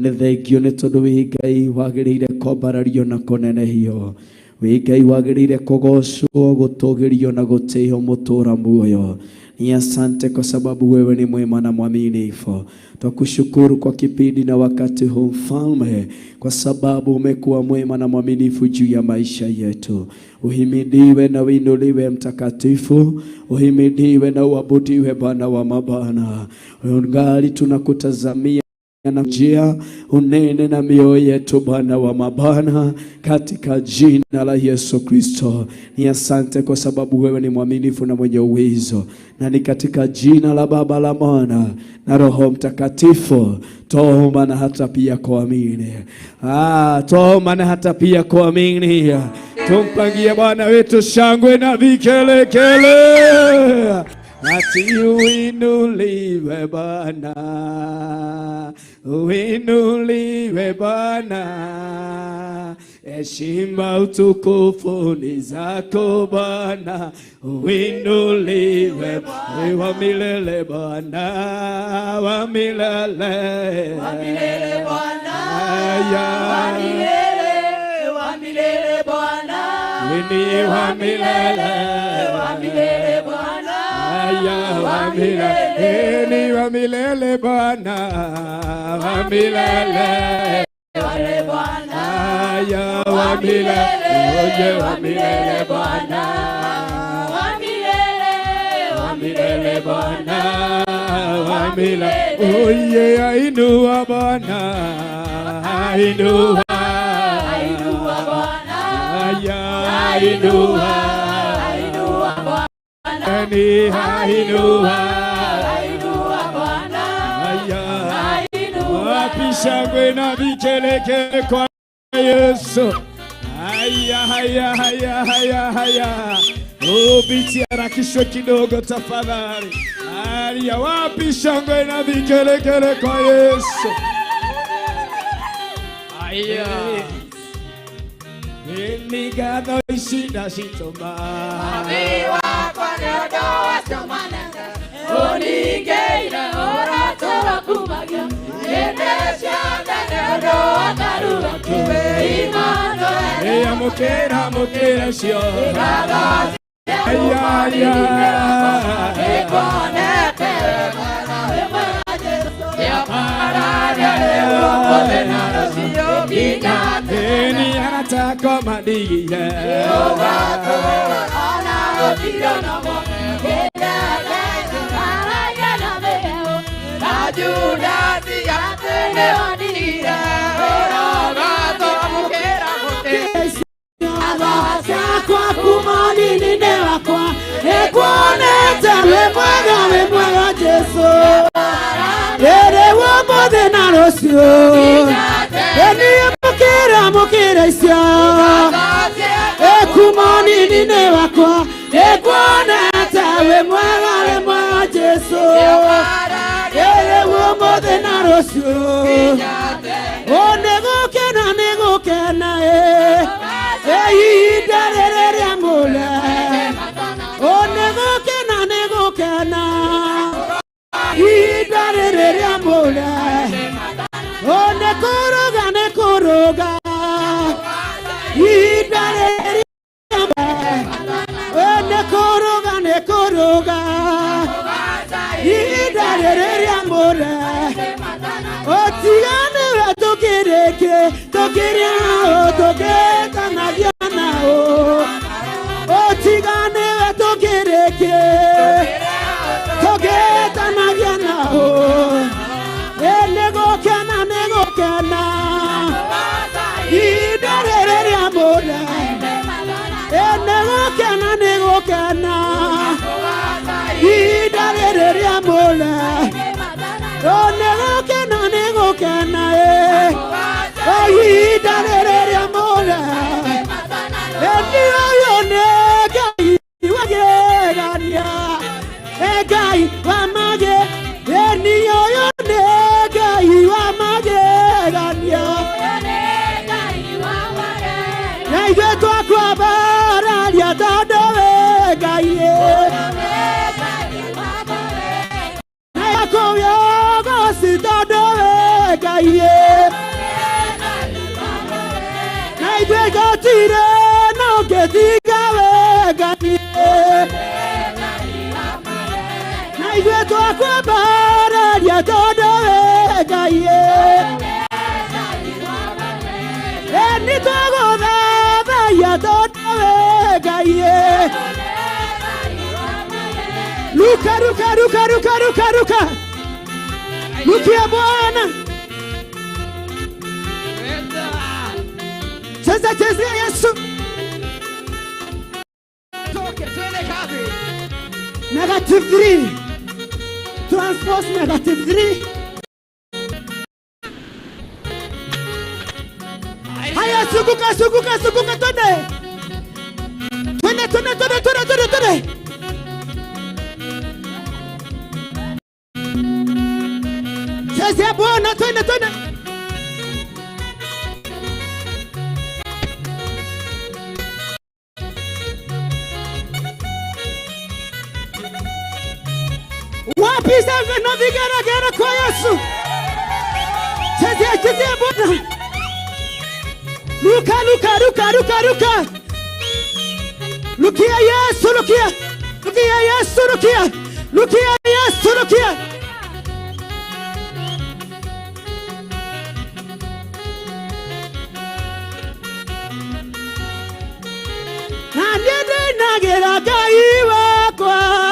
Nĩ thengio nĩ tondũ wĩ Ngai wagĩrĩire kwambarario na kũnenehio. Wĩ Ngai wagĩrĩire kũgocwo, gũtũgĩrio na gũtĩo mũtũra muoyo. Ni asante kwa sababu wewe ni mwema na mwaminifu. Twakushukuru kwa kipindi na wakati huu Mfalme, kwa sababu umekuwa mwema na mwaminifu juu ya maisha yetu. Uhimidiwe na uinuliwe Mtakatifu, uhimidiwe na uabudiwe Bwana wa mabwana. Ungali tunakutazamia na njia unene na mioyo yetu Bwana wa mabwana, katika jina la Yesu Kristo. Ni asante kwa sababu wewe ni mwaminifu na mwenye uwezo, na ni katika jina la Baba, la Mwana na Roho Mtakatifu tuomba na hata pia kuamini. Tuomba na hata pia kuamini. Tumpangie Bwana wetu shangwe na vikelekele. Ati uinuliwe Bwana, uinuliwe Bwana, heshima utukufu ni zako Bwana, uinuliwe wa milele Bwana, wa milele, wa milele Bwana, wa milele, wa milele Bwana, wa milele, wa milele Bwana. Wa milele, wa milele Bwana, wa milele, Bwana, wa milele, wa milele Bwana, wa milele Bwana, wa milele, oye ainua Bwana, ainua, ainua Bwana, ainua, ainua Bwana. Ni hainua, hainua Bwana, hainua. Wapi shangwe na vikelekele kwa Yesu. Haya, haya, haya, haya, haya. Biti harakishwe kidogo tafadhali. Haya, wapi shangwe na vikelekele kwa Yesu. Haya. Enigado ishinda shitoma. Abiwa kwa nyodo wa somananga. Onigeira orato wa kumaga. Intercession nyodo wa karuwa kube. Imano ya mokera mokera shio. Ayaya. Ekone pere mana wema Jesu. Ya parada ewo kode naro shio kinate. Eni anataka madiye. Oba kola ana otiro na mo. Keda lezu paraya na meo. Na judasi atene odiya. Ora to mukera mote. Abasa kwa kumani nine wakwa. Ekwane tawe mwaga Jesu. Ere wamode na rosio. Eni mukira isya. Ekumani nine wakwa. Ekwane tawe mwaga Jesu. Ere wamode na rosio. O nego kena Idarere amole. O nego kena Idarere amole. O nekoroga Idarere amole. O nekoroga Idarere amole. O tigane wa tokereke tokeria o toketa na diana o. O tigane wa tokereke toketa na diana o. Nego kana Idarere amore. gũkena ihinda rĩrĩ rĩa mũle nĩ gũkena ihinda rĩrĩ rĩa mũle ĩni ũyũ nĩ Ngai wagegania Ngai wa magegania ĩni ũyũ nĩ Ngai wa magegania na ithuĩ twakwambararia tondũ wĩ Ngai na yakũwĩa ũgooci tondũ wĩ Ngai na ithuĩ gũtirĩ na ũngĩtiga wĩ Ngai na ithuĩ twakwambararia tondũ wĩ Ngai ĩni twagũthathaiya tondũ wĩ Ngai Luka Lukia Bwana cheza Yesu -3 transpose -3 haya suguka twende cheza Bwana twende wapisa vino vigeregere kwa Yesu cheza Bwana Luka Lukia Yesu na ndiye nagera Ngai wakwa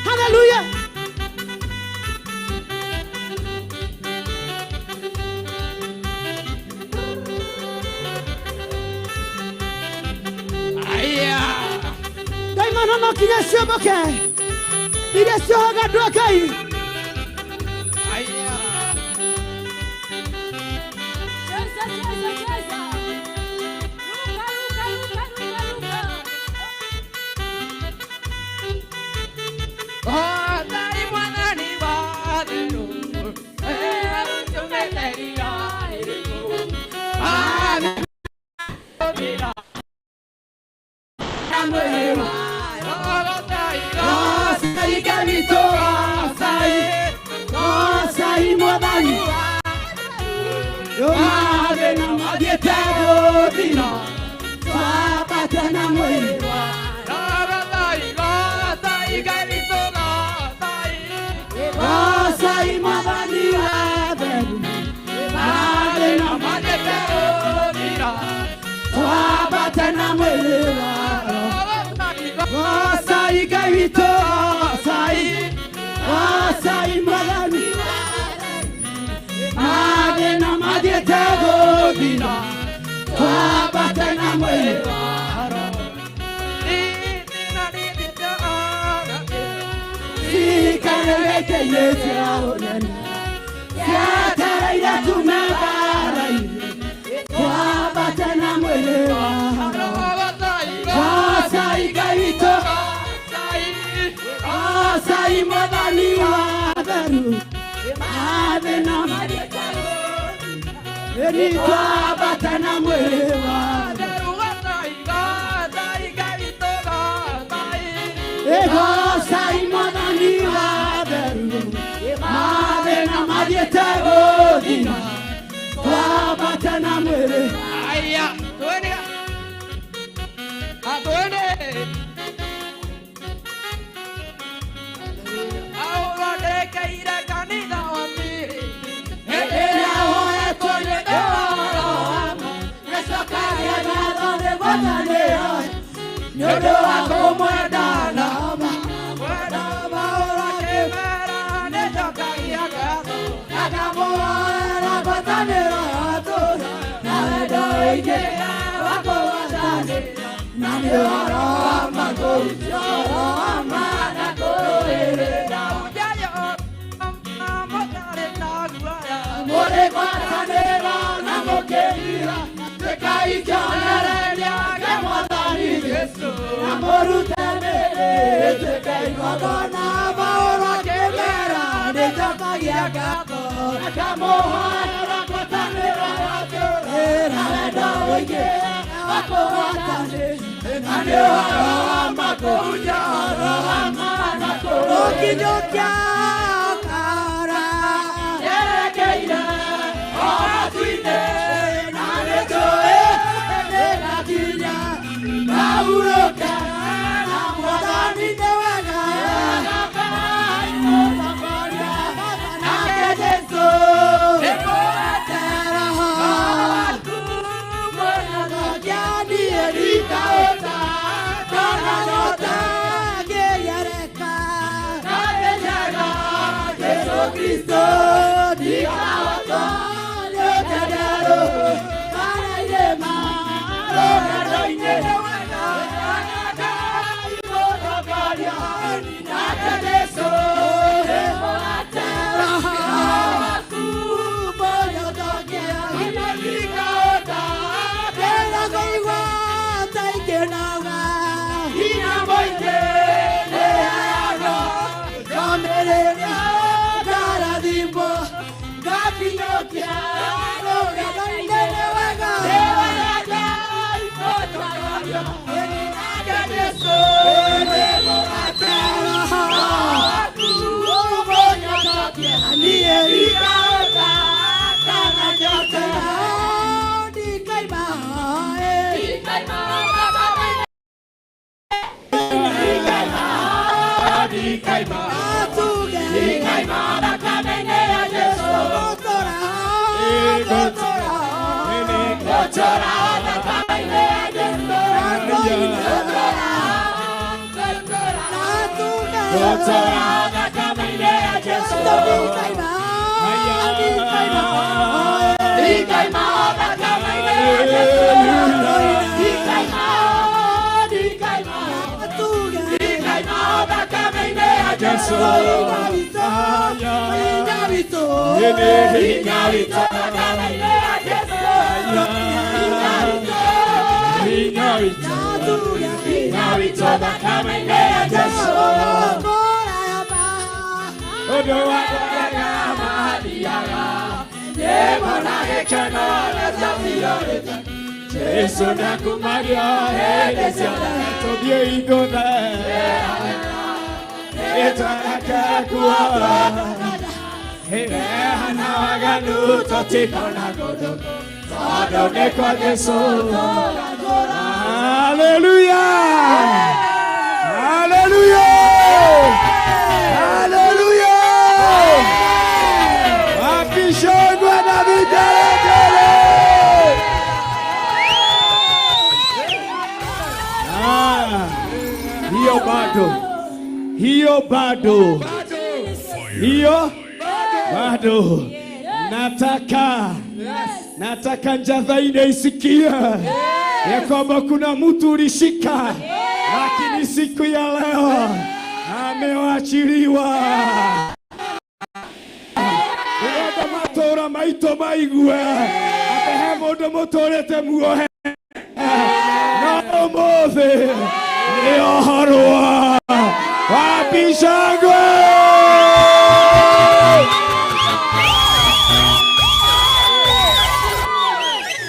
Hallelujah. Daimana no kinyesha boke. Kinyesha hagadwa kai. bata na mwili sikareke Yesu aonani siatara ila tumebara kwa bata na mwili kwa ikaito sai madani wa daru ave na eni kwa bata na mwili ego sai madani wa daru ave na madietego dina kwa bata na mwili aya tuende Yodo wako mwadana ora kemera ne tokagia gato akamoa batanero ato na doige wako wadane na ora mako ora mana koere na ujayo amotare na guaya more batanero na mokera tekai janere ya kemadani Yesu amoru temere tekai godona baora kemera de tokagia gato akamoa ora batanero ato na doige wako wadane na ora mako ora mana koere Jokia kara yerekeira ora tuine nane toe na tinya nauroka na mwadani newega na kedeso ekotera hatu mwana gani erika ota kana nota geyareka na kejaga Yesu Kristo dikawato yotadaro kana idema roga doine Yesu nakumaria hedesia tobie igona etaka kuwa hele hana waganu totikona godo adone kwa Yesu haleluya haleluya haleluya akishogwa na videle hiyo bado nataka NJATHAINI isikia ya kwamba kuna mtu ulishika, lakini siku ya leo amewachiliwa. Uwada matora maito maigue, apehe modo motorete muohe. Na umothe, ni oharua, wapi shangwe.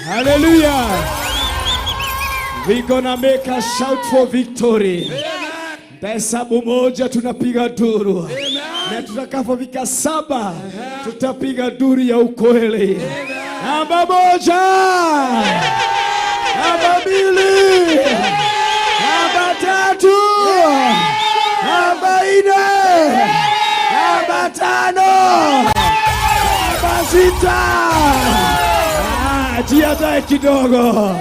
Hallelujah. We gonna make a shout for victory. Hesabu moja tunapiga duru. Na tutakapofika 7 tutapiga duru ya ukweli. Namba 1. Namba 2. Namba 3. Namba 4. Namba 5. Namba 6. Jiandae kidogo.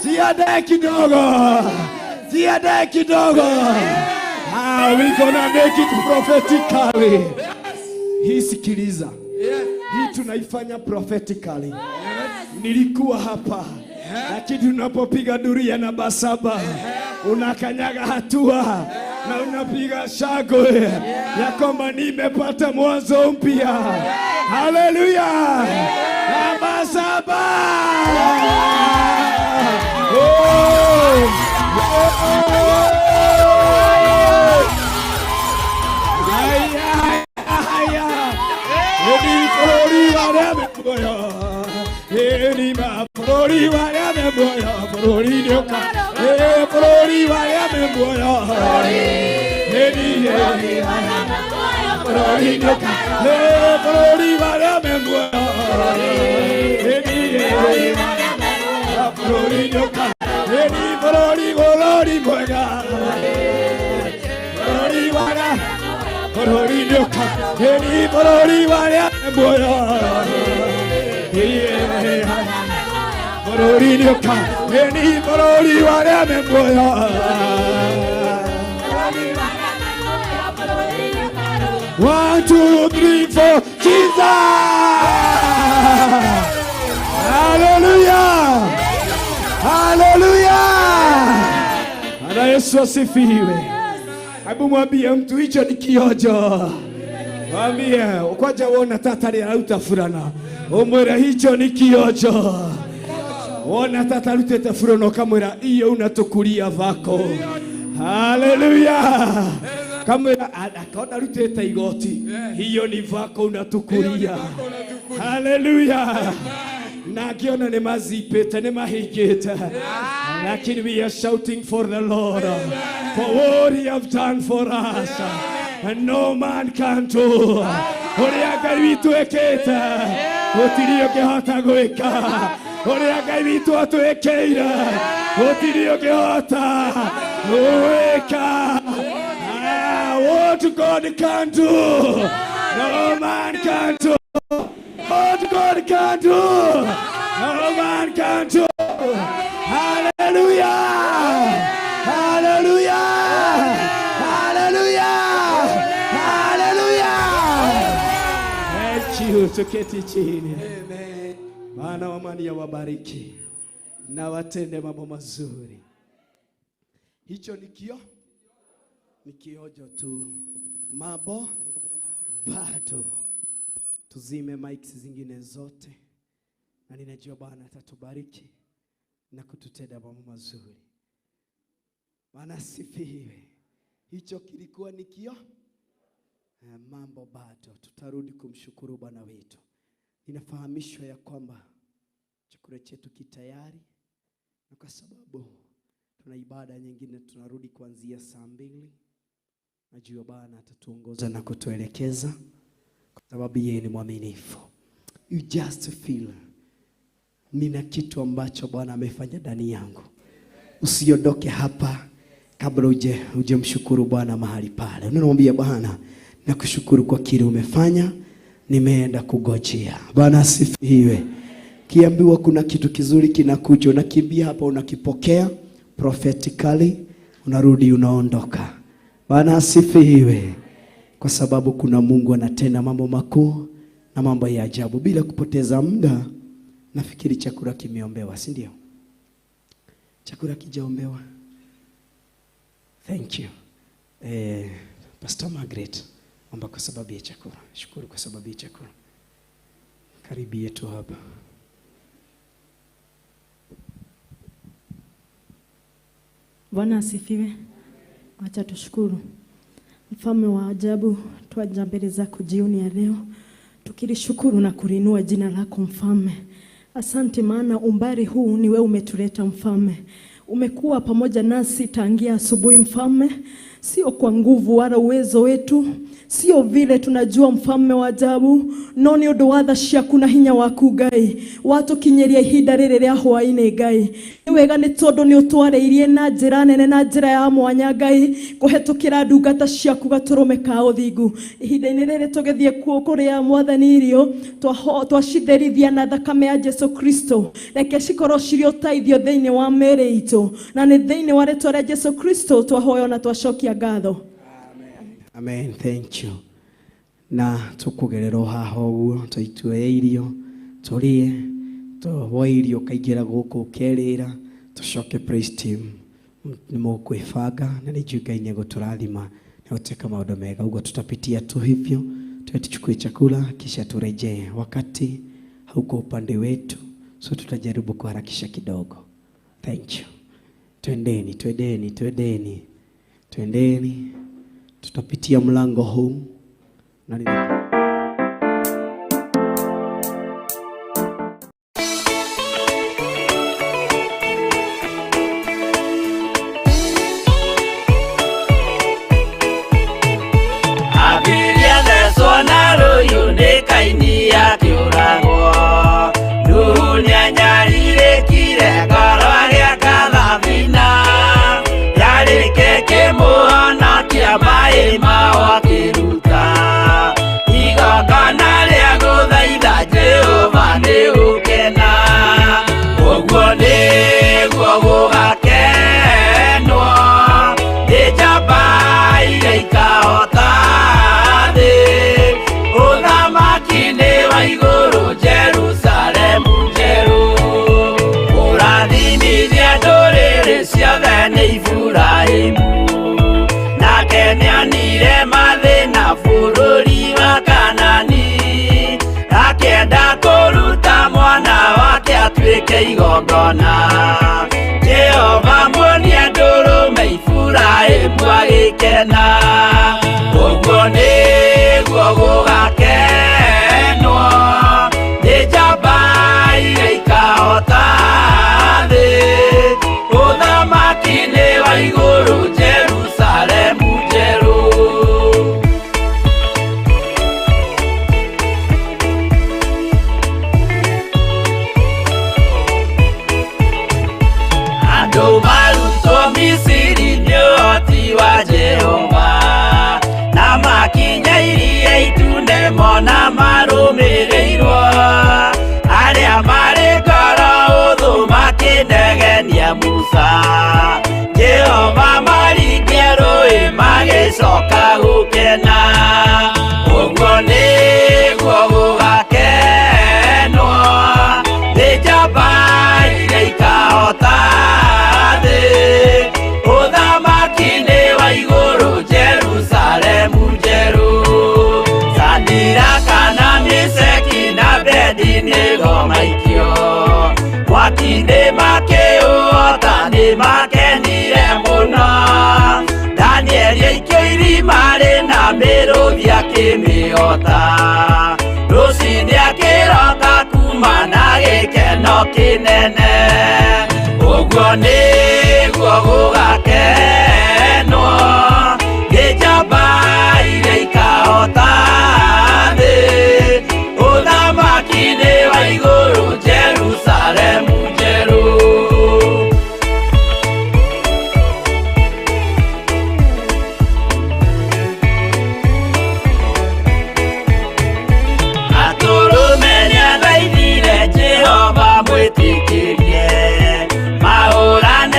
Jiandae kidogo. Jiandae kidogo. We gonna make it prophetically. Hii sikiliza. Hii tunaifanya prophetically. Nilikuwa hapa. Lakini tunapopiga duria namba 7, unakanyaga hatua na unapiga shangwe ya kwamba nimepata mwanzo mpya. Hallelujah. Namba 7. One, 2, 3, 4, Jesus! Hallelujah! Hallelujah! Ana Yesu asifiwe. Hebu mwambie mtu hicho ni kiojo. Mwambie ukwaje uona tatari hautafurana. Umwera hicho ni kiojo. Ona tatari utafurana kamera iyo unatukulia vako. Hallelujah! Kamera akaona ruteta igoti. Hiyo ni vako unatukulia. Hallelujah! Na akiona ni mazipeta ni mahigeta. Lakini we are shouting for the Lord. For what he have done for us. And no man can do. Oria Ngai witu eketa. Gutirio kihota gwika. Oria Ngai witu atwekeira. Gutirio kihota gwika. What God can do, no man can do. What God can do, no man can do. Hallelujah! Hallelujah! Hallelujah! Hallelujah! Thank you. Tuketi chini. Bwana wa amani awabariki na watende mambo mazuri. Hicho ni kiojo tu. Mambo bado. Tuzime mics zingine zote. Na ninajua Bwana atatubariki na kututenda mambo mazuri. Bwana asifiwe. Hicho kilikuwa ni mambo bado. Tutarudi kumshukuru Bwana wetu. Ninafahamishwa ya kwamba chakula chetu kitayari. Na kwa sababu tuna ibada nyingine tunarudi kuanzia saa 2. Najua Bwana atatuongoza na kutuelekeza kwa sababu yeye ni mwaminifu. You just feel nina kitu ambacho Bwana amefanya ndani yangu. Usiondoke hapa kabla uje mshukuru Bwana mahali pale. Unamwambia Bwana, nakushukuru kwa kile umefanya, nimeenda kugojea. Bwana asifiwe. Kiambiwa kuna kitu kizuri kinakuja, unakimbia hapa unakipokea prophetically, unarudi unaondoka. Bwana asifiwe. Kwa sababu kuna Mungu anatenda mambo makuu na mambo ya ajabu. Bila kupoteza muda, nafikiri chakula kimeombewa, si ndio? Chakula kijaombewa. Thank you. Pastor Margaret, omba kwa sababu ya chakula. Shukuru kwa sababu ya chakula. Karibu yetu hapa. Bwana asifiwe. Acha tushukuru. Mfalme wa ajabu, twaja mbele zako jioni ya leo tukilishukuru na kulinua jina lako mfalme. Asante maana umbali huu ni wewe umetuleta mfalme. Umekuwa pamoja nasi tangia asubuhi mfalme, sio kwa nguvu wala uwezo wetu, sio vile tunajua mfalme wa ajabu, no ni undu wa tha ciaku na hinya waku Ngai watu kinyeria ihinda riri ria hwa-ini Ngai. Ni wega ni tondu ni utwareirie na njira nene na njira ya mwanya Ngai kuhetukira ndungata ciaku gaturume ka uthingu. Ihinda-ini riri tugithie kuria mwathani irio twacitherithia na thakame ya Jesu Kristo, reke cikorwo ciri uteithio thiini wa mĩĩrĩ itu, na ni thiini wa rĩtwa rĩa Jesu Kristo twahoya na twacokia ngatho. Amen. Thank you. Na tukugerero haho uguo twaitue irio turie to irio kaigera guku kerira tucoke praise team ni mukwifanga na ni juga ine guturathima na uteka maundu mega uguo tutapitia tu hivyo tuchukue chakula kisha turejee wakati hauko upande wetu, so tutajaribu kuharakisha kidogo. Thank you. Twendeni. Tutapitia mlango huu na abiria leso na royo ne kaini ya kiurago dunia nyarire kire ngoro ya kadhabina yari keke muona kia mai mawa kiruta igagana ria guthaitha Jehova ni ukena uguo niguo gugakenwo ni njamba iria ikahota thĩ ũthamaki-inĩ wa igũrũ Jerusalemu njerũ ũrathimithia ndũrĩrĩ ciothe nĩ Iburahĩmu nake nĩonire mathĩna bũrũri wa Kanani akĩenda kũruta mwana wake atuĩke igongona. Jehova muonie ndũrũme Iburahĩmu agĩkena ũguo nĩguo gũgakenwo nĩ njamba iria ikahota thĩ ũthamaki-inĩ wa igũrũ Jerusalemu njerũ. Andũ marutwo Misiri nĩ ũhoti wa Jehova na makinya iria itune mona marũmĩrĩirwo arĩa marĩ ngoro hũthũ makĩnegenia Musa. Jehova maringie rũĩ magĩcoka gũkena ũguo nĩguo gũgakenwo nĩ njamba iria ikahota thĩ ũthamaki-inĩ wa igũrũ Jerusalemu njerũ. Shadiraka na Meshaki na Abedinego maikio mwaki-inĩ makĩũhota nĩ makenire mũno. Danieli aikio irima rĩna mĩrũthi akĩmĩhota rũci-inĩ akĩroka kuma na gĩkeno kĩnene ũguo nĩguo gũgakenwo nĩ njamba iria ikahota thĩ ũthamaki-inĩ wa igũrũ Jerusalemu njerũ. Atũrũme nĩathaithire Jehova mwĩtĩkĩrie mahũrane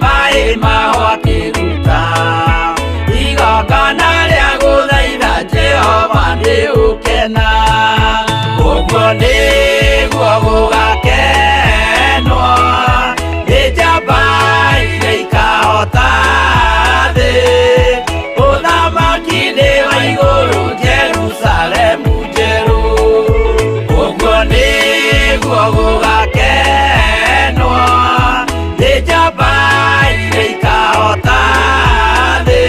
mai mahwa kiruta igongona rĩa gũthaitha Jehova nĩ ũkena ũguo nĩguo gũgakenwo nĩ njamba iria ikahota thĩ ũthamaki-inĩ wa igũrũ Jerusalemu njerũ ũguo nĩguo gũgakenwo nĩ njamba iria ikahota thĩ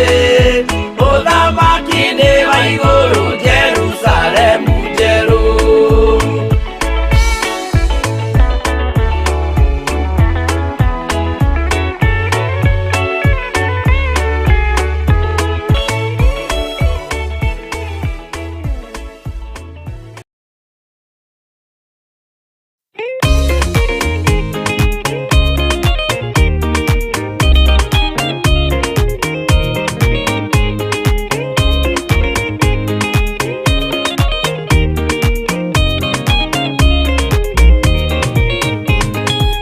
ũthamaki-inĩ wa igũrũ Jerusalemu njerũ.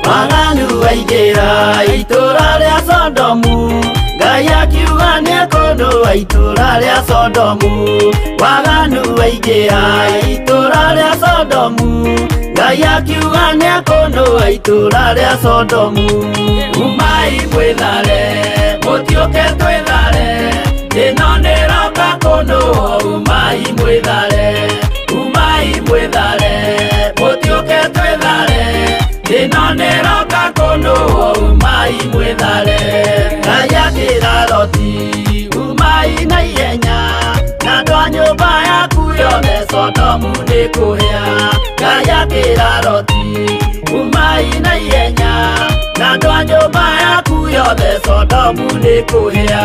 Waganu waingĩra itũra rĩa Sodomu Ngai akiuga nĩekũndũa itũra rĩa Sodomu Waganu waingĩra itũra rĩa Sodomu Ngai akiuga nĩekũndũa itũra rĩa Sodomu Umai mwĩthare mũtiũke twĩthare ĩno nĩroka kũndũa Umai mwĩthare mũtiũke twĩthare ĩno nĩroka kũndũa Umai mwĩthare Ngai akĩra Loti umai na ihenya na andũ a nyũmba yaku yothe Sodomu nĩkũhĩa Ngai akĩra Loti umai na ihenya na andũ a nyũmba yaku yothe Sodomu nĩkũhĩa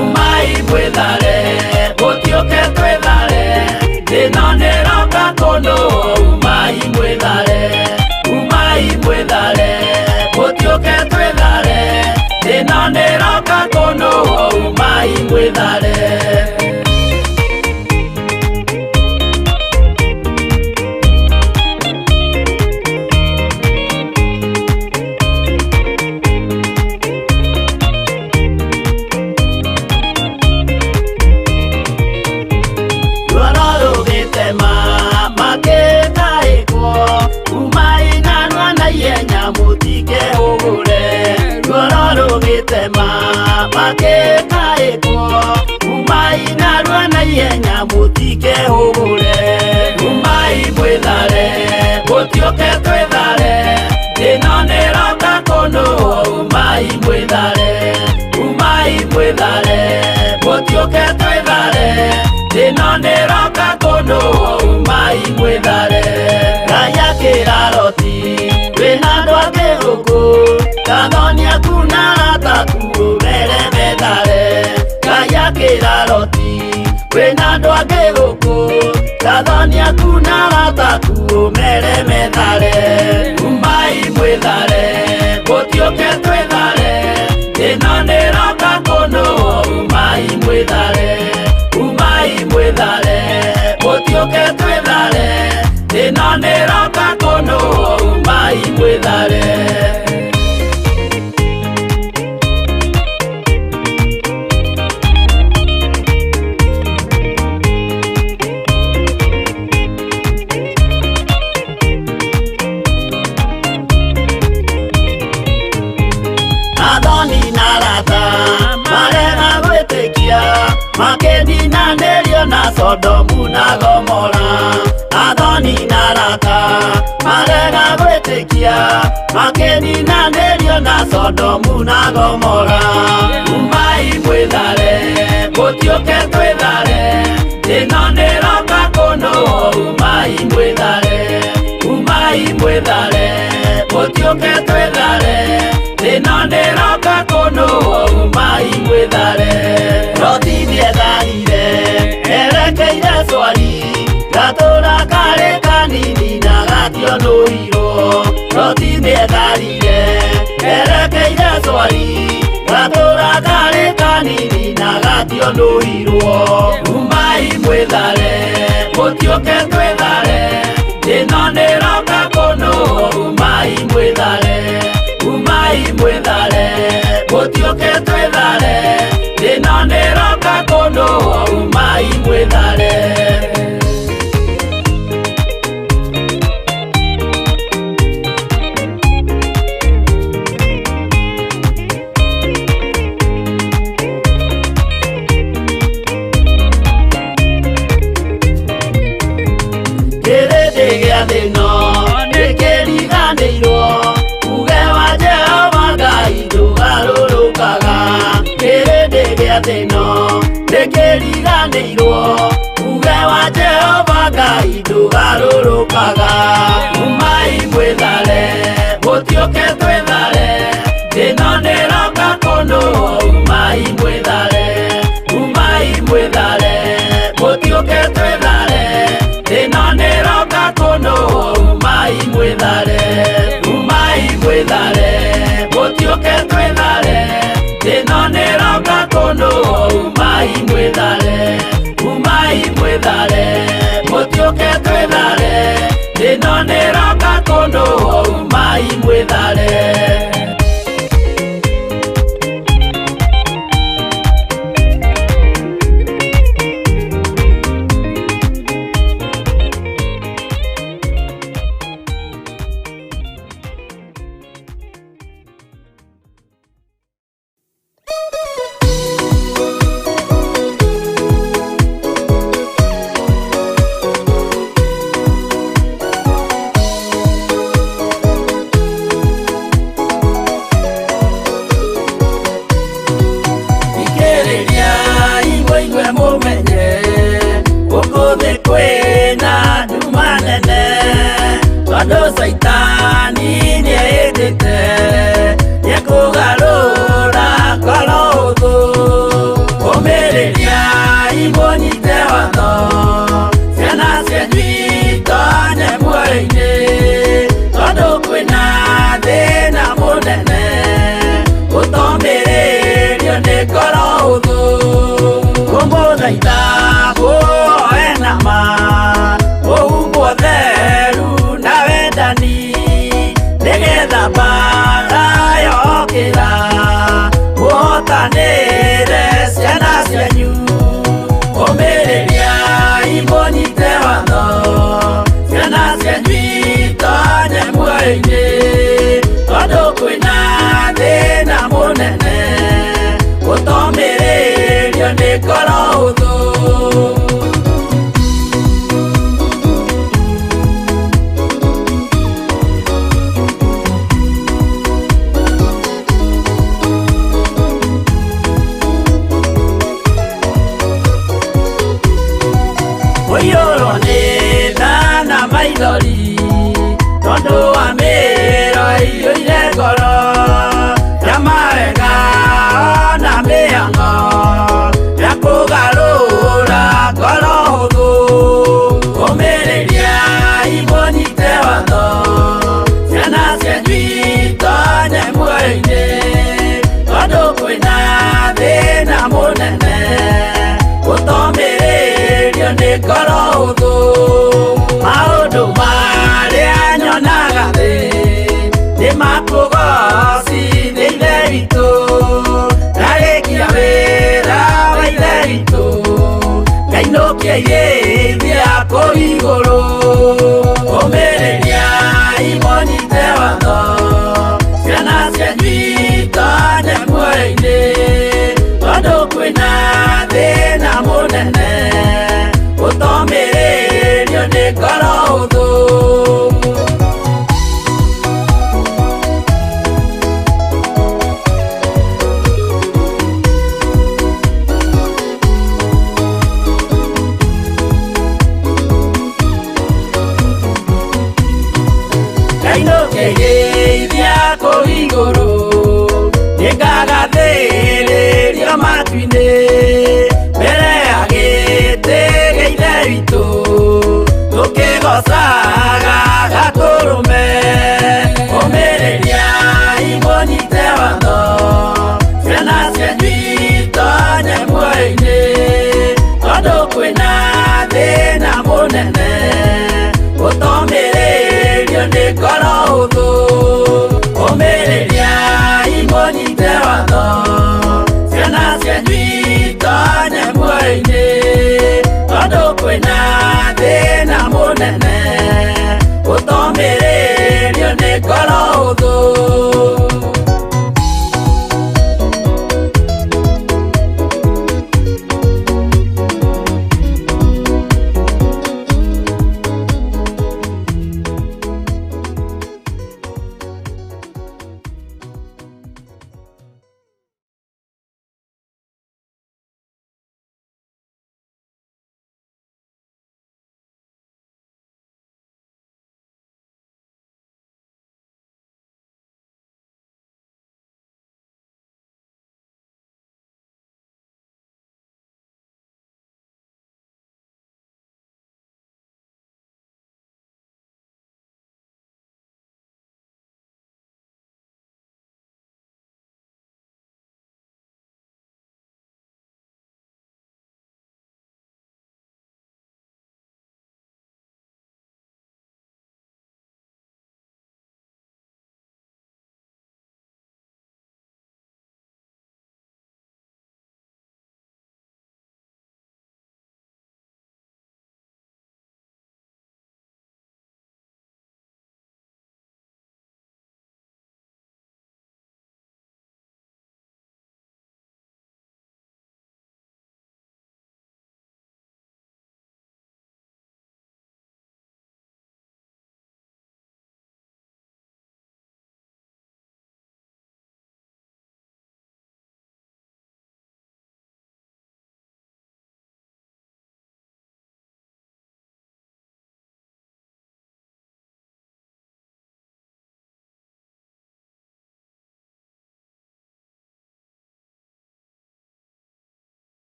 Umai mwĩthare mũtiũke twĩthare ĩno nĩroka kũndũa Umai mwĩthare mũtiũke twĩthare ĩno nĩroka kũndũa Umai mwĩthare. Umai narua na ihenya mũtike hũgũre Umai mwĩthare mũtiũke twĩthare ĩno nĩroka kũndũa Umai mwĩthare mũtiũke twĩthare ĩno nĩroka kũndũa Umai mwĩthare Ngai akĩra Loti wĩna andũ angĩ gũkũ Kathonia kuna ataku mere methare Ngai akĩra Loti wĩna andũ angĩ gũkũ Kathonia kuna ataku mere methare Umai mwĩthare mũtiũke twĩthare ĩno nĩroka kũndũa Umai mwĩthare mũtiũke twĩthare ĩno nĩroka kũndũa Umai mwĩthare. Makĩninanĩrio na Sodomu na Gomora Athoni na Arata marega gwĩtĩkia makĩninanĩrio na Sodomu na Gomora Umai mwĩthare mũtiũke twĩthare ĩno nĩroka kũndũa Umai mwĩthare mũtiũke twĩthare ĩno nĩroka kũndũa Umai mwĩthare Loti nĩetharire erekeire Swari gatũra karĩ kanini na gationũirwo Loti nĩetharire erekeire Swari gatũra karĩ kanini na gationũirwo Umai mwĩthare mũtiũke twĩthare ĩno nĩroka kũndũa Umai mwĩthare mũtiũke twĩthare, thĩna nĩroka kũndũ umai mwĩthare. Kĩrĩndĩ gĩa thĩno nĩkĩriganĩirwo, uge wa Jehova Ngai ndũgarũrũkaga. Kĩrĩndĩ gĩa thĩno nĩkĩriganĩirwo, uge wa Jehova Ngai ndũgarũrũkaga. Umai mwĩthare, mũtiũke twĩthare, thĩna nĩroka kũndũ umai mwĩthare. Umai mwĩthare, mũtiũke twĩthare, thĩna nĩroka kũndũ umai mwĩthare. Umai mwĩthare, mũtiũke twĩthare, thĩna nĩroka kũndũ umai mwĩthare. Umai mwĩthare, mũtiũke twĩthare, thĩna nĩroka kũndũ umai mwĩthare. Saitani nĩendete nĩkũgarũra ngoro ũthũ, ũmĩrĩriai mũnyite watho, ciana cianyu itonye muoyo-inĩ, tondũ kwĩna thĩna mũnene, ũtomĩrĩrio nĩ ngoro ũthũ. Ũmũthaitha mũhoe na ma, mũhumbwo theru na wendani, nĩgetha mbara yokĩra, mũhotanĩre ciana cianyu. Ũmĩrĩriai mũnyite watho, ciana cianyu itonye muoyo-inĩ, tondũ kwĩna thĩna mũnene, ũtomĩrĩrio nĩ ngoro ũthũ. Mũiyũrwo nĩ tha na maithori, tondũ wa mĩĩro ĩiyũire ngoro, ya mawega ona mĩhang'o, ya kũgarũra ngoro hũthũ. Ũmĩrĩriai mũnyite watho, ciana cianyu itonye muoyo-inĩ, tondũ kwĩna thĩna mũnene, ũtomĩrĩrio nĩ ngoro hũthũ. Maũndũ marĩa nyonaga thĩ nĩmakũgocithia Ithe witũ, ndarĩkia wĩra wa Ithe witũ, ngainũkia irĩithia kũu igũrũ. Ũmĩrĩriai mũnyite watho, ciana cianyu itonye muoyo-inĩ, tondũ kwĩna thĩna mũnene, ũtomĩrĩrio nĩ ngoro hũthũ. ngoro